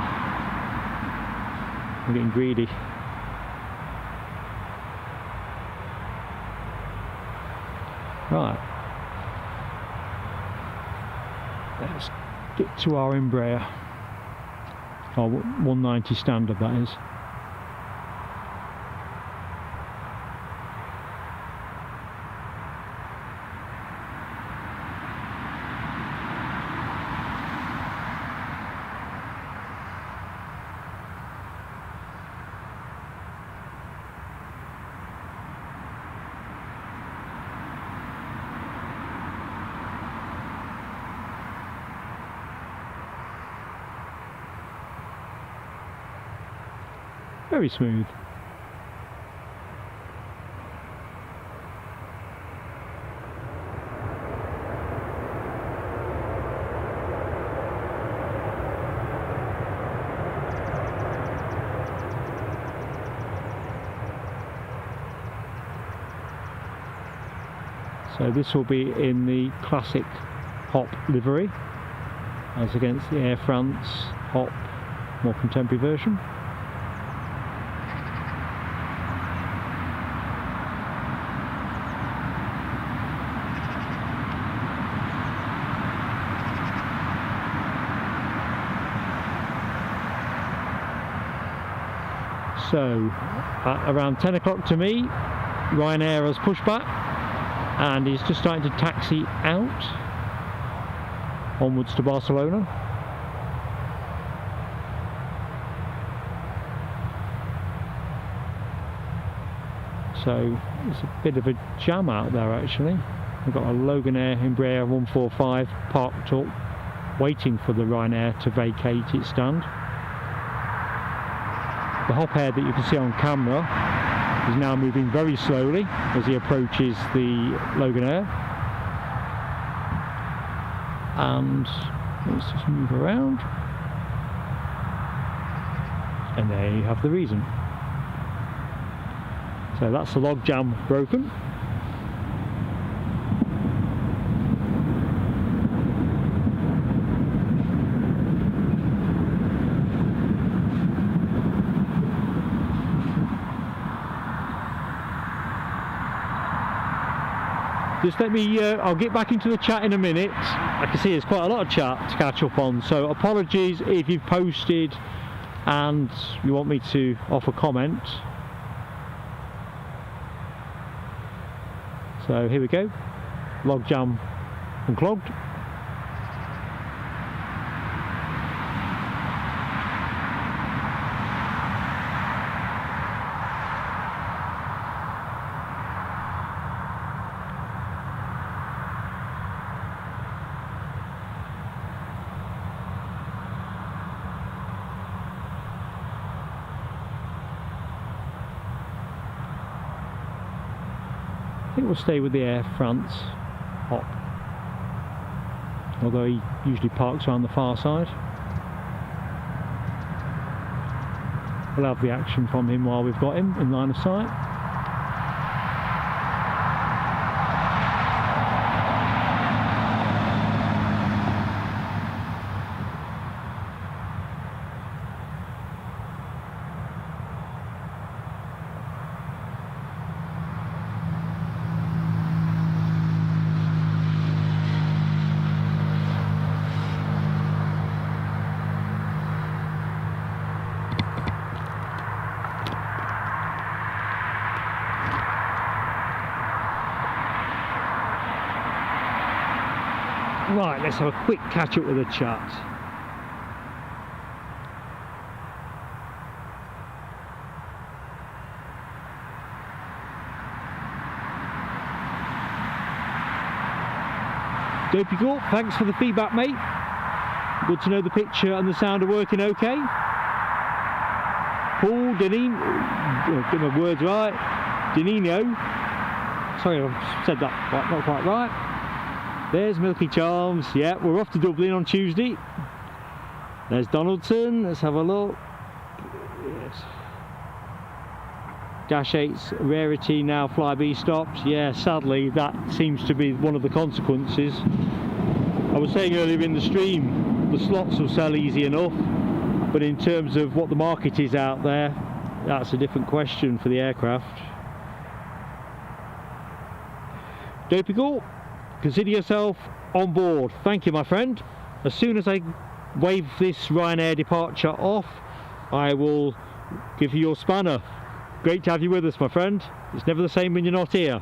I'm getting greedy. Right. Let's get to our Embraer. Our 190 standard, that is. Very smooth. So this will be in the classic Hop livery, as against the Air France Hop more contemporary version. So, at around 10 o'clock to me, Ryanair has pushed back and is just starting to taxi out onwards to Barcelona. So, it's a bit of a jam out there actually. We've got a Loganair Embraer 145 parked up, waiting for the Ryanair to vacate its stand. The hop air that you can see on camera is now moving very slowly as he approaches the Loganair. And let's just move around. And there you have the reason. So that's the log jam broken. Just let me, I'll get back into the chat in a minute. I can see there's quite a lot of chat to catch up on, so apologies if you've posted and you want me to offer comment. So here we go, log jam unclogged. I think we'll stay with the Air France Hop, although he usually parks around the far side. We'll have the action from him while we've got him in line of sight. Right, let's have a quick catch up with the chat. Dopey Cool, thanks for the feedback, mate. Good to know the picture and the sound are working okay. Paul Denino, get my words right. Denino. Sorry, I've said that not quite right. There's Milky Charms. Yeah, we're off to Dublin on Tuesday. There's Donaldson. Let's have a look. Yes. Dash 8's rarity now Flybe stops. Yeah, sadly that seems to be one of the consequences. I was saying earlier in the stream, the slots will sell easy enough. But in terms of what the market is out there, that's a different question for the aircraft. Dopical, consider yourself on board. Thank you, my friend. As soon as I wave this Ryanair departure off, I will give you your spanner. Great to have you with us, my friend. It's never the same when you're not here.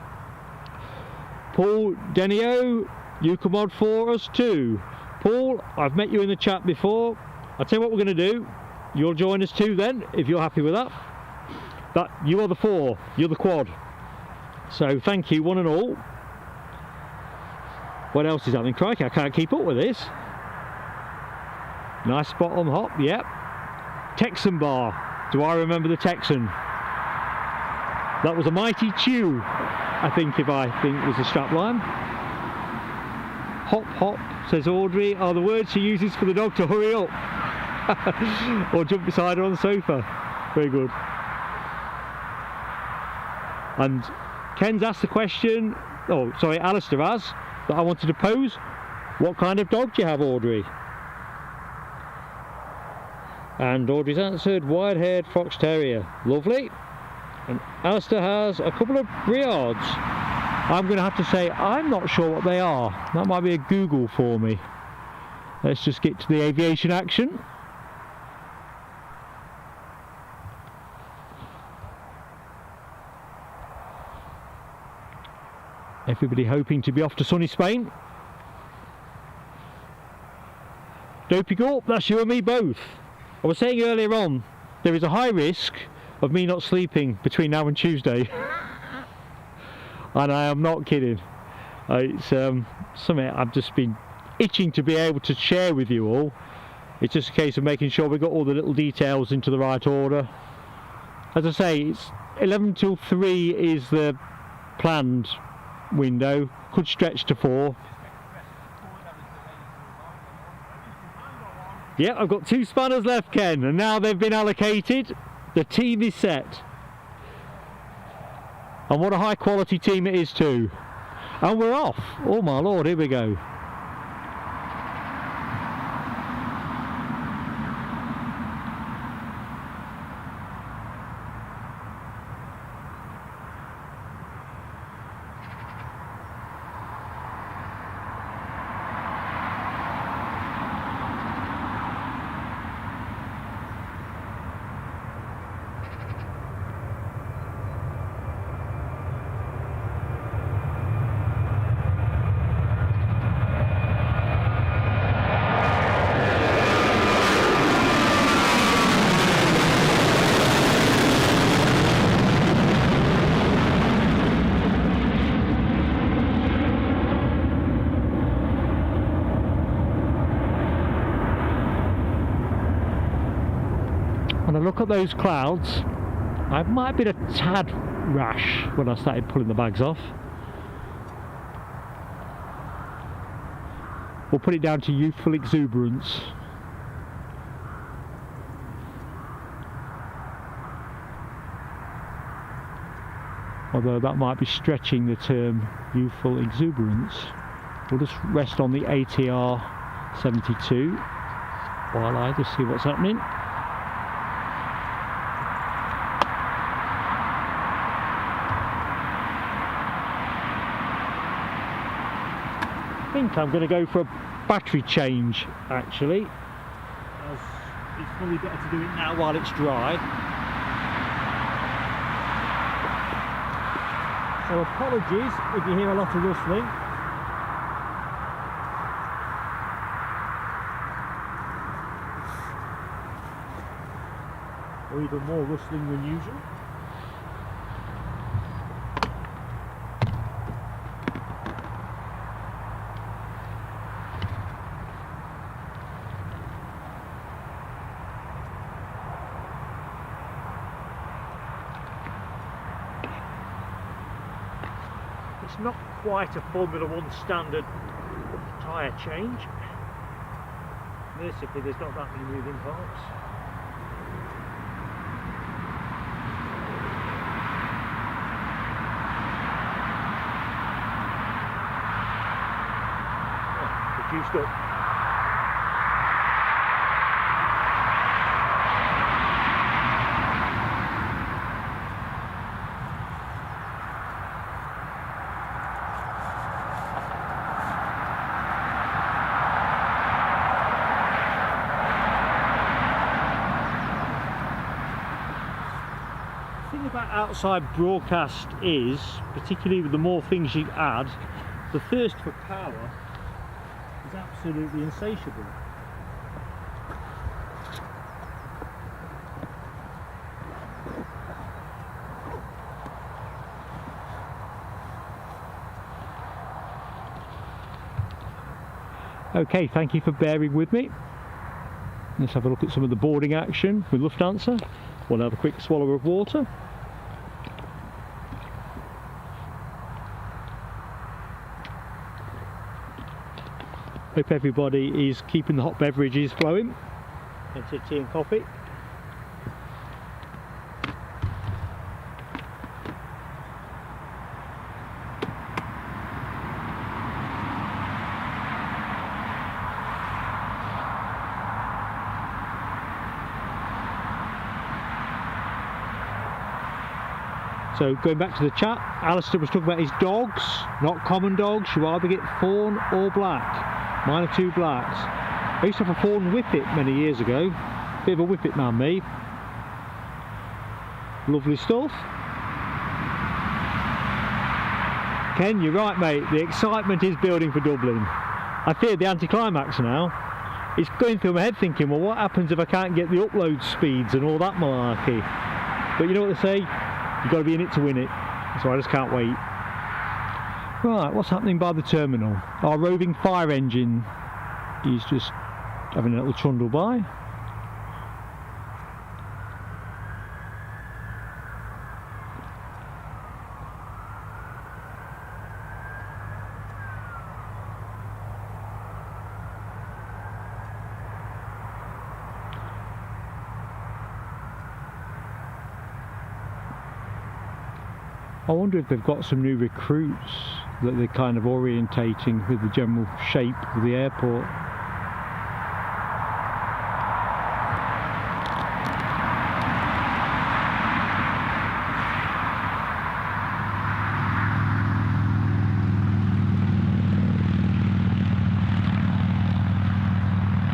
Paul Denio, you come on for us too. Paul, I've met you in the chat before. I'll tell you what we're going to do. You'll join us too then, if you're happy with that. You are the 4, you're the quad. So thank you, one and all. What else is happening? Crikey, I can't keep up with this. Nice spot on hop, yep. Texan bar. Do I remember the Texan? That was a mighty chew, I think was the strapline. Hop hop, says Audrey, are the words she uses for the dog to hurry up. Or jump beside her on the sofa. Very good. And Ken's asked the question, Alistair has, that I wanted to pose. What kind of dog do you have, Audrey? And Audrey's answered, wide-haired fox terrier. Lovely. And Alistair has a couple of Briards. I'm going to have to say, I'm not sure what they are. That might be a Google for me. Let's just get to the aviation action. Everybody hoping to be off to sunny Spain. Dopey Gorp, that's you and me both. I was saying earlier on, there is a high risk of me not sleeping between now and Tuesday. And I am not kidding. It's something I've just been itching to be able to share with you all. It's just a case of making sure we've got all the little details into the right order. As I say, it's 11 till 3 is the planned window, could stretch to 4. Yeah, I've got 2 spanners left, Ken, and now they've been allocated. The team is set. And what a high quality team it is too. And we're off. Oh my lord, here we go. When I look at those clouds, I might have been a tad rash when I started pulling the bags off. We'll put it down to youthful exuberance. Although that might be stretching the term youthful exuberance. We'll just rest on the ATR 72 while I just see what's happening. I think I'm going to go for a battery change actually, as it's probably better to do it now while it's dry. So apologies if you hear a lot of rustling. Or even more rustling than usual. It's not quite a Formula 1 standard tyre change. Mercifully, there's not that many moving parts. Oh, reduced up. thing about outside broadcast is, particularly with the more things you add, the thirst for power is absolutely insatiable. Okay, thank you for bearing with me. Let's have a look at some of the boarding action with Lufthansa. We'll have a quick swallow of water. Hope everybody is keeping the hot beverages flowing. Plenty of tea and coffee. So going back to the chat, Alistair was talking about his dogs, not common dogs. You either get fawn or black. Mine are two blacks. I used to have a fawn whippet many years ago. Bit of a whippet man, me. Lovely stuff. Ken, you're right, mate. The excitement is building for Dublin. I fear the anticlimax now. It's going through my head thinking, well, what happens if I can't get the upload speeds and all that malarkey? But you know what they say? You've got to be in it to win it, so I just can't wait. Right, what's happening by the terminal? Our roving fire engine is just having a little trundle by. I wonder if they've got some new recruits that they're kind of orientating with the general shape of the airport.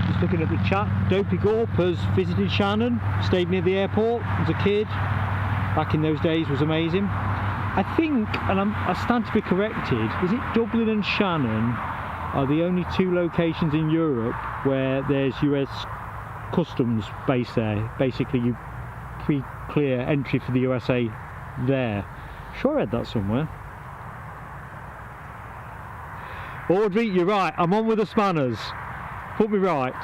Just looking at the chat, Dopey Gorp has visited Shannon, stayed near the airport as a kid. Back in those days was amazing. I think, and I stand to be corrected, is it Dublin and Shannon are the only two locations in Europe where there's US customs base there. Basically you pre-clear entry for the USA there. Sure I read that somewhere. Audrey, you're right, I'm on with the spanners. Put me right.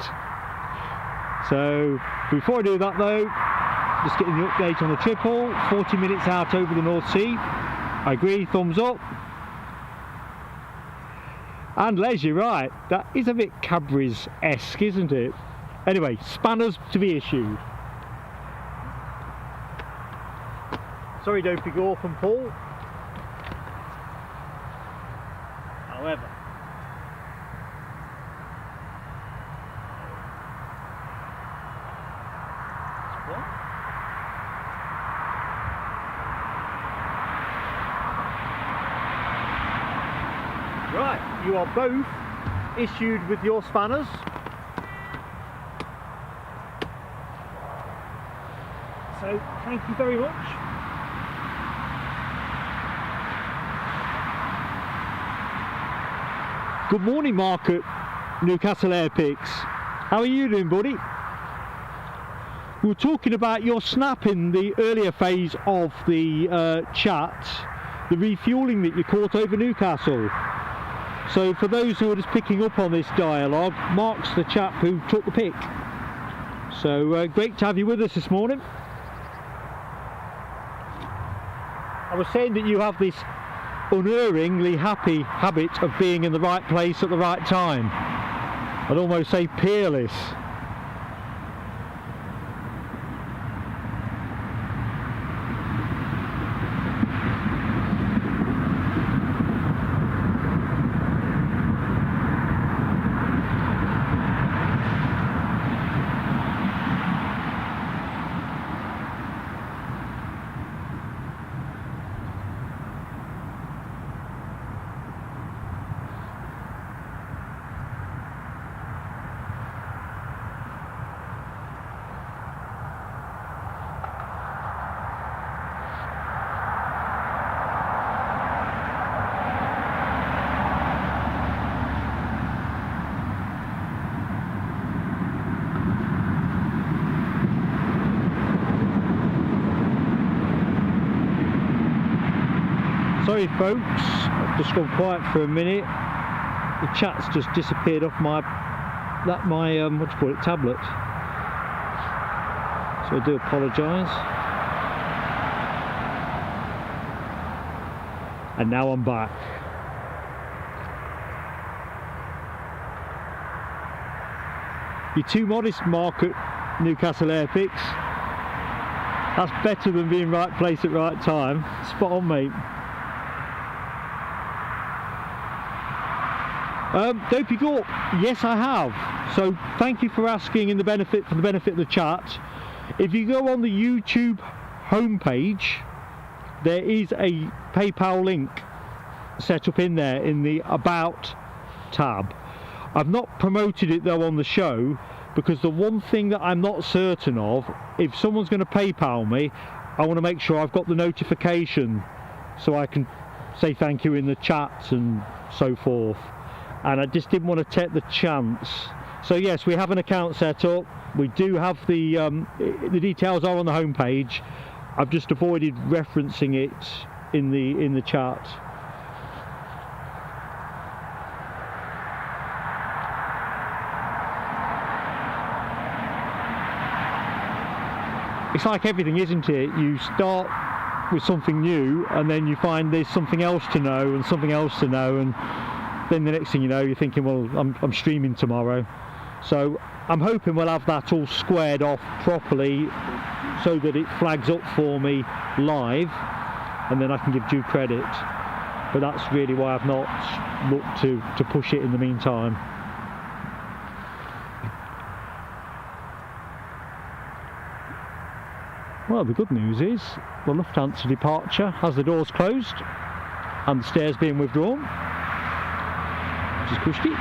So, before I do that though, just getting the update on the triple, 40 minutes out over the North Sea. I agree, thumbs up. And Les, you're right, that is a bit Cadbury's-esque, isn't it? Anyway, spanners to be issued. Sorry, Dopey Gorp and Paul. However, right, you are both issued with your spanners. So, thank you very much. Good morning, Mark at Newcastle Airport. How are you doing, buddy? We were talking about your snap in the earlier phase of the chat, the refuelling that you caught over Newcastle. So for those who are just picking up on this dialogue, Mark's the chap who took the pic. So great to have you with us this morning. I was saying that you have this unerringly happy habit of being in the right place at the right time. I'd almost say peerless. Sorry folks, I've just gone quiet for a minute. The chat's just disappeared off my what do you call it, tablet. So I do apologise. And now I'm back. You're too modest, Mark, at Newcastle Airport. That's better than being right place at right time. Spot on, mate. Dopey Gorp, yes I have. So thank you for asking for the benefit of the chat. If you go on the YouTube homepage, there is a PayPal link set up in there in the About tab. I've not promoted it though on the show, because the one thing that I'm not certain of, if someone's going to PayPal me, I want to make sure I've got the notification so I can say thank you in the chat and so forth. And I just didn't want to take the chance. So yes, we have an account set up. We do have the details are on the homepage. I've just avoided referencing it in the chat. It's like everything, isn't it? You start with something new and then you find there's something else to know and something else to know, and then the next thing you know, you're thinking, well, I'm streaming tomorrow. So I'm hoping we'll have that all squared off properly so that it flags up for me live and then I can give due credit. But that's really why I've not looked to push it in the meantime. Well, the good news is the Lufthansa departure has the doors closed and the stairs being withdrawn, which is cushy.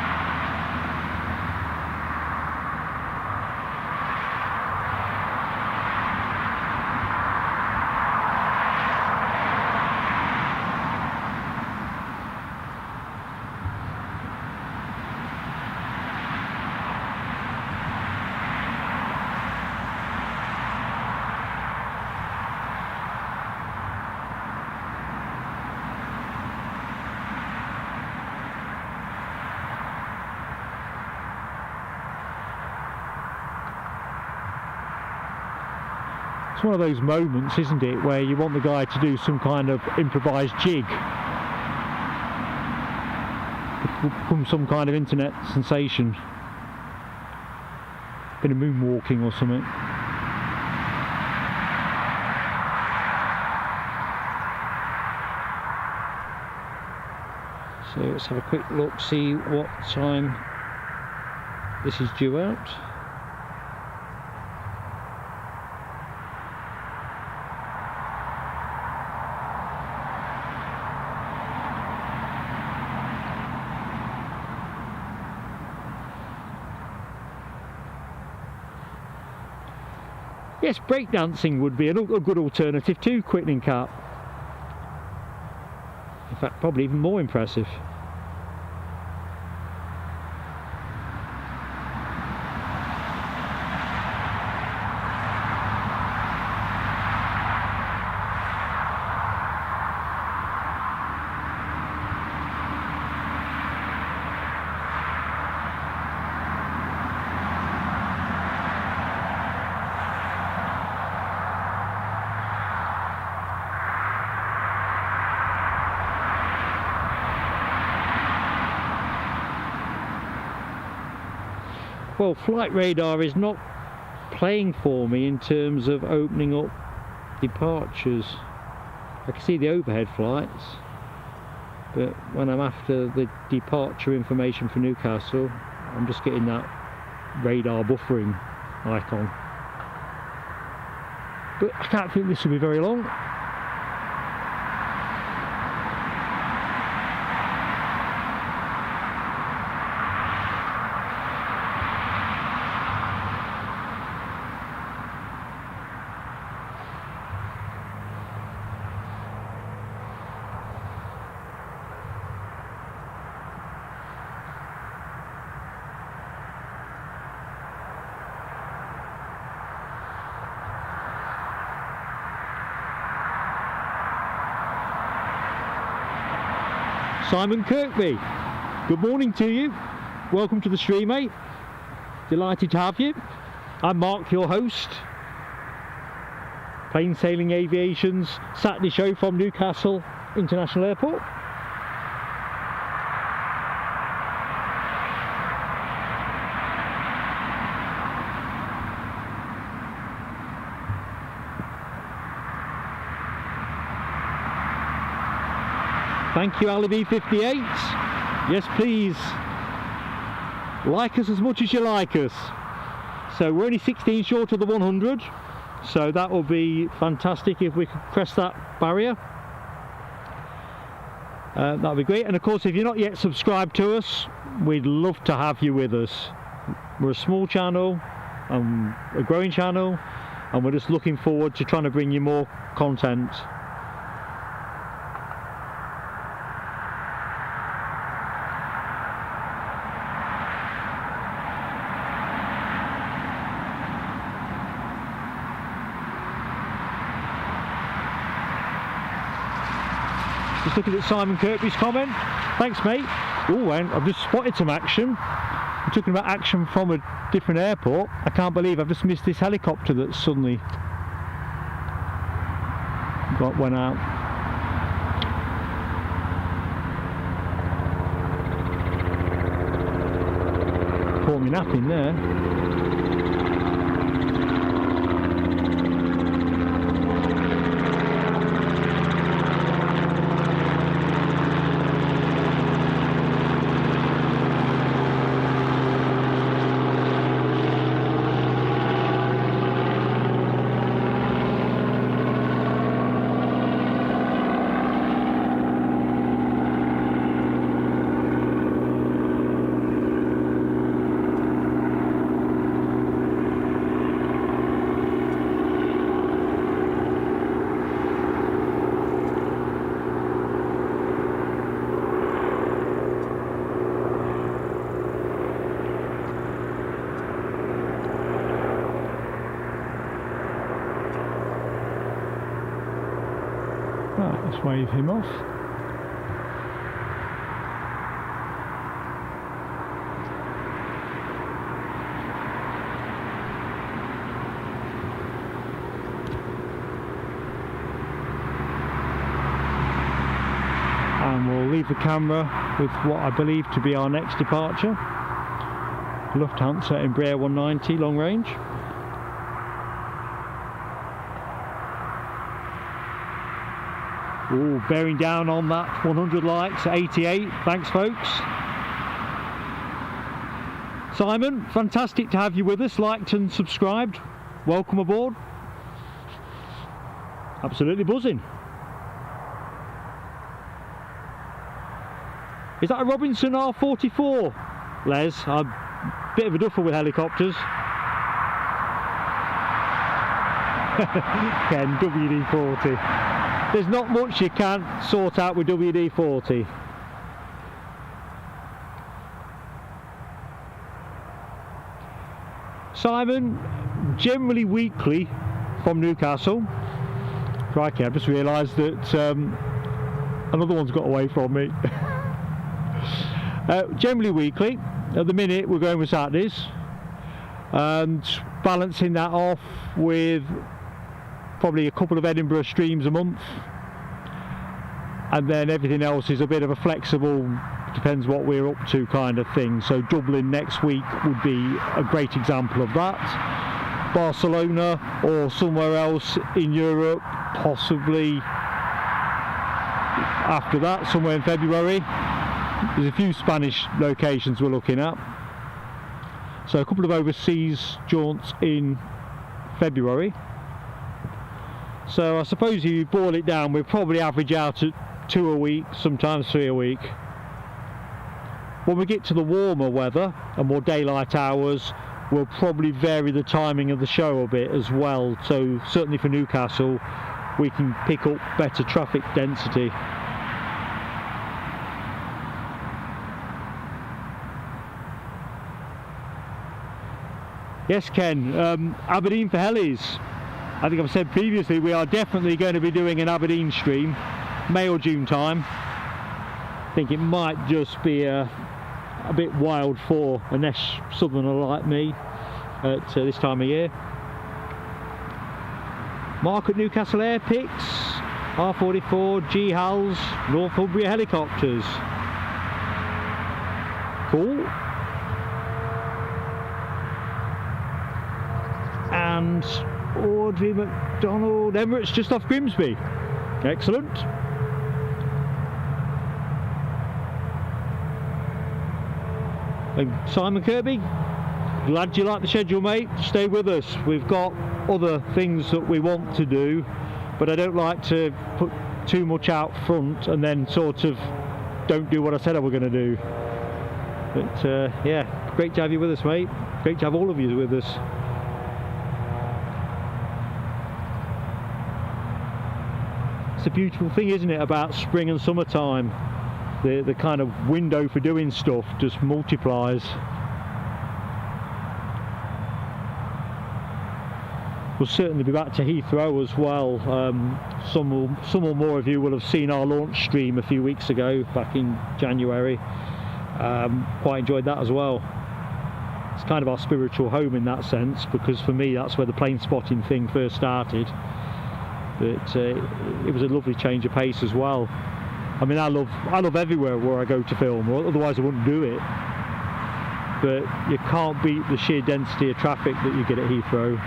It's one of those moments, isn't it, where you want the guy to do some kind of improvised jig. Become some kind of internet sensation. Bit of moonwalking or something. So let's have a quick look, see what time this is due out. Yes, breakdancing would be a good alternative to quitting cap. In fact, probably even more impressive. Well, flight radar is not playing for me in terms of opening up departures. I can see the overhead flights, but when I'm after the departure information for Newcastle, I'm just getting that radar buffering icon. But I can't think this will be very long. Simon Kirkby. Good morning to you. Welcome to the stream, mate. Delighted to have you. I'm Mark, your host. Plain Sailing Aviation's Saturday show from Newcastle International Airport. Thank you, Ali 58. Yes, please. Like us as much as you like us. So we're only 16 short of the 100. So that will be fantastic if we could press that barrier. That would be great. And of course, if you're not yet subscribed to us, we'd love to have you with us. We're a small channel, a growing channel, and we're just looking forward to trying to bring you more content. Just looking at Simon Kirkby's comment. Thanks, mate. Oh, and I've just spotted some action. We're talking about action from a different airport. I can't believe I've just missed this helicopter that suddenly went out. Caught me napping there. Right, let's wave him off. And we'll leave the camera with what I believe to be our next departure. Lufthansa Embraer 190 long range. Ooh, bearing down on that 100 likes at 88. Thanks, folks. Simon, fantastic to have you with us. Liked and subscribed. Welcome aboard. Absolutely buzzing. Is that a Robinson R44, Les? I'm a bit of a duffer with helicopters. Ken, WD-40. There's not much you can't sort out with WD-40. Simon, generally weekly from Newcastle. Crikey, I just realised that another one's got away from me. Generally weekly. At the minute we're going with Saturdays and balancing that off with probably a couple of Edinburgh streams a month, and then everything else is a bit of a flexible, depends what we're up to kind of thing. So Dublin next week would be a great example of that. Barcelona or somewhere else in Europe, possibly after that, somewhere in February. There's a few Spanish locations we're looking at. So a couple of overseas jaunts in February. So I suppose if you boil it down, we'll probably average out at 2 a week, sometimes 3 a week. When we get to the warmer weather and more daylight hours, we'll probably vary the timing of the show a bit as well. So certainly for Newcastle, we can pick up better traffic density. Yes, Ken, Aberdeen for Helis. I think I've said previously we are definitely going to be doing an Aberdeen stream, May or June time. I think it might just be a bit wild for a Nesh southerner like me at this time of year. Mark at Newcastle Air Picks, R44, G-Hals, Northumbria helicopters. Cool. And Audrey McDonald, Emirates just off Grimsby. Excellent. And Simon Kirby, glad you like the schedule, mate. Stay with us. We've got other things that we want to do, but I don't like to put too much out front and then sort of don't do what I said I were going to do. But yeah, great to have you with us, mate. Great to have all of you with us. It's a beautiful thing, isn't it, about spring and summertime? The kind of window for doing stuff just multiplies. We'll certainly be back to Heathrow as well. Some or more of you will have seen our launch stream a few weeks ago, back in January. Quite enjoyed that as well. It's kind of our spiritual home in that sense, because for me that's where the plane spotting thing first started. But it was a lovely change of pace as well. I mean, I love everywhere where I go to film, or otherwise I wouldn't do it. But you can't beat the sheer density of traffic that you get at Heathrow.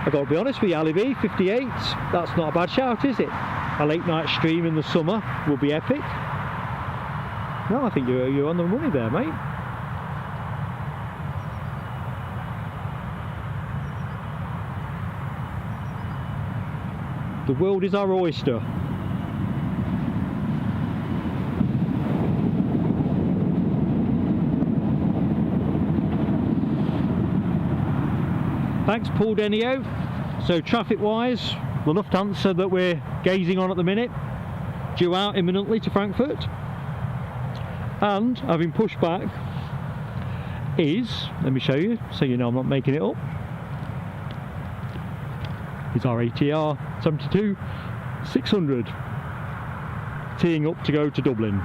I've got to be honest with you, Ali B, 58, that's not a bad shout, is it? A late night stream in the summer will be epic. No, I think you're on the money there, mate. The world is our oyster. Thanks, Paul Denio. So traffic-wise, the Lufthansa that we're gazing on at the minute, due out imminently to Frankfurt, and having pushed back is, let me show you, so you know I'm not making it up, is our ATR 72-600 teeing up to go to Dublin.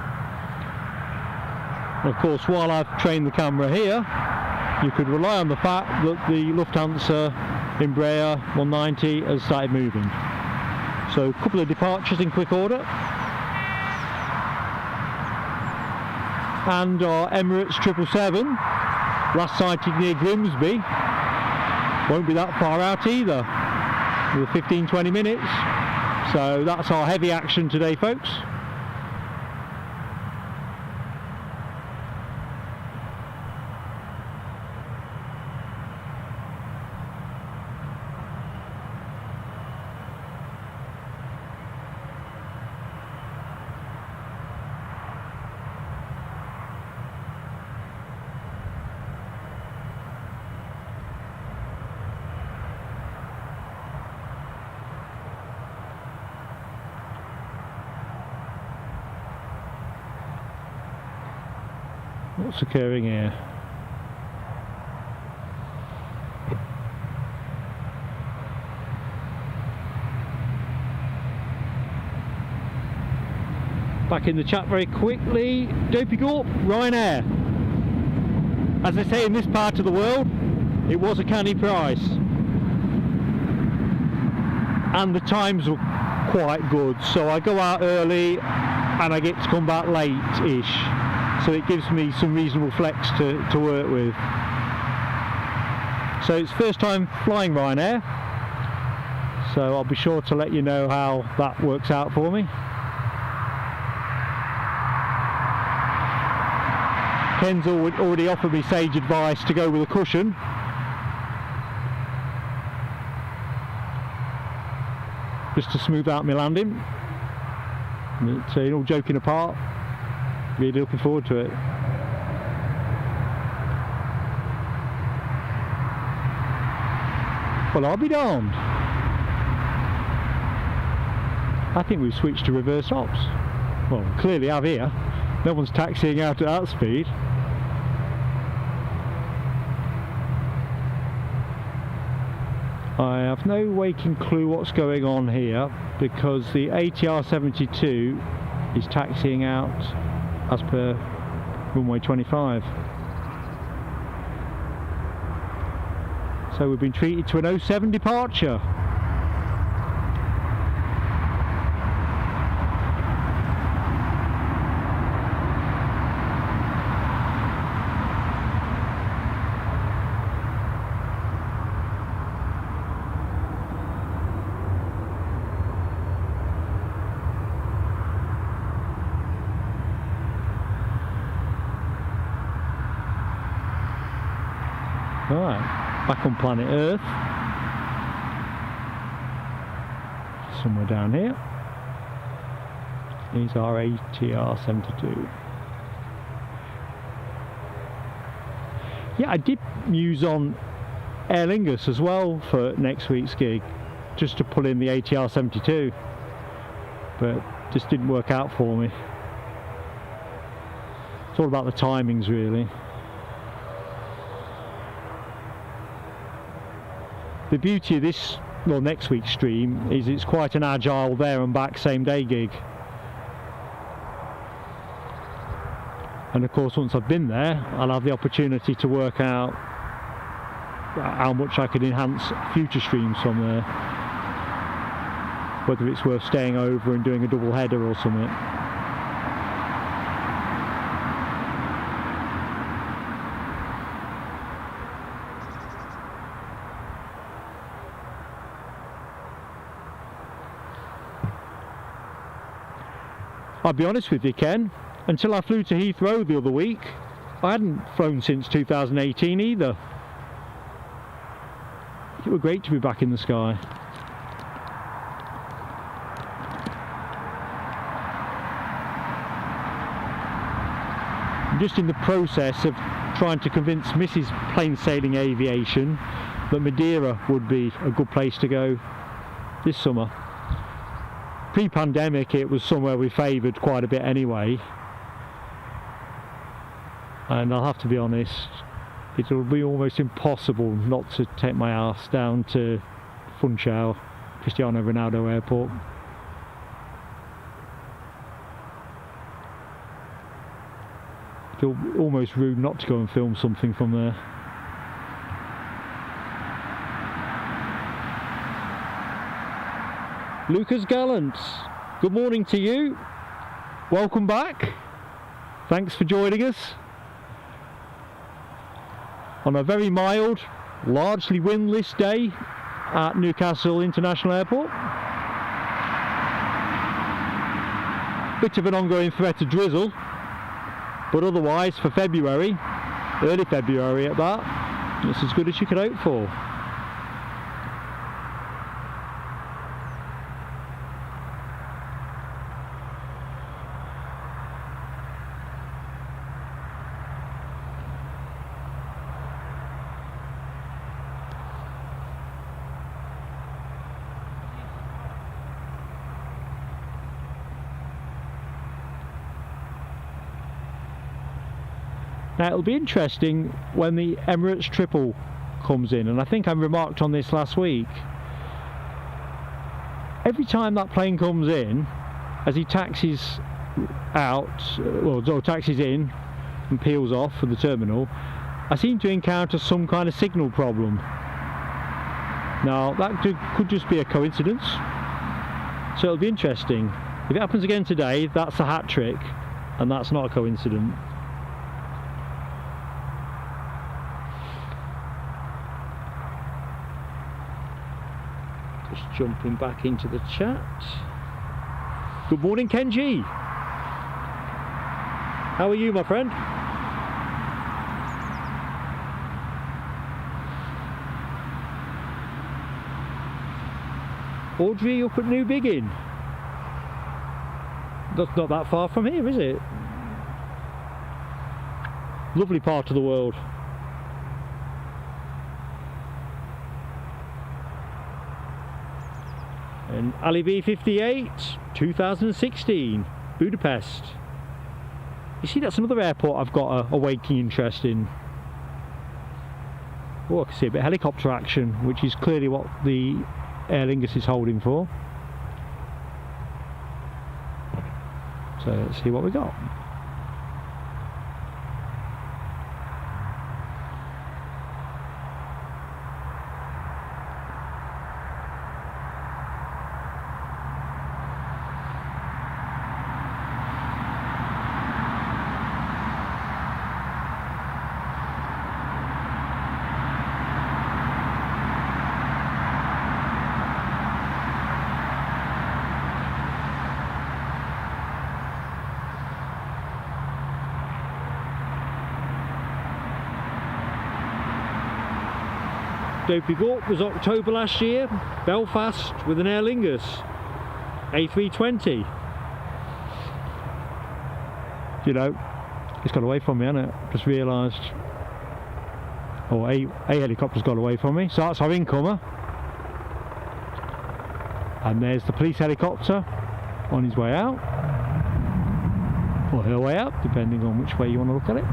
And of course, while I've trained the camera here, you could rely on the fact that the Lufthansa Embraer 190 has started moving. So a couple of departures in quick order, and our Emirates 777, last sighted near Grimsby, won't be that far out either, with 15-20 minutes. So that's our heavy action today, folks. What's occurring here? Back in the chat very quickly. Dopey Gorp, Ryanair. As I say, in this part of the world, it was a canny price. And the times were quite good, so I go out early and I get to come back late-ish. So it gives me some reasonable flex to work with. So it's first time flying Ryanair, so I'll be sure to let you know how that works out for me. Ken's already offered me sage advice to go with a cushion. Just to smooth out my landing. But, all joking apart, really looking forward to it. Well, I'll be darned. I think we've switched to reverse ops. Well, clearly have here. No one's taxiing out at that speed. I have no waking clue what's going on here because the ATR 72 is taxiing out as per runway 25. So we've been treated to an 07 departure. Right, back on planet Earth, somewhere down here. These are ATR 72. Yeah, I did muse on Aer Lingus as well for next week's gig, just to pull in the ATR 72, but just didn't work out for me. It's all about the timings, really. The beauty of this, well, next week's stream is it's quite an agile there and back same day gig. And of course, once I've been there, I'll have the opportunity to work out how much I could enhance future streams from there. Whether it's worth staying over and doing a double header or something. I'll be honest with you, Ken, until I flew to Heathrow the other week, I hadn't flown since 2018 either. It was great to be back in the sky. I'm just in the process of trying to convince Mrs. Plain Sailing Aviation that Madeira would be a good place to go this summer. Pre-pandemic it was somewhere we favoured quite a bit anyway, and I'll have to be honest, it'll be almost impossible not to take my ass down to Funchal, Cristiano Ronaldo Airport. I feel almost rude not to go and film something from there. Lucas Gallant, good morning to you. Welcome back. Thanks for joining us on a very mild, largely windless day at Newcastle International Airport. Bit of an ongoing threat of drizzle, but otherwise for February, early February at that, it's as good as you could hope for. Now it'll be interesting when the Emirates triple comes in, and I think I remarked on this last week. Every time that plane comes in, as he taxis out, or taxis in and peels off for the terminal, I seem to encounter some kind of signal problem. Now that could just be a coincidence, so it'll be interesting. If it happens again today, that's a hat trick, and that's not a coincidence. Just jumping back into the chat. Good morning, Kenji. How are you, my friend? Audrey up at New Biggin. That's not that far from here, is it? Lovely part of the world. And Ali B58, 2016, Budapest. You see, that's another airport I've got a waking interest in. Oh, I can see a bit of helicopter action, which is clearly what the Aer Lingus is holding for. So let's see what we got. Dopey Gawk was October last year, Belfast with an Aer Lingus A320. You know, it's got away from me, hasn't it? Just realised. Oh, a helicopter's got away from me, so that's our incomer. And there's the police helicopter on his way out, or her way out, depending on which way you want to look at it.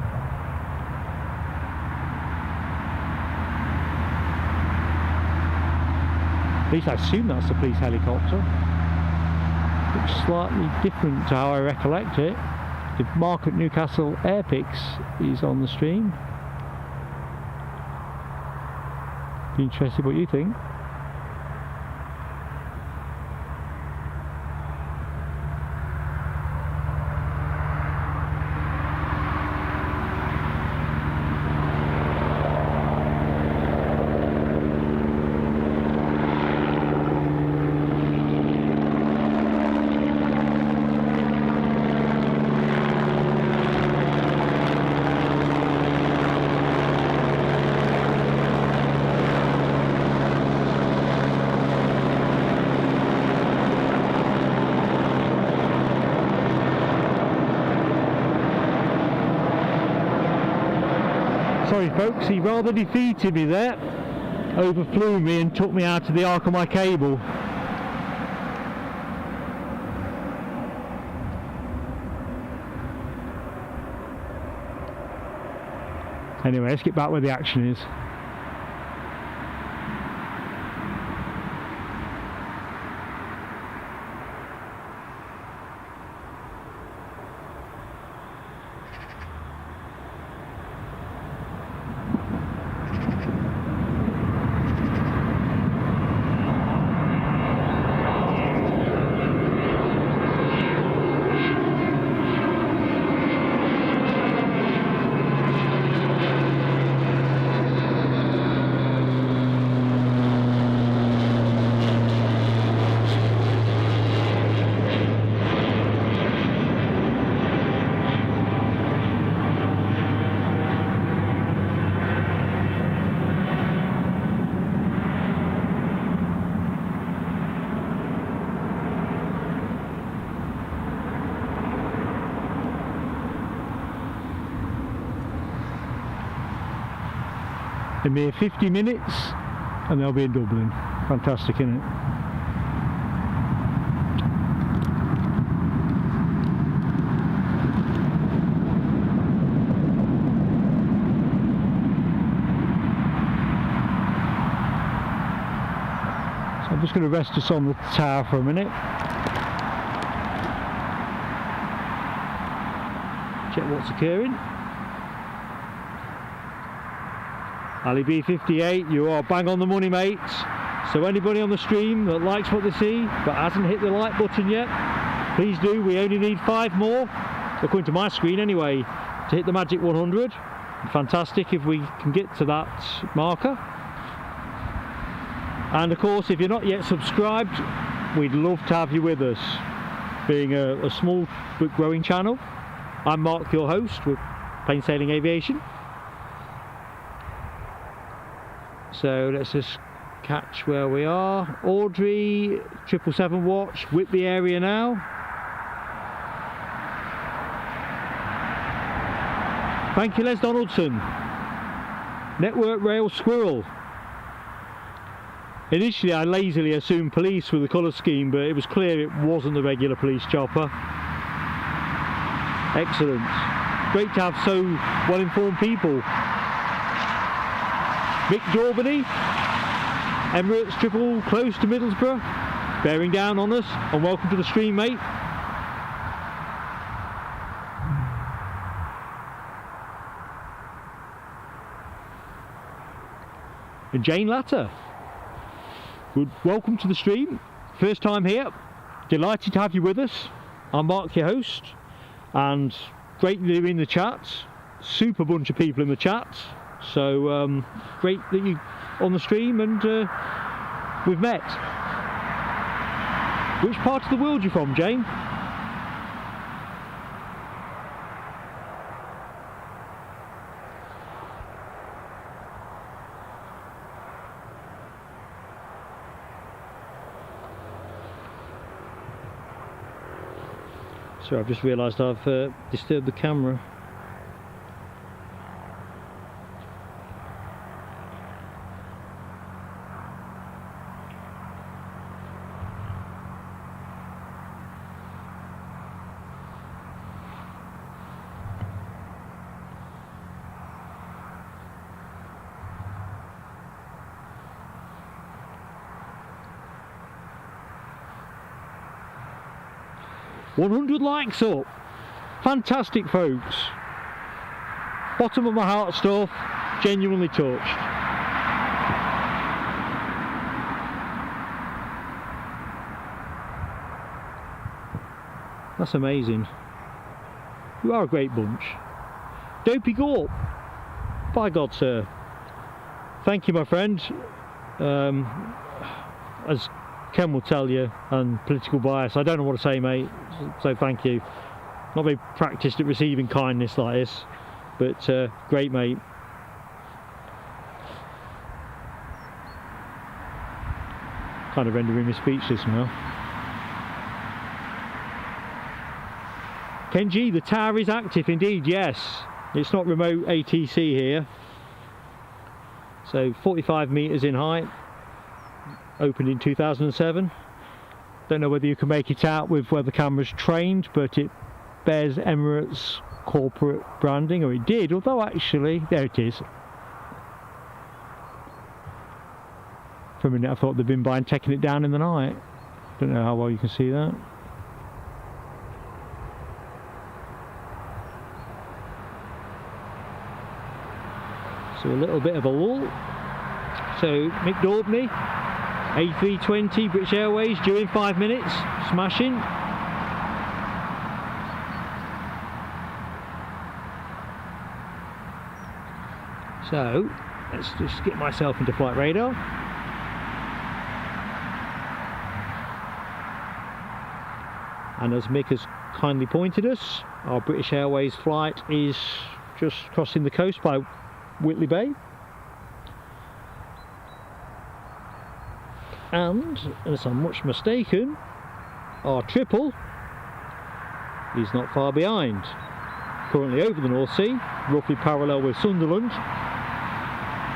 At least I assume that's the police helicopter. Looks slightly different to how I recollect it. The Mark at Newcastle Airpics is on the stream. Be interested what you think. Sorry folks, he rather defeated me there, overflew me and took me out of the arc of my cable. Anyway, let's get back where the action is. A mere 50 minutes and they'll be in Dublin. Fantastic, isn't it? So I'm just going to rest us on the tower for a minute. Check what's occurring. Ali B58, you are bang on the money, mates. So anybody on the stream that likes what they see but hasn't hit the like button yet, please do. We only need 5 more, according to my screen anyway, to hit the magic 100. Fantastic if we can get to that marker. And of course, if you're not yet subscribed, we'd love to have you with us. Being a small but growing channel, I'm Mark, your host with Plain Sailing Aviation. So let's just catch where we are. Audrey, 777 watch, whip the area now. Thank you, Les Donaldson. Network Rail Squirrel. Initially I lazily assumed police with the colour scheme, but it was clear it wasn't the regular police chopper. Excellent. Great to have so well informed people. Mick Daubeny, Emirates triple close to Middlesbrough, bearing down on us, and welcome to the stream, mate. And Jane Latter, good, welcome to the stream, first time here, delighted to have you with us. I'm Mark, your host, and great that you're in the chat, super bunch of people in the chat, so great that you're on the stream, and we've met. Which part of the world are you from, Jane? So I've just realised I've disturbed the camera. $100 likes up. Fantastic, folks. Bottom of my heart stuff. Genuinely touched. That's amazing. You are a great bunch. Dopey Gorp. By God, sir. Thank you, my friend. As Ken will tell you, and political bias, I don't know what to say, mate, so thank you. Not very practiced at receiving kindness like this, but great, mate. Kind of rendering me speechless now. Kenji, the tower is active indeed, yes. It's not remote ATC here. So 45 metres in height. Opened in 2007. Don't know whether you can make it out with where the camera's trained, but it bears Emirates corporate branding, or it did, although actually, there it is. For a minute I thought they'd been by and taken it down in the night. Don't know how well you can see that. So a little bit of a lull. So Mick Daubeny, A320 British Airways, due in 5 minutes, smashing. So let's just get myself into flight radar. And as Mick has kindly pointed us, our British Airways flight is just crossing the coast by Whitley Bay. And, unless I'm much mistaken, our triple is not far behind. Currently over the North Sea, roughly parallel with Sunderland,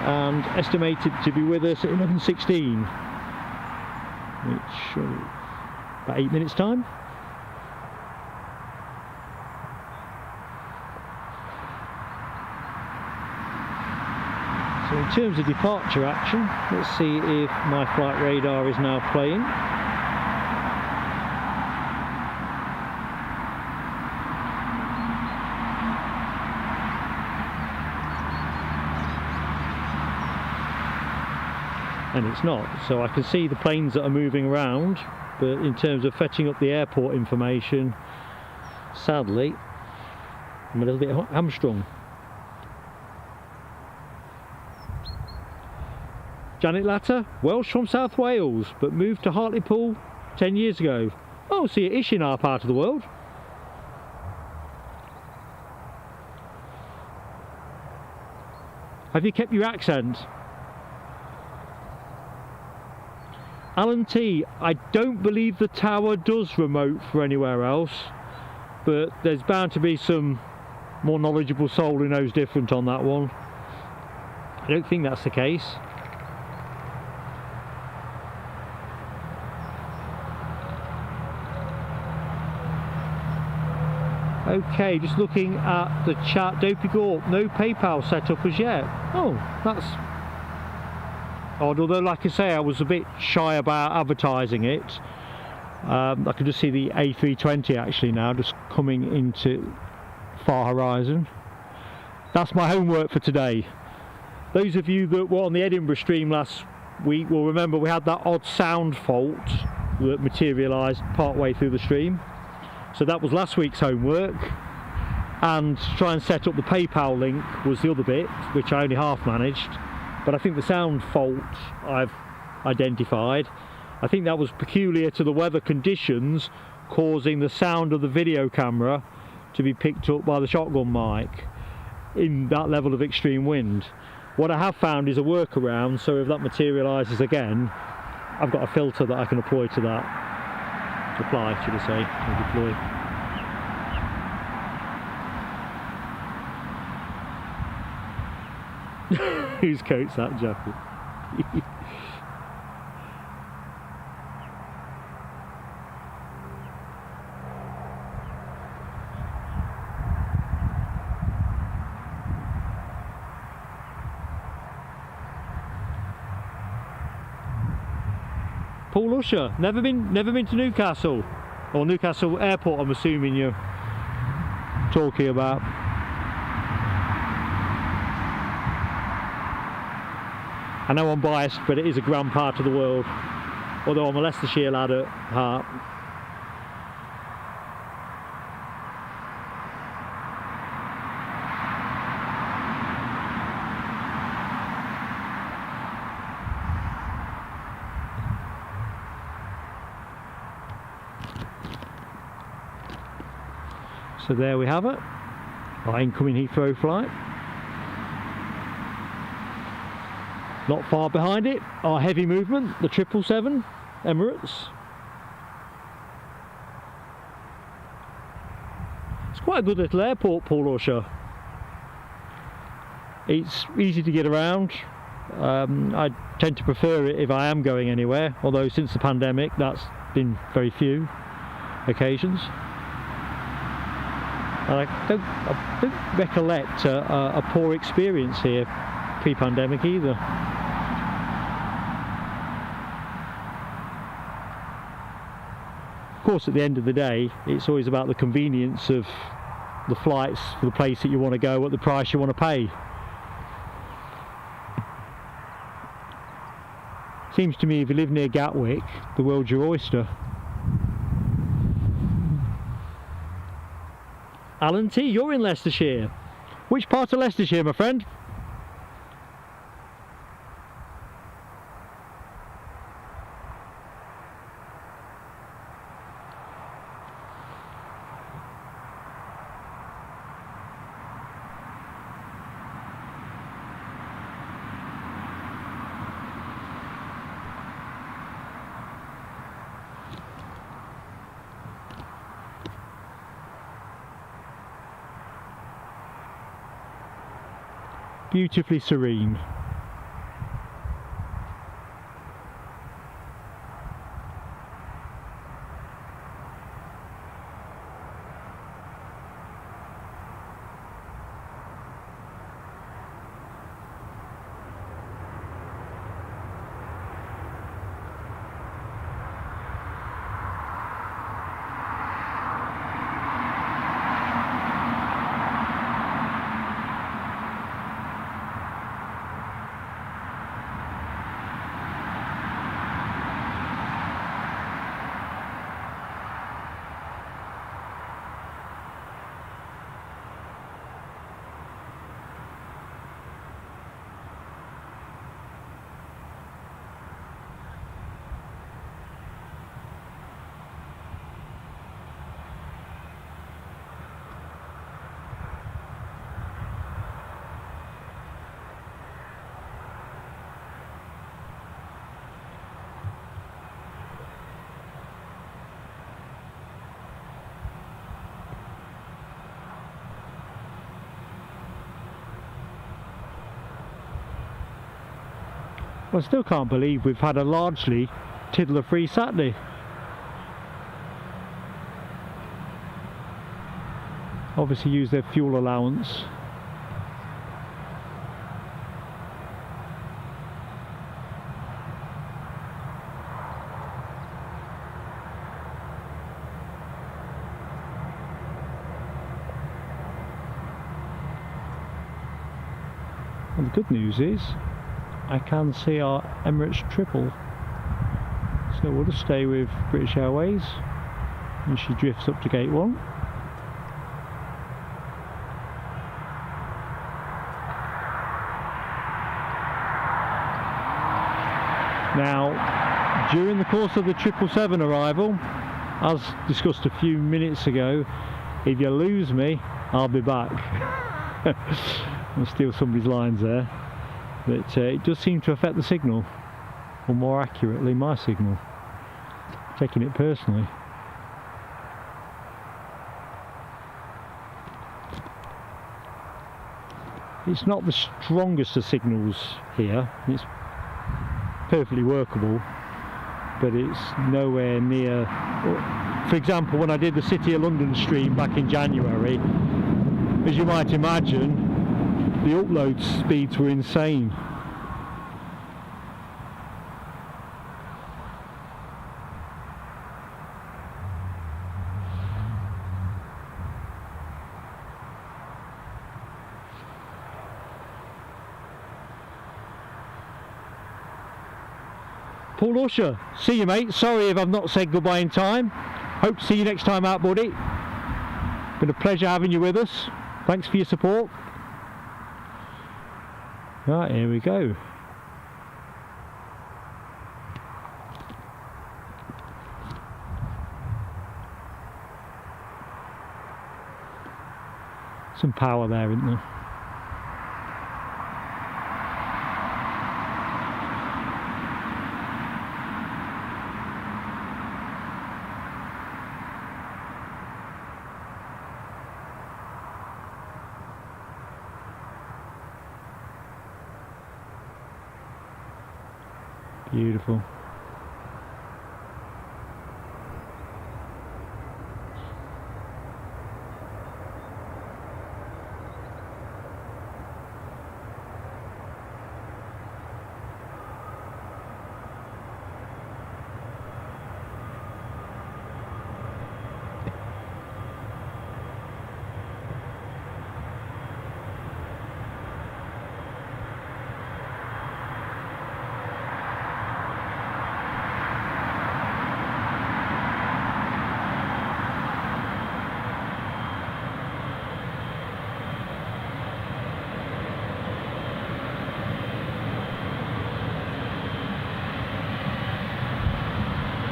and estimated to be with us at 11:16, which about 8 minutes time. So in terms of departure action, let's see if my flight radar is now playing. And it's not, so I can see the planes that are moving around, but in terms of fetching up the airport information, sadly, I'm a little bit hamstrung. Janet Latter, Welsh from South Wales, but moved to Hartlepool 10 years ago. Oh, see, it is in our part of the world. Have you kept your accent? Alan T, I don't believe the tower does remote for anywhere else, but there's bound to be some more knowledgeable soul who knows different on that one. I don't think that's the case. Okay, just looking at the chat, Dopey Gorp, no PayPal set up as yet. Oh, that's odd, although like I say, I was a bit shy about advertising it. I can just see the A320 actually now just coming into far horizon. That's my homework for today. Those of you that were on the Edinburgh stream last week will remember we had that odd sound fault that materialised part way through the stream. So that was last week's homework, and to try and set up the PayPal link was the other bit, which I only half managed. But I think the sound fault I've identified, I think that was peculiar to the weather conditions, causing the sound of the video camera to be picked up by the shotgun mic in that level of extreme wind. What I have found is a workaround, so if that materialises again, I've got a filter that I can apply to that. Apply, should I say, or deploy. Whose coat's that jacket? Paul Usher, never been to Newcastle, or Newcastle Airport, I'm assuming you're talking about. I know I'm biased, but it is a grand part of the world, although I'm a Leicestershire lad at heart. So there we have it, our incoming Heathrow flight. Not far behind it, our heavy movement, the 777 Emirates. It's quite a good little airport, Paul Usher. It's easy to get around. I tend to prefer it if I am going anywhere, although since the pandemic that's been very few occasions. I don't recollect a poor experience here pre-pandemic either. Of course, at the end of the day, it's always about the convenience of the flights for the place that you want to go at the price you want to pay. Seems to me if you live near Gatwick, the world's your oyster. Alan T, you're in Leicestershire. Which part of Leicestershire, my friend? Beautifully serene. I still can't believe we've had a largely tiddler-free Saturday. Obviously use their fuel allowance. And the good news is I can see our Emirates triple. So we'll just stay with British Airways and she drifts up to gate 1. Now, during the course of the 777 arrival, as discussed a few minutes ago, if you lose me, I'll be back. I'll steal somebody's lines there. But it does seem to affect the signal, or more accurately, my signal. Taking it personally. It's not the strongest of signals here. It's perfectly workable, but it's nowhere near. For example, when I did the City of London stream back in January, as you might imagine, the upload speeds were insane. Paul Usher, see you mate, sorry if I've not said goodbye in time. Hope to see you next time out, buddy. Been a pleasure having you with us. Thanks for your support. Right, here we go. Some power there, isn't there? Beautiful.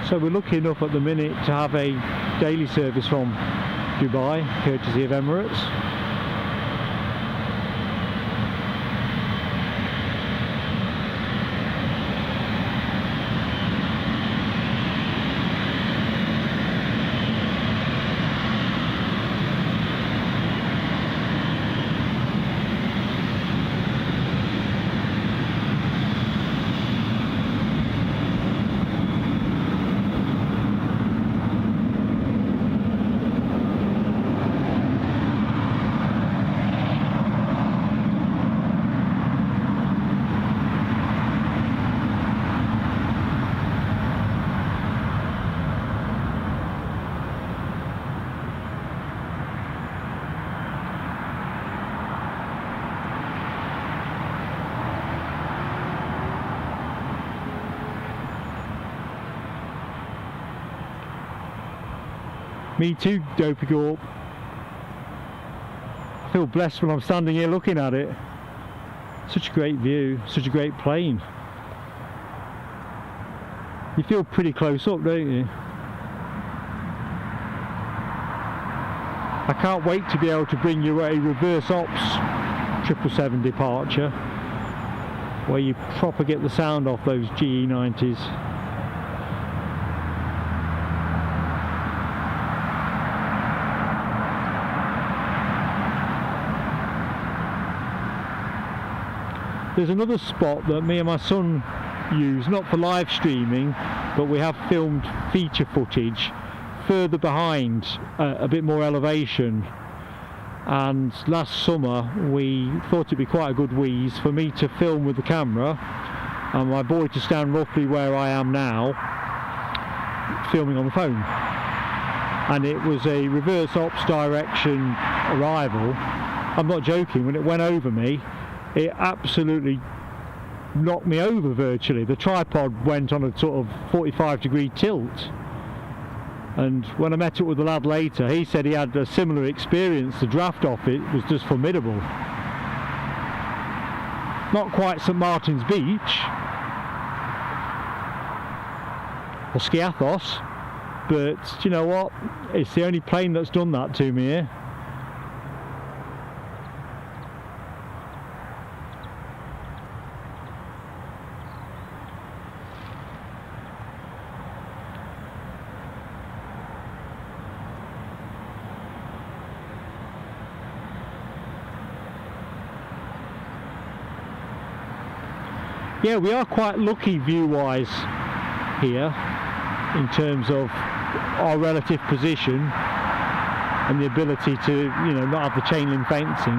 So we're lucky enough at the minute to have a daily service from Dubai, courtesy of Emirates. Me too, Dopey Gorp. I feel blessed when I'm standing here looking at it. Such a great view, such a great plane. You feel pretty close up, don't you? I can't wait to be able to bring you a reverse ops 777 departure where you proper get the sound off those GE90s. There's another spot that me and my son use, not for live streaming, but we have filmed feature footage further behind, a bit more elevation. And last summer we thought it'd be quite a good wheeze for me to film with the camera and my boy to stand roughly where I am now, filming on the phone. And it was a reverse ops direction arrival. I'm not joking, when it went over me, it absolutely knocked me over virtually. The tripod went on a sort of 45-degree tilt, and when I met up with the lad later, he said he had a similar experience. The draft off it was just formidable. Not quite St Martin's Beach or Skiathos, but do you know what? It's the only plane that's done that to me here. Yeah, we are quite lucky view-wise here in terms of our relative position and the ability to, you know, not have the chain link fencing.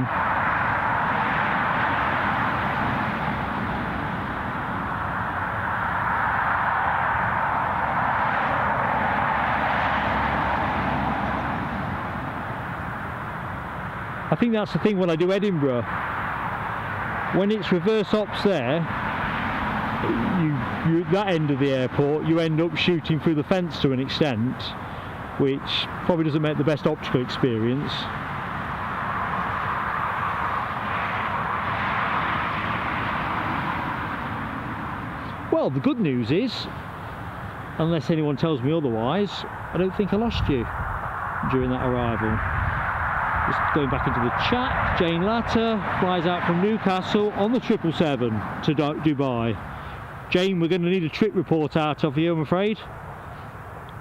I think that's the thing when I do Edinburgh. When it's reverse ops there, you at that end of the airport, you end up shooting through the fence to an extent, which probably doesn't make the best optical experience. Well, the good news is, unless anyone tells me otherwise, I don't think I lost you during that arrival. Just going back into the chat, Jane Latter flies out from Newcastle on the 777 to Dubai. Jane, we're going to need a trip report out of you, I'm afraid.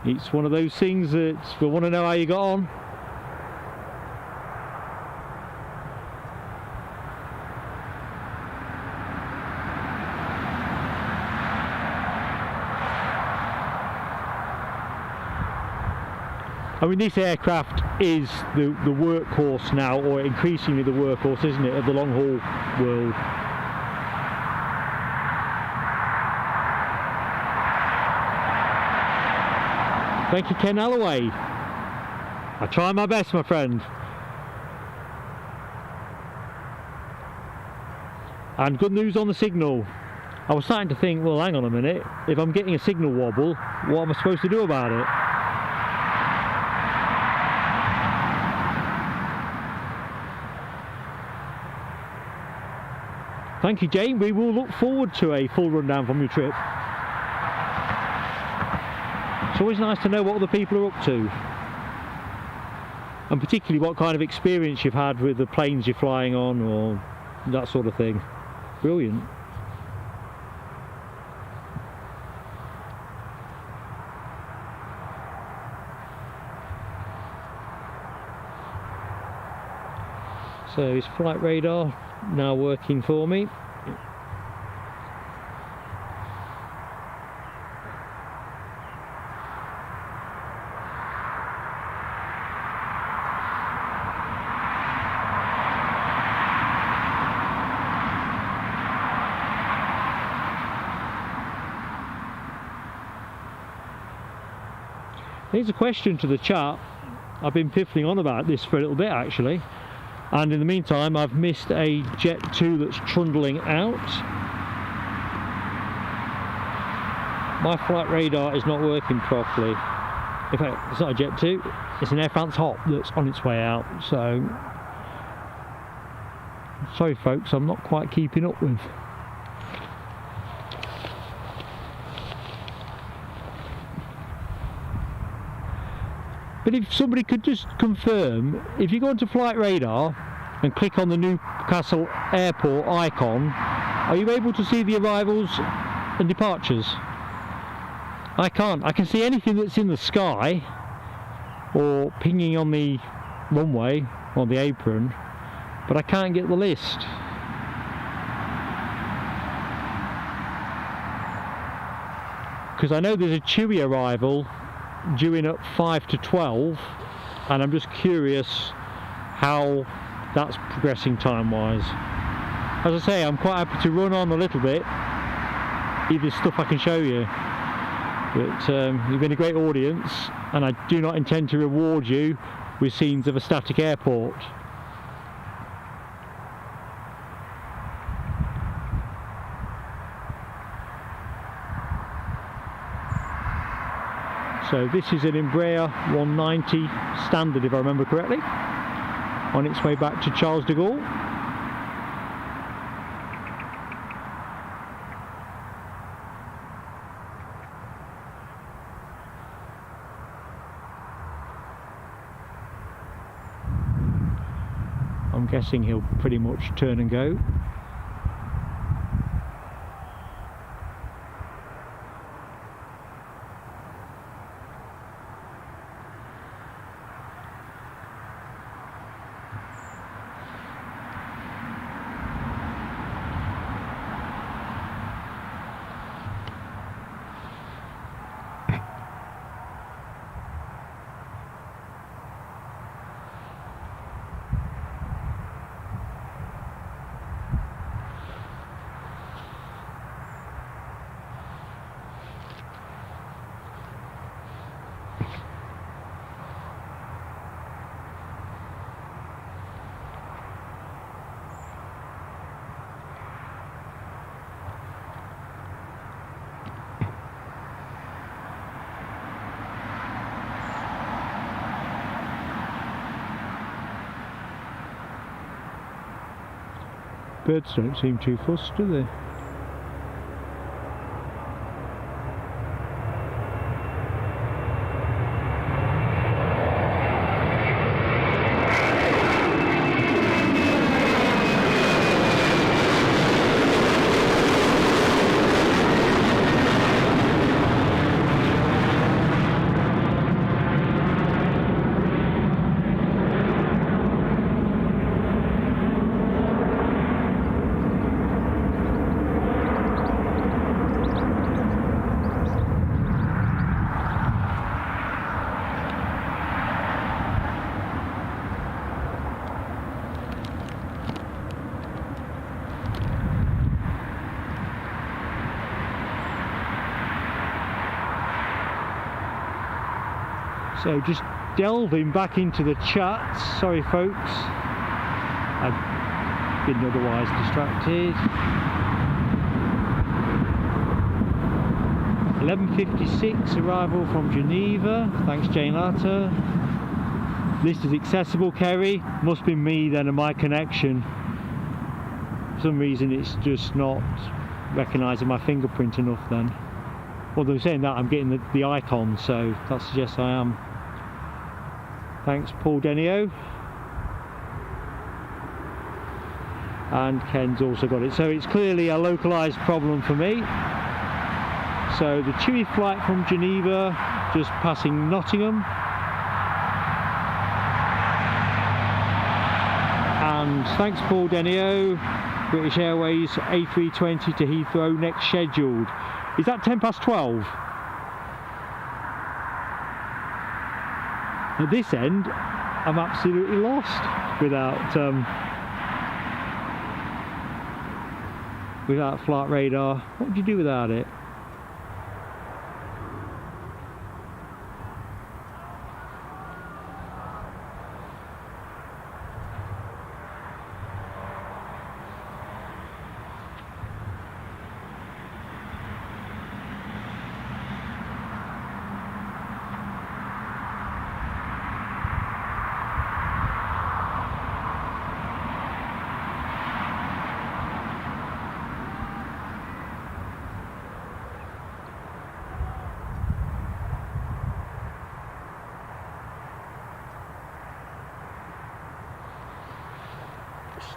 It's one of those things that we'll want to know how you got on. I mean, this aircraft is the workhorse now, or increasingly the workhorse, isn't it, of the long haul world. Thank you, Ken Alloway. I try my best, my friend. And good news on the signal. I was starting to think, well, hang on a minute, if I'm getting a signal wobble, what am I supposed to do about it? Thank you, Jane. We will look forward to a full rundown from your trip. It's always nice to know what other people are up to, and particularly what kind of experience you've had with the planes you're flying on, or that sort of thing. Brilliant. So his flight radar now working for me. Here's a question to the chat. I've been piffling on about this for a little bit actually, and in the meantime I've missed a Jet 2 that's trundling out. My flight radar is not working properly. In fact, it's not a Jet 2, it's an Air France Hop that's on its way out, so sorry folks, I'm not quite keeping up with. But if somebody could just confirm, if you go onto Flight Radar and click on the Newcastle Airport icon, are you able to see the arrivals and departures? I can't. I can see anything that's in the sky or pinging on the runway or the apron, but I can't get the list. Because I know there's a Chewy arrival due in at 5 to 12, and I'm just curious how that's progressing time-wise. As I say, I'm quite happy to run on a little bit if there's stuff I can show you, but you've been a great audience, and I do not intend to reward you with scenes of a static airport. So this is an Embraer 190 standard, if I remember correctly, on its way back to Charles de Gaulle. I'm guessing he'll pretty much turn and go. Birds don't seem too fussed, do they? So just delving back into the chat. Sorry folks, I've been otherwise distracted. 11:56 arrival from Geneva. Thanks Jane Latta. List is accessible, Kerry. Must be me then and my connection. For some reason it's just not recognising my fingerprint enough then. Well, they're saying that I'm getting the icon, so that suggests I am. Thanks Paul Denio. And Ken's also got it. So it's clearly a localised problem for me. So the TUI flight from Geneva, just passing Nottingham. And thanks Paul Denio. British Airways A320 to Heathrow, next scheduled. Is that 12:10? At this end, I'm absolutely lost without flight radar. What would you do without it?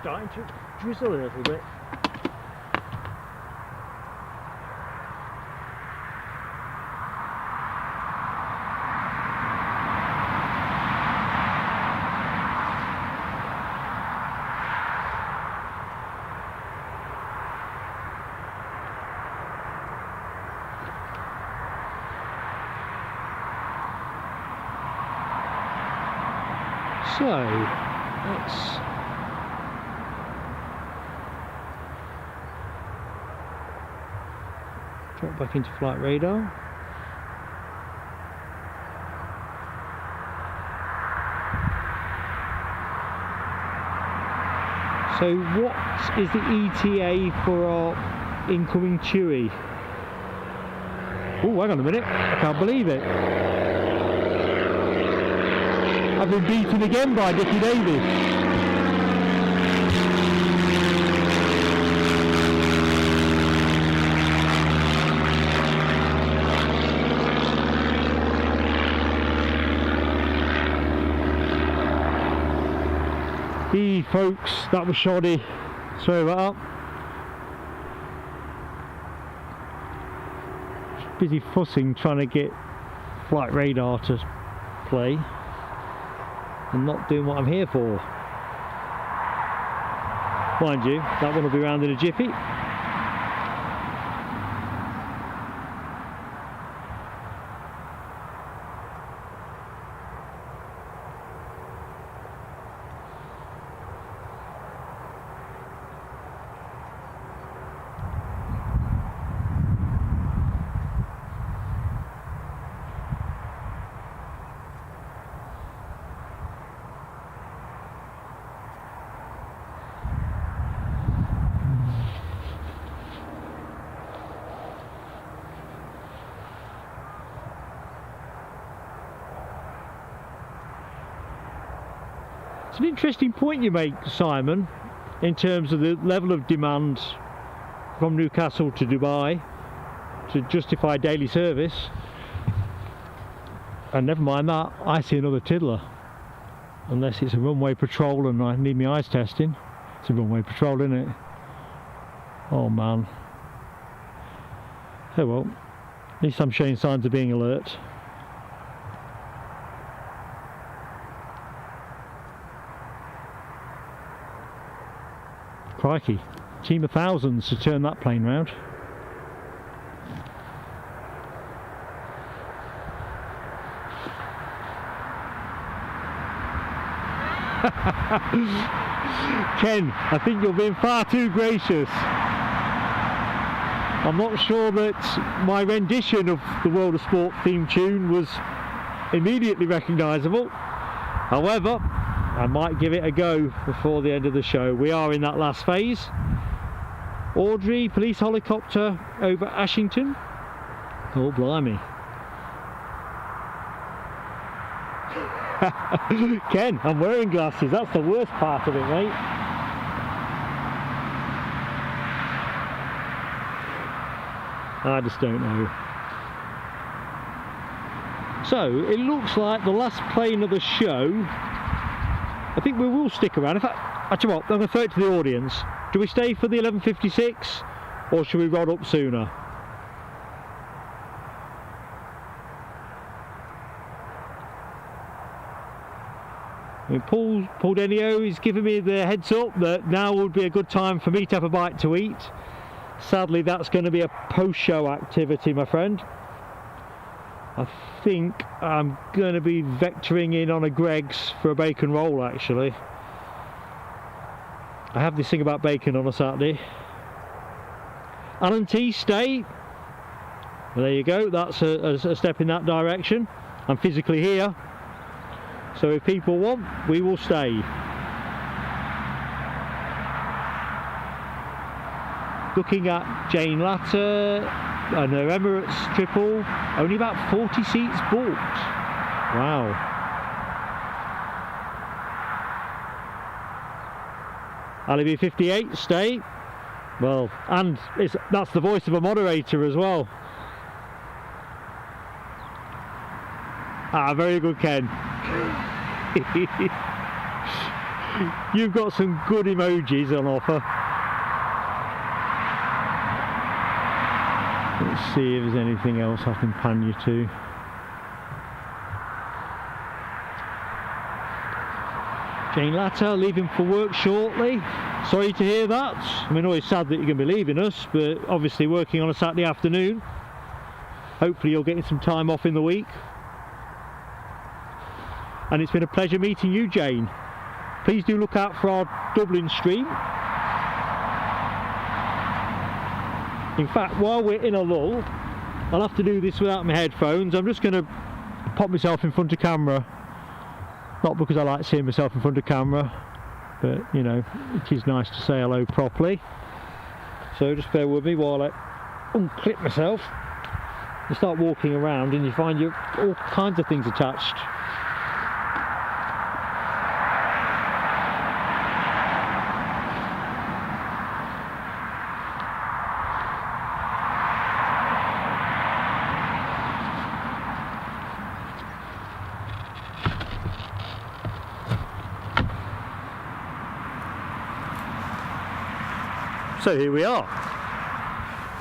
Starting to drizzle a little bit. So let's drop back into flight radar. So what is the ETA for our incoming TUI? Oh, hang on a minute, I can't believe it. I've been beaten again by Dickie Davis. Folks, that was shoddy. Sorry about that. Busy fussing trying to get flight radar to play and not doing what I'm here for. Mind you, that one will be round in a jiffy. It's an interesting point you make, Simon, in terms of the level of demand from Newcastle to Dubai to justify daily service. And never mind that, I see another tiddler. Unless it's a runway patrol and I need my eyes testing. It's a runway patrol, isn't it? Oh man. Oh well, at least I'm showing signs of being alert. Crikey, team of thousands to turn that plane round. Ken, I think you're being far too gracious. I'm not sure that my rendition of the World of Sport theme tune was immediately recognisable. However, I might give it a go before the end of the show. We are in that last phase. Audrey, police helicopter over Ashington. Oh, blimey. Ken, I'm wearing glasses. That's the worst part of it, mate. I just don't know. So, it looks like the last plane of the show. I think we will stick around. In fact, actually what, I'm going to throw it to the audience. Do we stay for the 11:56 or should we rod up sooner? I mean, Paul Denio is giving me the heads up that now would be a good time for me to have a bite to eat. Sadly, that's going to be a post-show activity, my friend. I think I'm going to be vectoring in on a Greg's for a bacon roll, actually. I have this thing about bacon on a Saturday. Alan T, stay. Well, there you go, that's a step in that direction. I'm physically here. So if people want, we will stay. Looking at Jane Latter and her Emirates triple, only about 40 seats booked. Wow. Alibi 58, stay. Well, and that's the voice of a moderator as well. Ah, very good, Ken. You've got some good emojis on offer. Let's see if there's anything else I can pan you to. Jane Latter leaving for work shortly. Sorry to hear that. I mean, always sad that you're going to be leaving us, but obviously working on a Saturday afternoon. Hopefully you're getting some time off in the week. And it's been a pleasure meeting you, Jane. Please do look out for our Dublin stream. In fact, while we're in a lull, I'll have to do this without my headphones. I'm just going to pop myself in front of camera. Not because I like seeing myself in front of camera, but you know, it is nice to say hello properly. So just bear with me while I unclip myself. You start walking around and you find all kinds of things attached. So here we are.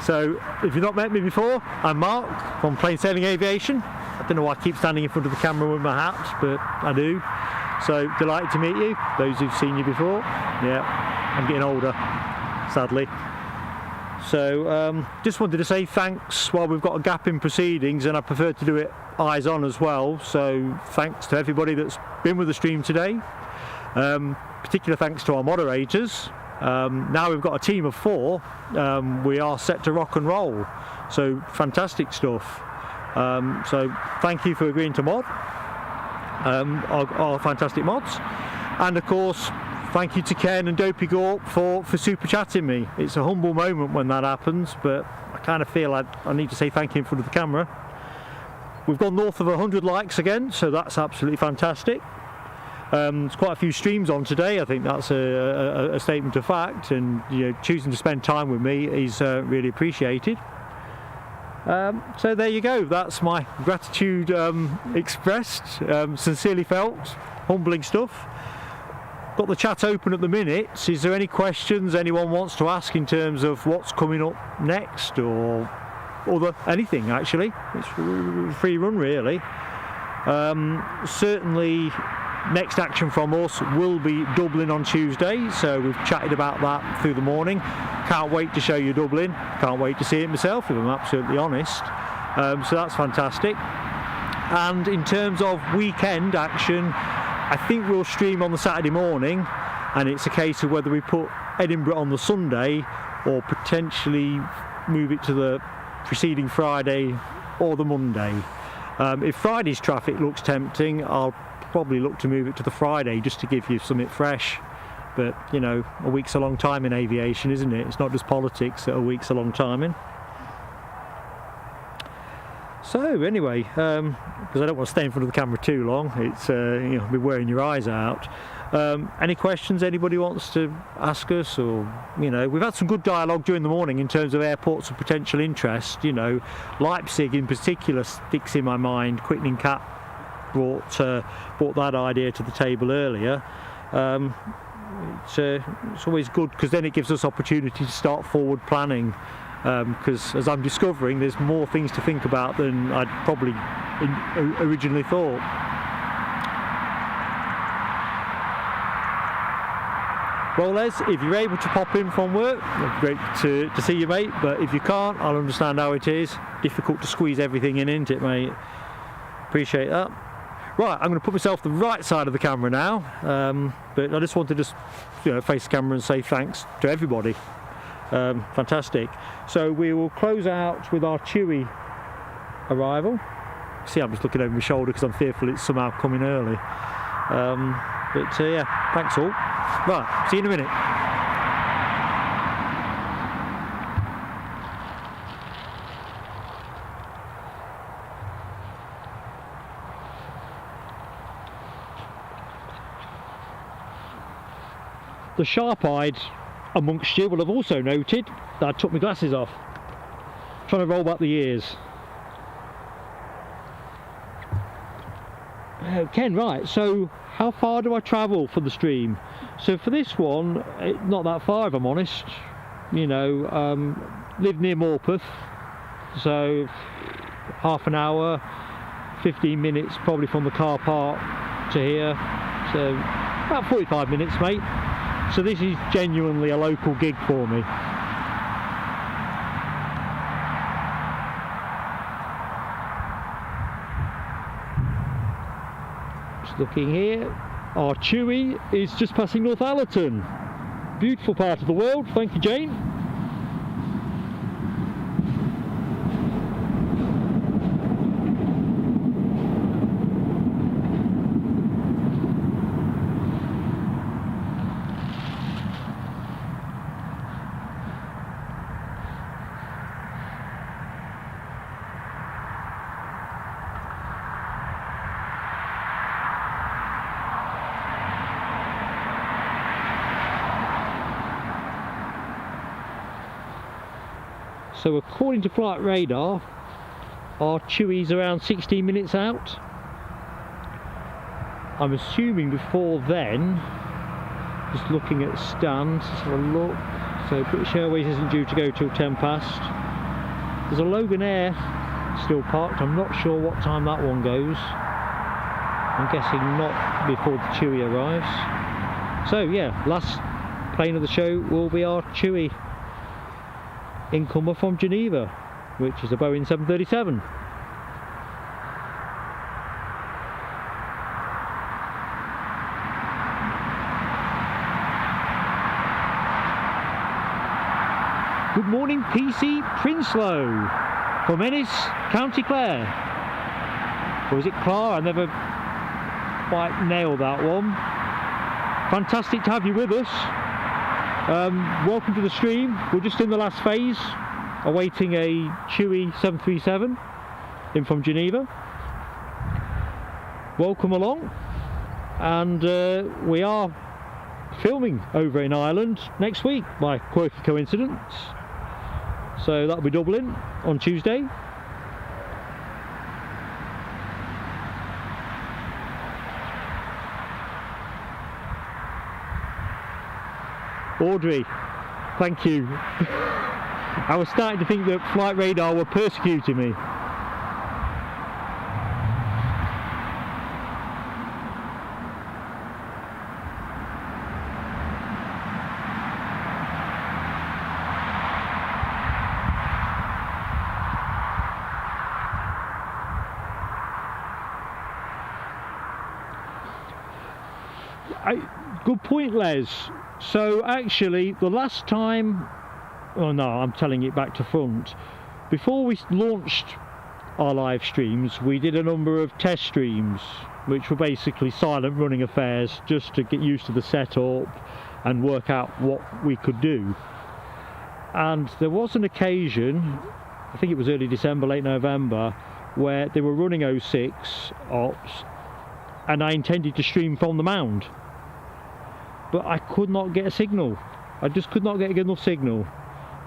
So if you've not met me before, I'm Mark from Plain Sailing Aviation. I don't know why I keep standing in front of the camera with my hat, but I do. So delighted to meet you, those who've seen you before. Yeah, I'm getting older, sadly. So just wanted to say thanks while we've got a gap in proceedings, and I prefer to do it eyes on as well. So thanks to everybody that's been with the stream today. Particular thanks to our moderators. Now we've got a team of 4. We are set to rock and roll. So fantastic stuff. So thank you for agreeing to mod. Our fantastic mods. And of course, thank you to Ken and Dopey Gorp for super chatting me. It's a humble moment when that happens, but I kind of feel I need to say thank you in front of the camera. We've gone north of 100 likes again, so that's absolutely fantastic. There's quite a few streams on today. I think that's a statement of fact, and choosing to spend time with me is really appreciated. So there you go. That's my gratitude expressed, sincerely felt, humbling stuff. Got the chat open at the minute. Is there any questions anyone wants to ask in terms of what's coming up next, or anything actually? It's a free run really. Certainly next action from us will be Dublin on Tuesday, so we've chatted about that through the morning. Can't wait to show you Dublin, can't wait to see it myself if I'm absolutely honest. So that's fantastic. And in terms of weekend action, I think we'll stream on the Saturday morning, and it's a case of whether we put Edinburgh on the Sunday or potentially move it to the preceding Friday or the Monday. If Friday's traffic looks tempting, I'll probably look to move it to the Friday just to give you something fresh. But a week's a long time in aviation, isn't it? It's not just politics that a week's a long time in. So anyway, because I don't want to stay in front of the camera too long, it's be wearing your eyes out. Any questions anybody wants to ask us, or we've had some good dialogue during the morning in terms of airports of potential interest. Leipzig in particular sticks in my mind. Quickening Cat brought that idea to the table earlier. It's always good because then it gives us opportunity to start forward planning, because as I'm discovering, there's more things to think about than I'd probably originally thought. Well, Les, if you're able to pop in from work, great to see you, mate, but if you can't, I'll understand how it is. Difficult to squeeze everything in, isn't it, mate? Appreciate that. Right, I'm going to put myself the right side of the camera now, but I just wanted to face the camera and say thanks to everybody. Fantastic. So we will close out with our Chewy arrival. See, I'm just looking over my shoulder because I'm fearful it's somehow coming early. Yeah, thanks all. Right, see you in a minute. The sharp-eyed amongst you will have also noted that I took my glasses off, trying to roll back the ears. Ken, right, so how far do I travel for the stream? So for this one, not that far if I'm honest. Live near Morpeth, so half an hour, 15 minutes probably from the car park to here, so about 45 minutes, mate. So this is genuinely a local gig for me. Just looking here, our Chewy is just passing Northallerton. Beautiful part of the world, thank you, Jane. So according to flight radar, our Chewy's around 16 minutes out. I'm assuming before then, just looking at stands, let's have a look, So British Airways isn't due to go till 10 past. There's a Logan Air still parked. I'm not sure what time that one goes. I'm guessing not before the Chewy arrives. So yeah, last plane of the show will be our Chewy incomer from Geneva, which is a Boeing 737. Good morning, PC Prinsloo from Ennis, County Clare. Or is it Clare? I never quite nailed that one. Fantastic to have you with us. Welcome to the stream. We're just in the last phase, awaiting a Chewy 737 in from Geneva. Welcome along. And we are filming over in Ireland next week by quirky coincidence. So that'll be Dublin on Tuesday. Audrey, thank you. I was starting to think that Flight Radar were persecuting me. Good point, Les. So actually, the last time, oh no, I'm telling it back to front. Before we launched our live streams, we did a number of test streams, which were basically silent running affairs, just to get used to the setup and work out what we could do. And there was an occasion, I think it was early December, late November, where they were running 06 ops, and I intended to stream from the mound. But I could not get a signal. I just could not get a good enough signal.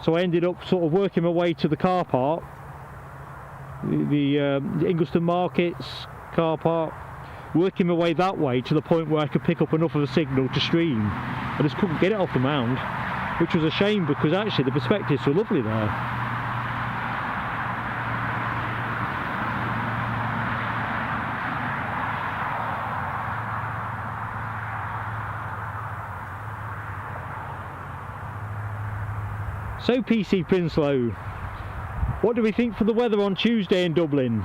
So I ended up sort of working my way to the car park, the Ingliston Markets car park, working my way that way to the point where I could pick up enough of a signal to stream. I just couldn't get it off the mound, which was a shame because actually the perspectives were lovely there. So PC Prinsloo, what do we think for the weather on Tuesday in Dublin?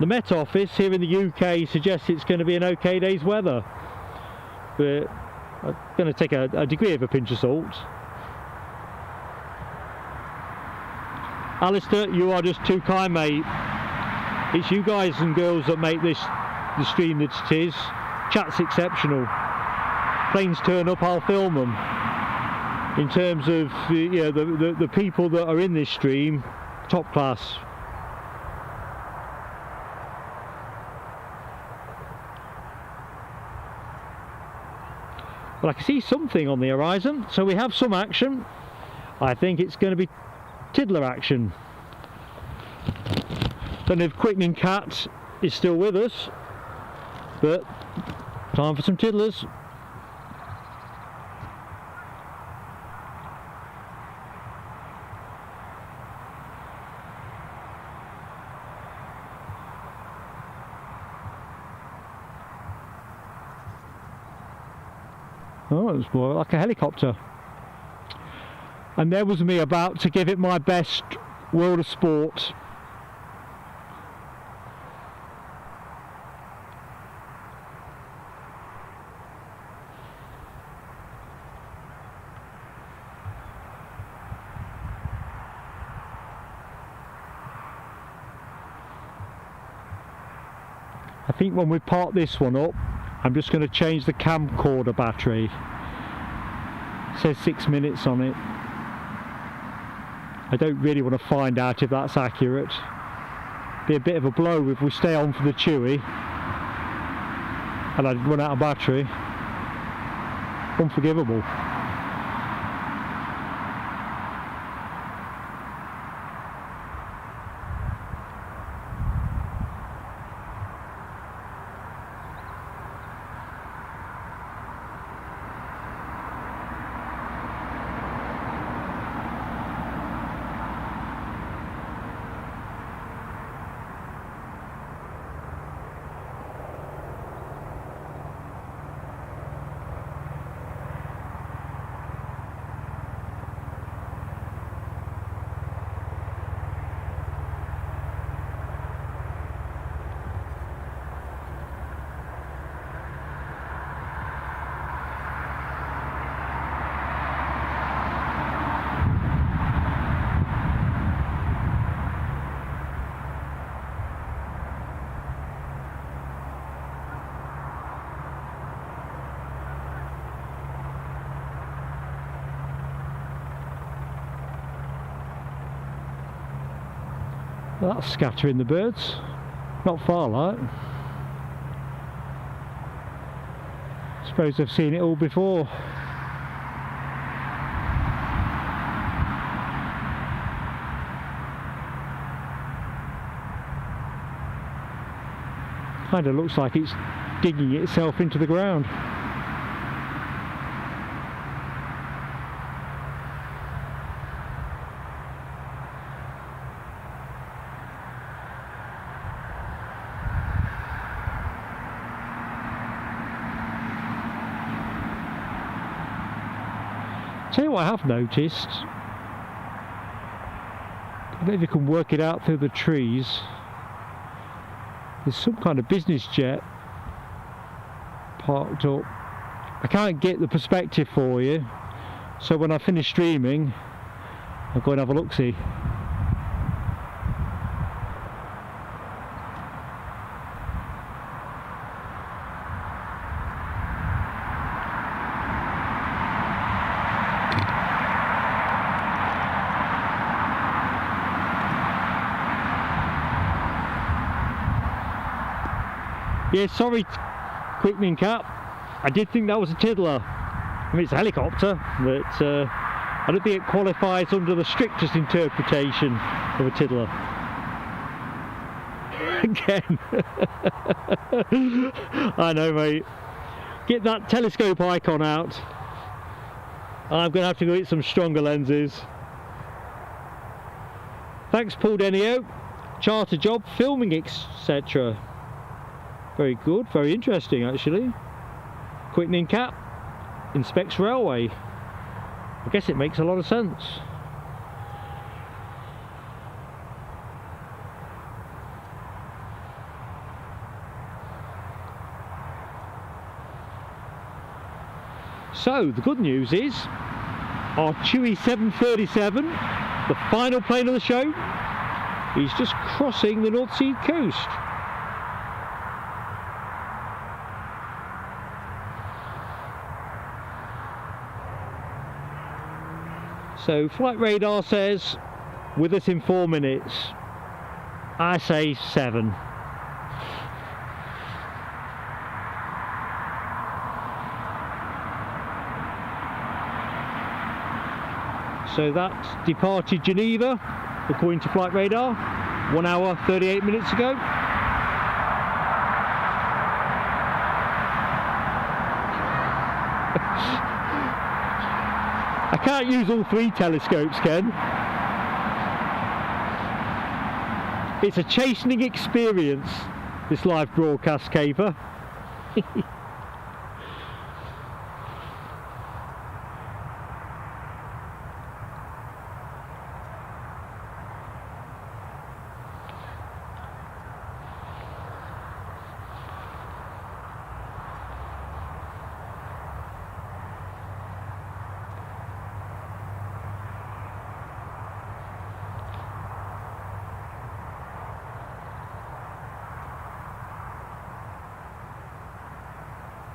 The Met Office here in the UK suggests it's going to be an okay day's weather, but I'm going to take a degree of a pinch of salt. Alistair, you are just too kind, mate. It's you guys and girls that make this the stream that it is. Chat's exceptional. Planes turn up, I'll film them. In terms of the people that are in this stream, top class. Well, I can see something on the horizon, so we have some action. I think it's going to be tiddler action. Don't know if Quickening Cat is still with us, but time for some tiddlers. Oh, it's more like a helicopter. And there was me about to give it my best World of Sport. I think when we part this one up, I'm just going to change the camcorder battery. It says 6 minutes on it. I don't really want to find out if that's accurate. Be a bit of a blow if we stay on for the Chewy and I run out of battery. Unforgivable. That's scattering the birds. Not far, like. Suppose I've seen it all before. Kind of looks like it's digging itself into the ground. Tell you what I have noticed, I don't know if you can work it out through the trees, there's some kind of business jet parked up. I can't get the perspective for you, so when I finish streaming I'll go and have a look-see. Yeah, sorry, quickening cap. I did think that was a tiddler. I mean, it's a helicopter, but I don't think it qualifies under the strictest interpretation of a tiddler. Again. I know, mate. Get that telescope icon out. I'm going to have to go get some stronger lenses. Thanks, Paul Denio. Charter job, filming, etc. Very good, very interesting actually. Quickening cap, inspects railway. I guess it makes a lot of sense. So the good news is our Chewy 737, the final plane of the show, is just crossing the North Sea coast. So flight radar says with us in 4 minutes. I say 7. So that's departed Geneva according to flight radar 1 hour 38 minutes ago. I can't use all 3 telescopes, Ken. It's a chastening experience, this live broadcast caper.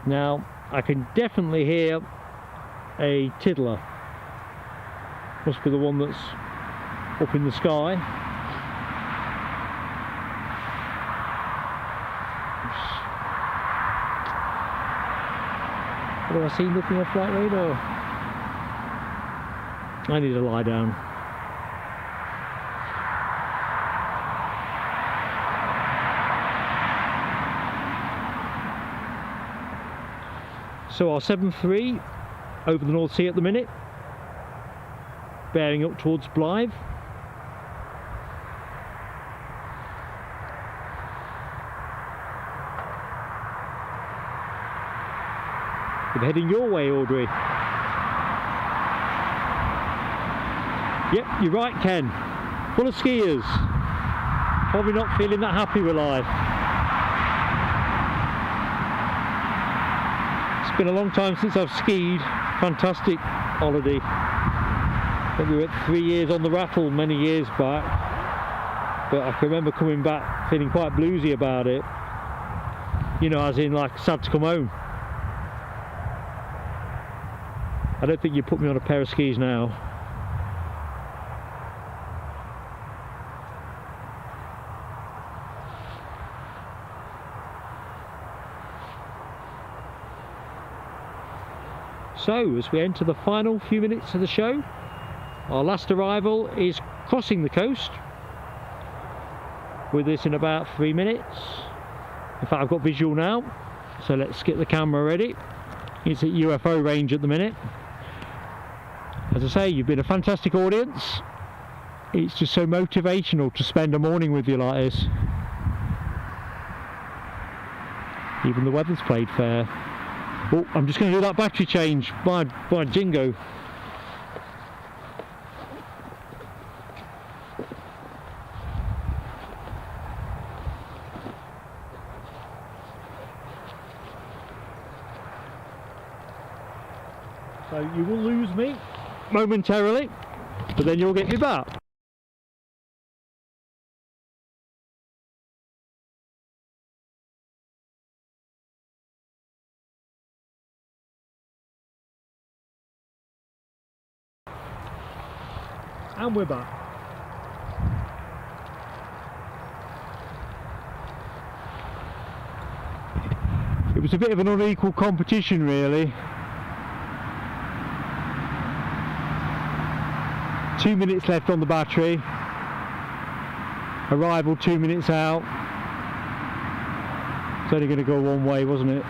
Now, I can definitely hear a tiddler. Must be the one that's up in the sky. What do I see looking at flight radar? I need to lie down. So our 7-3 over the North Sea at the minute, bearing up towards Blythe. We're heading your way, Audrey. Yep, you're right, Ken. Full of skiers. Probably not feeling that happy with life. It's been a long time since I've skied. Fantastic holiday. I think we went 3 years on the rattle many years back, but I can remember coming back feeling quite bluesy about it, you know, as in like sad to come home. I don't think you put me on a pair of skis now. So as we enter the final few minutes of the show, our last arrival is crossing the coast with us in about 3 minutes. In fact, I've got visual now, so let's get the camera ready. It's at UFO range at the minute. As I say, you've been a fantastic audience. It's just so motivational to spend a morning with you like this. Even the weather's played fair. Oh, I'm just going to do that battery change by Jingo. So you will lose me momentarily, but then you'll get me back. And we're back. It was a bit of an unequal competition really. 2 minutes left on the battery. Arrival 2 minutes out. It's only going to go one way, wasn't it?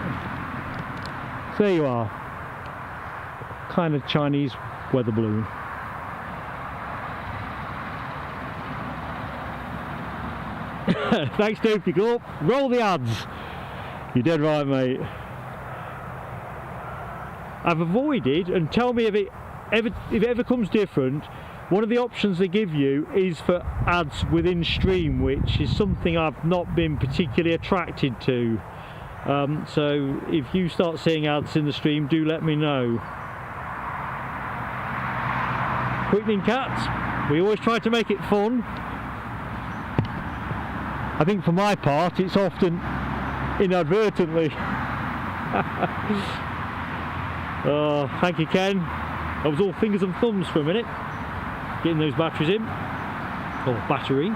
So there you are. Kind of Chinese weather balloon. Thanks, Dopey Gorp. Roll the ads. You're dead right, mate. I've avoided, and tell me if it ever comes different, one of the options they give you is for ads within stream, which is something I've not been particularly attracted to. So if you start seeing ads in the stream, do let me know. Quickening cats, we always try to make it fun. I think for my part it's often inadvertently. Oh, thank you, Ken. I was all fingers and thumbs for a minute getting those batteries in, or battery.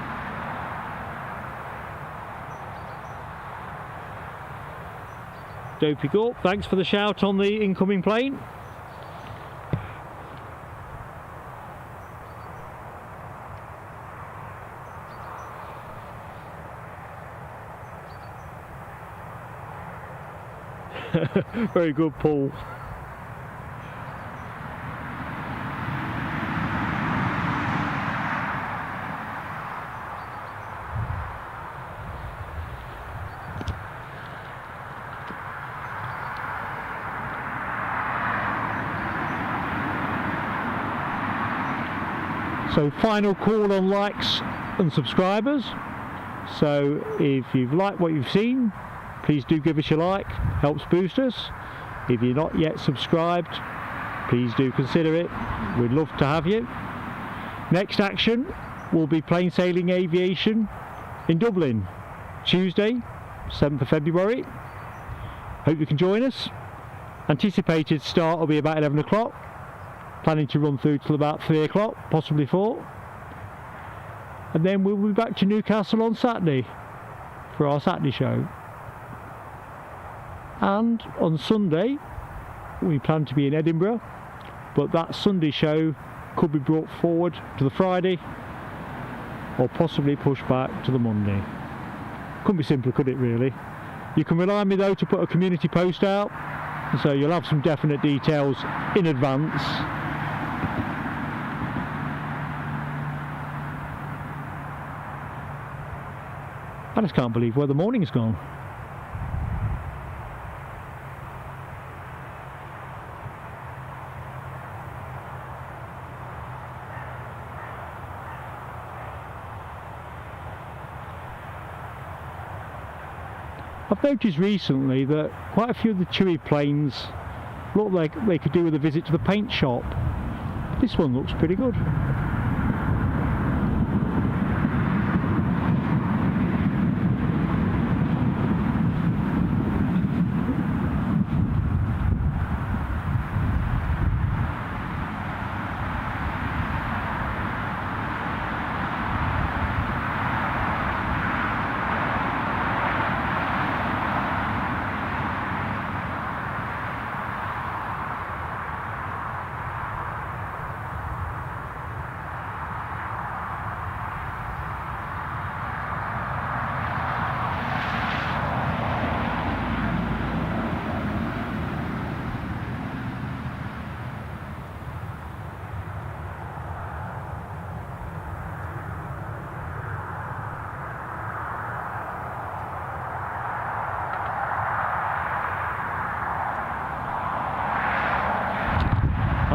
Dopey Gorp, thanks for the shout on the incoming plane. Very good, Paul. So final call on likes and subscribers. So if you've liked what you've seen, please do give us your like, helps boost us. If you're not yet subscribed, please do consider it. We'd love to have you. Next action will be plain sailing aviation in Dublin, Tuesday, 7th of February. Hope you can join us. Anticipated start will be about 11 o'clock. Planning to run through till about 3 o'clock, possibly 4. And then we'll be back to Newcastle on Saturday for our Saturday show. And on Sunday we plan to be in Edinburgh, but that Sunday show could be brought forward to the Friday or possibly pushed back to the Monday. Couldn't be simpler, could it really? You can rely on me though to put a community post out, so you'll have some definite details in advance. I just can't believe where the morning's gone. I've noticed recently that quite a few of the Chewy planes look like they could do with a visit to the paint shop. This one looks pretty good.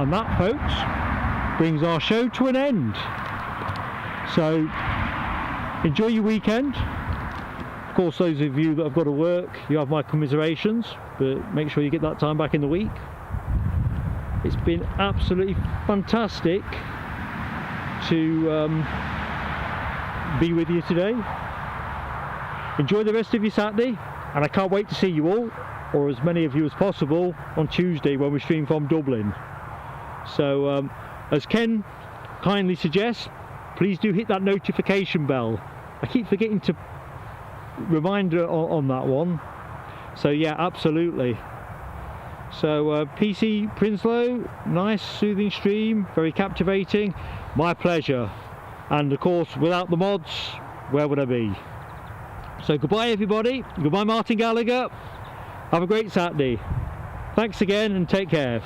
And that, folks, brings our show to an end. So enjoy your weekend. Of course, those of you that have got to work, you have my commiserations, but make sure you get that time back in the week. It's been absolutely fantastic to be with you today. Enjoy the rest of your Saturday, and I can't wait to see you all, or as many of you as possible, on Tuesday when we stream from Dublin. So as Ken kindly suggests, please do hit that notification bell. I keep forgetting to reminder on that one. So yeah, absolutely. So PC Prinsloo, nice soothing stream, very captivating, my pleasure. And of course, without the mods, where would I be? So goodbye everybody, goodbye Martin Gallagher, have a great Saturday. Thanks again and take care.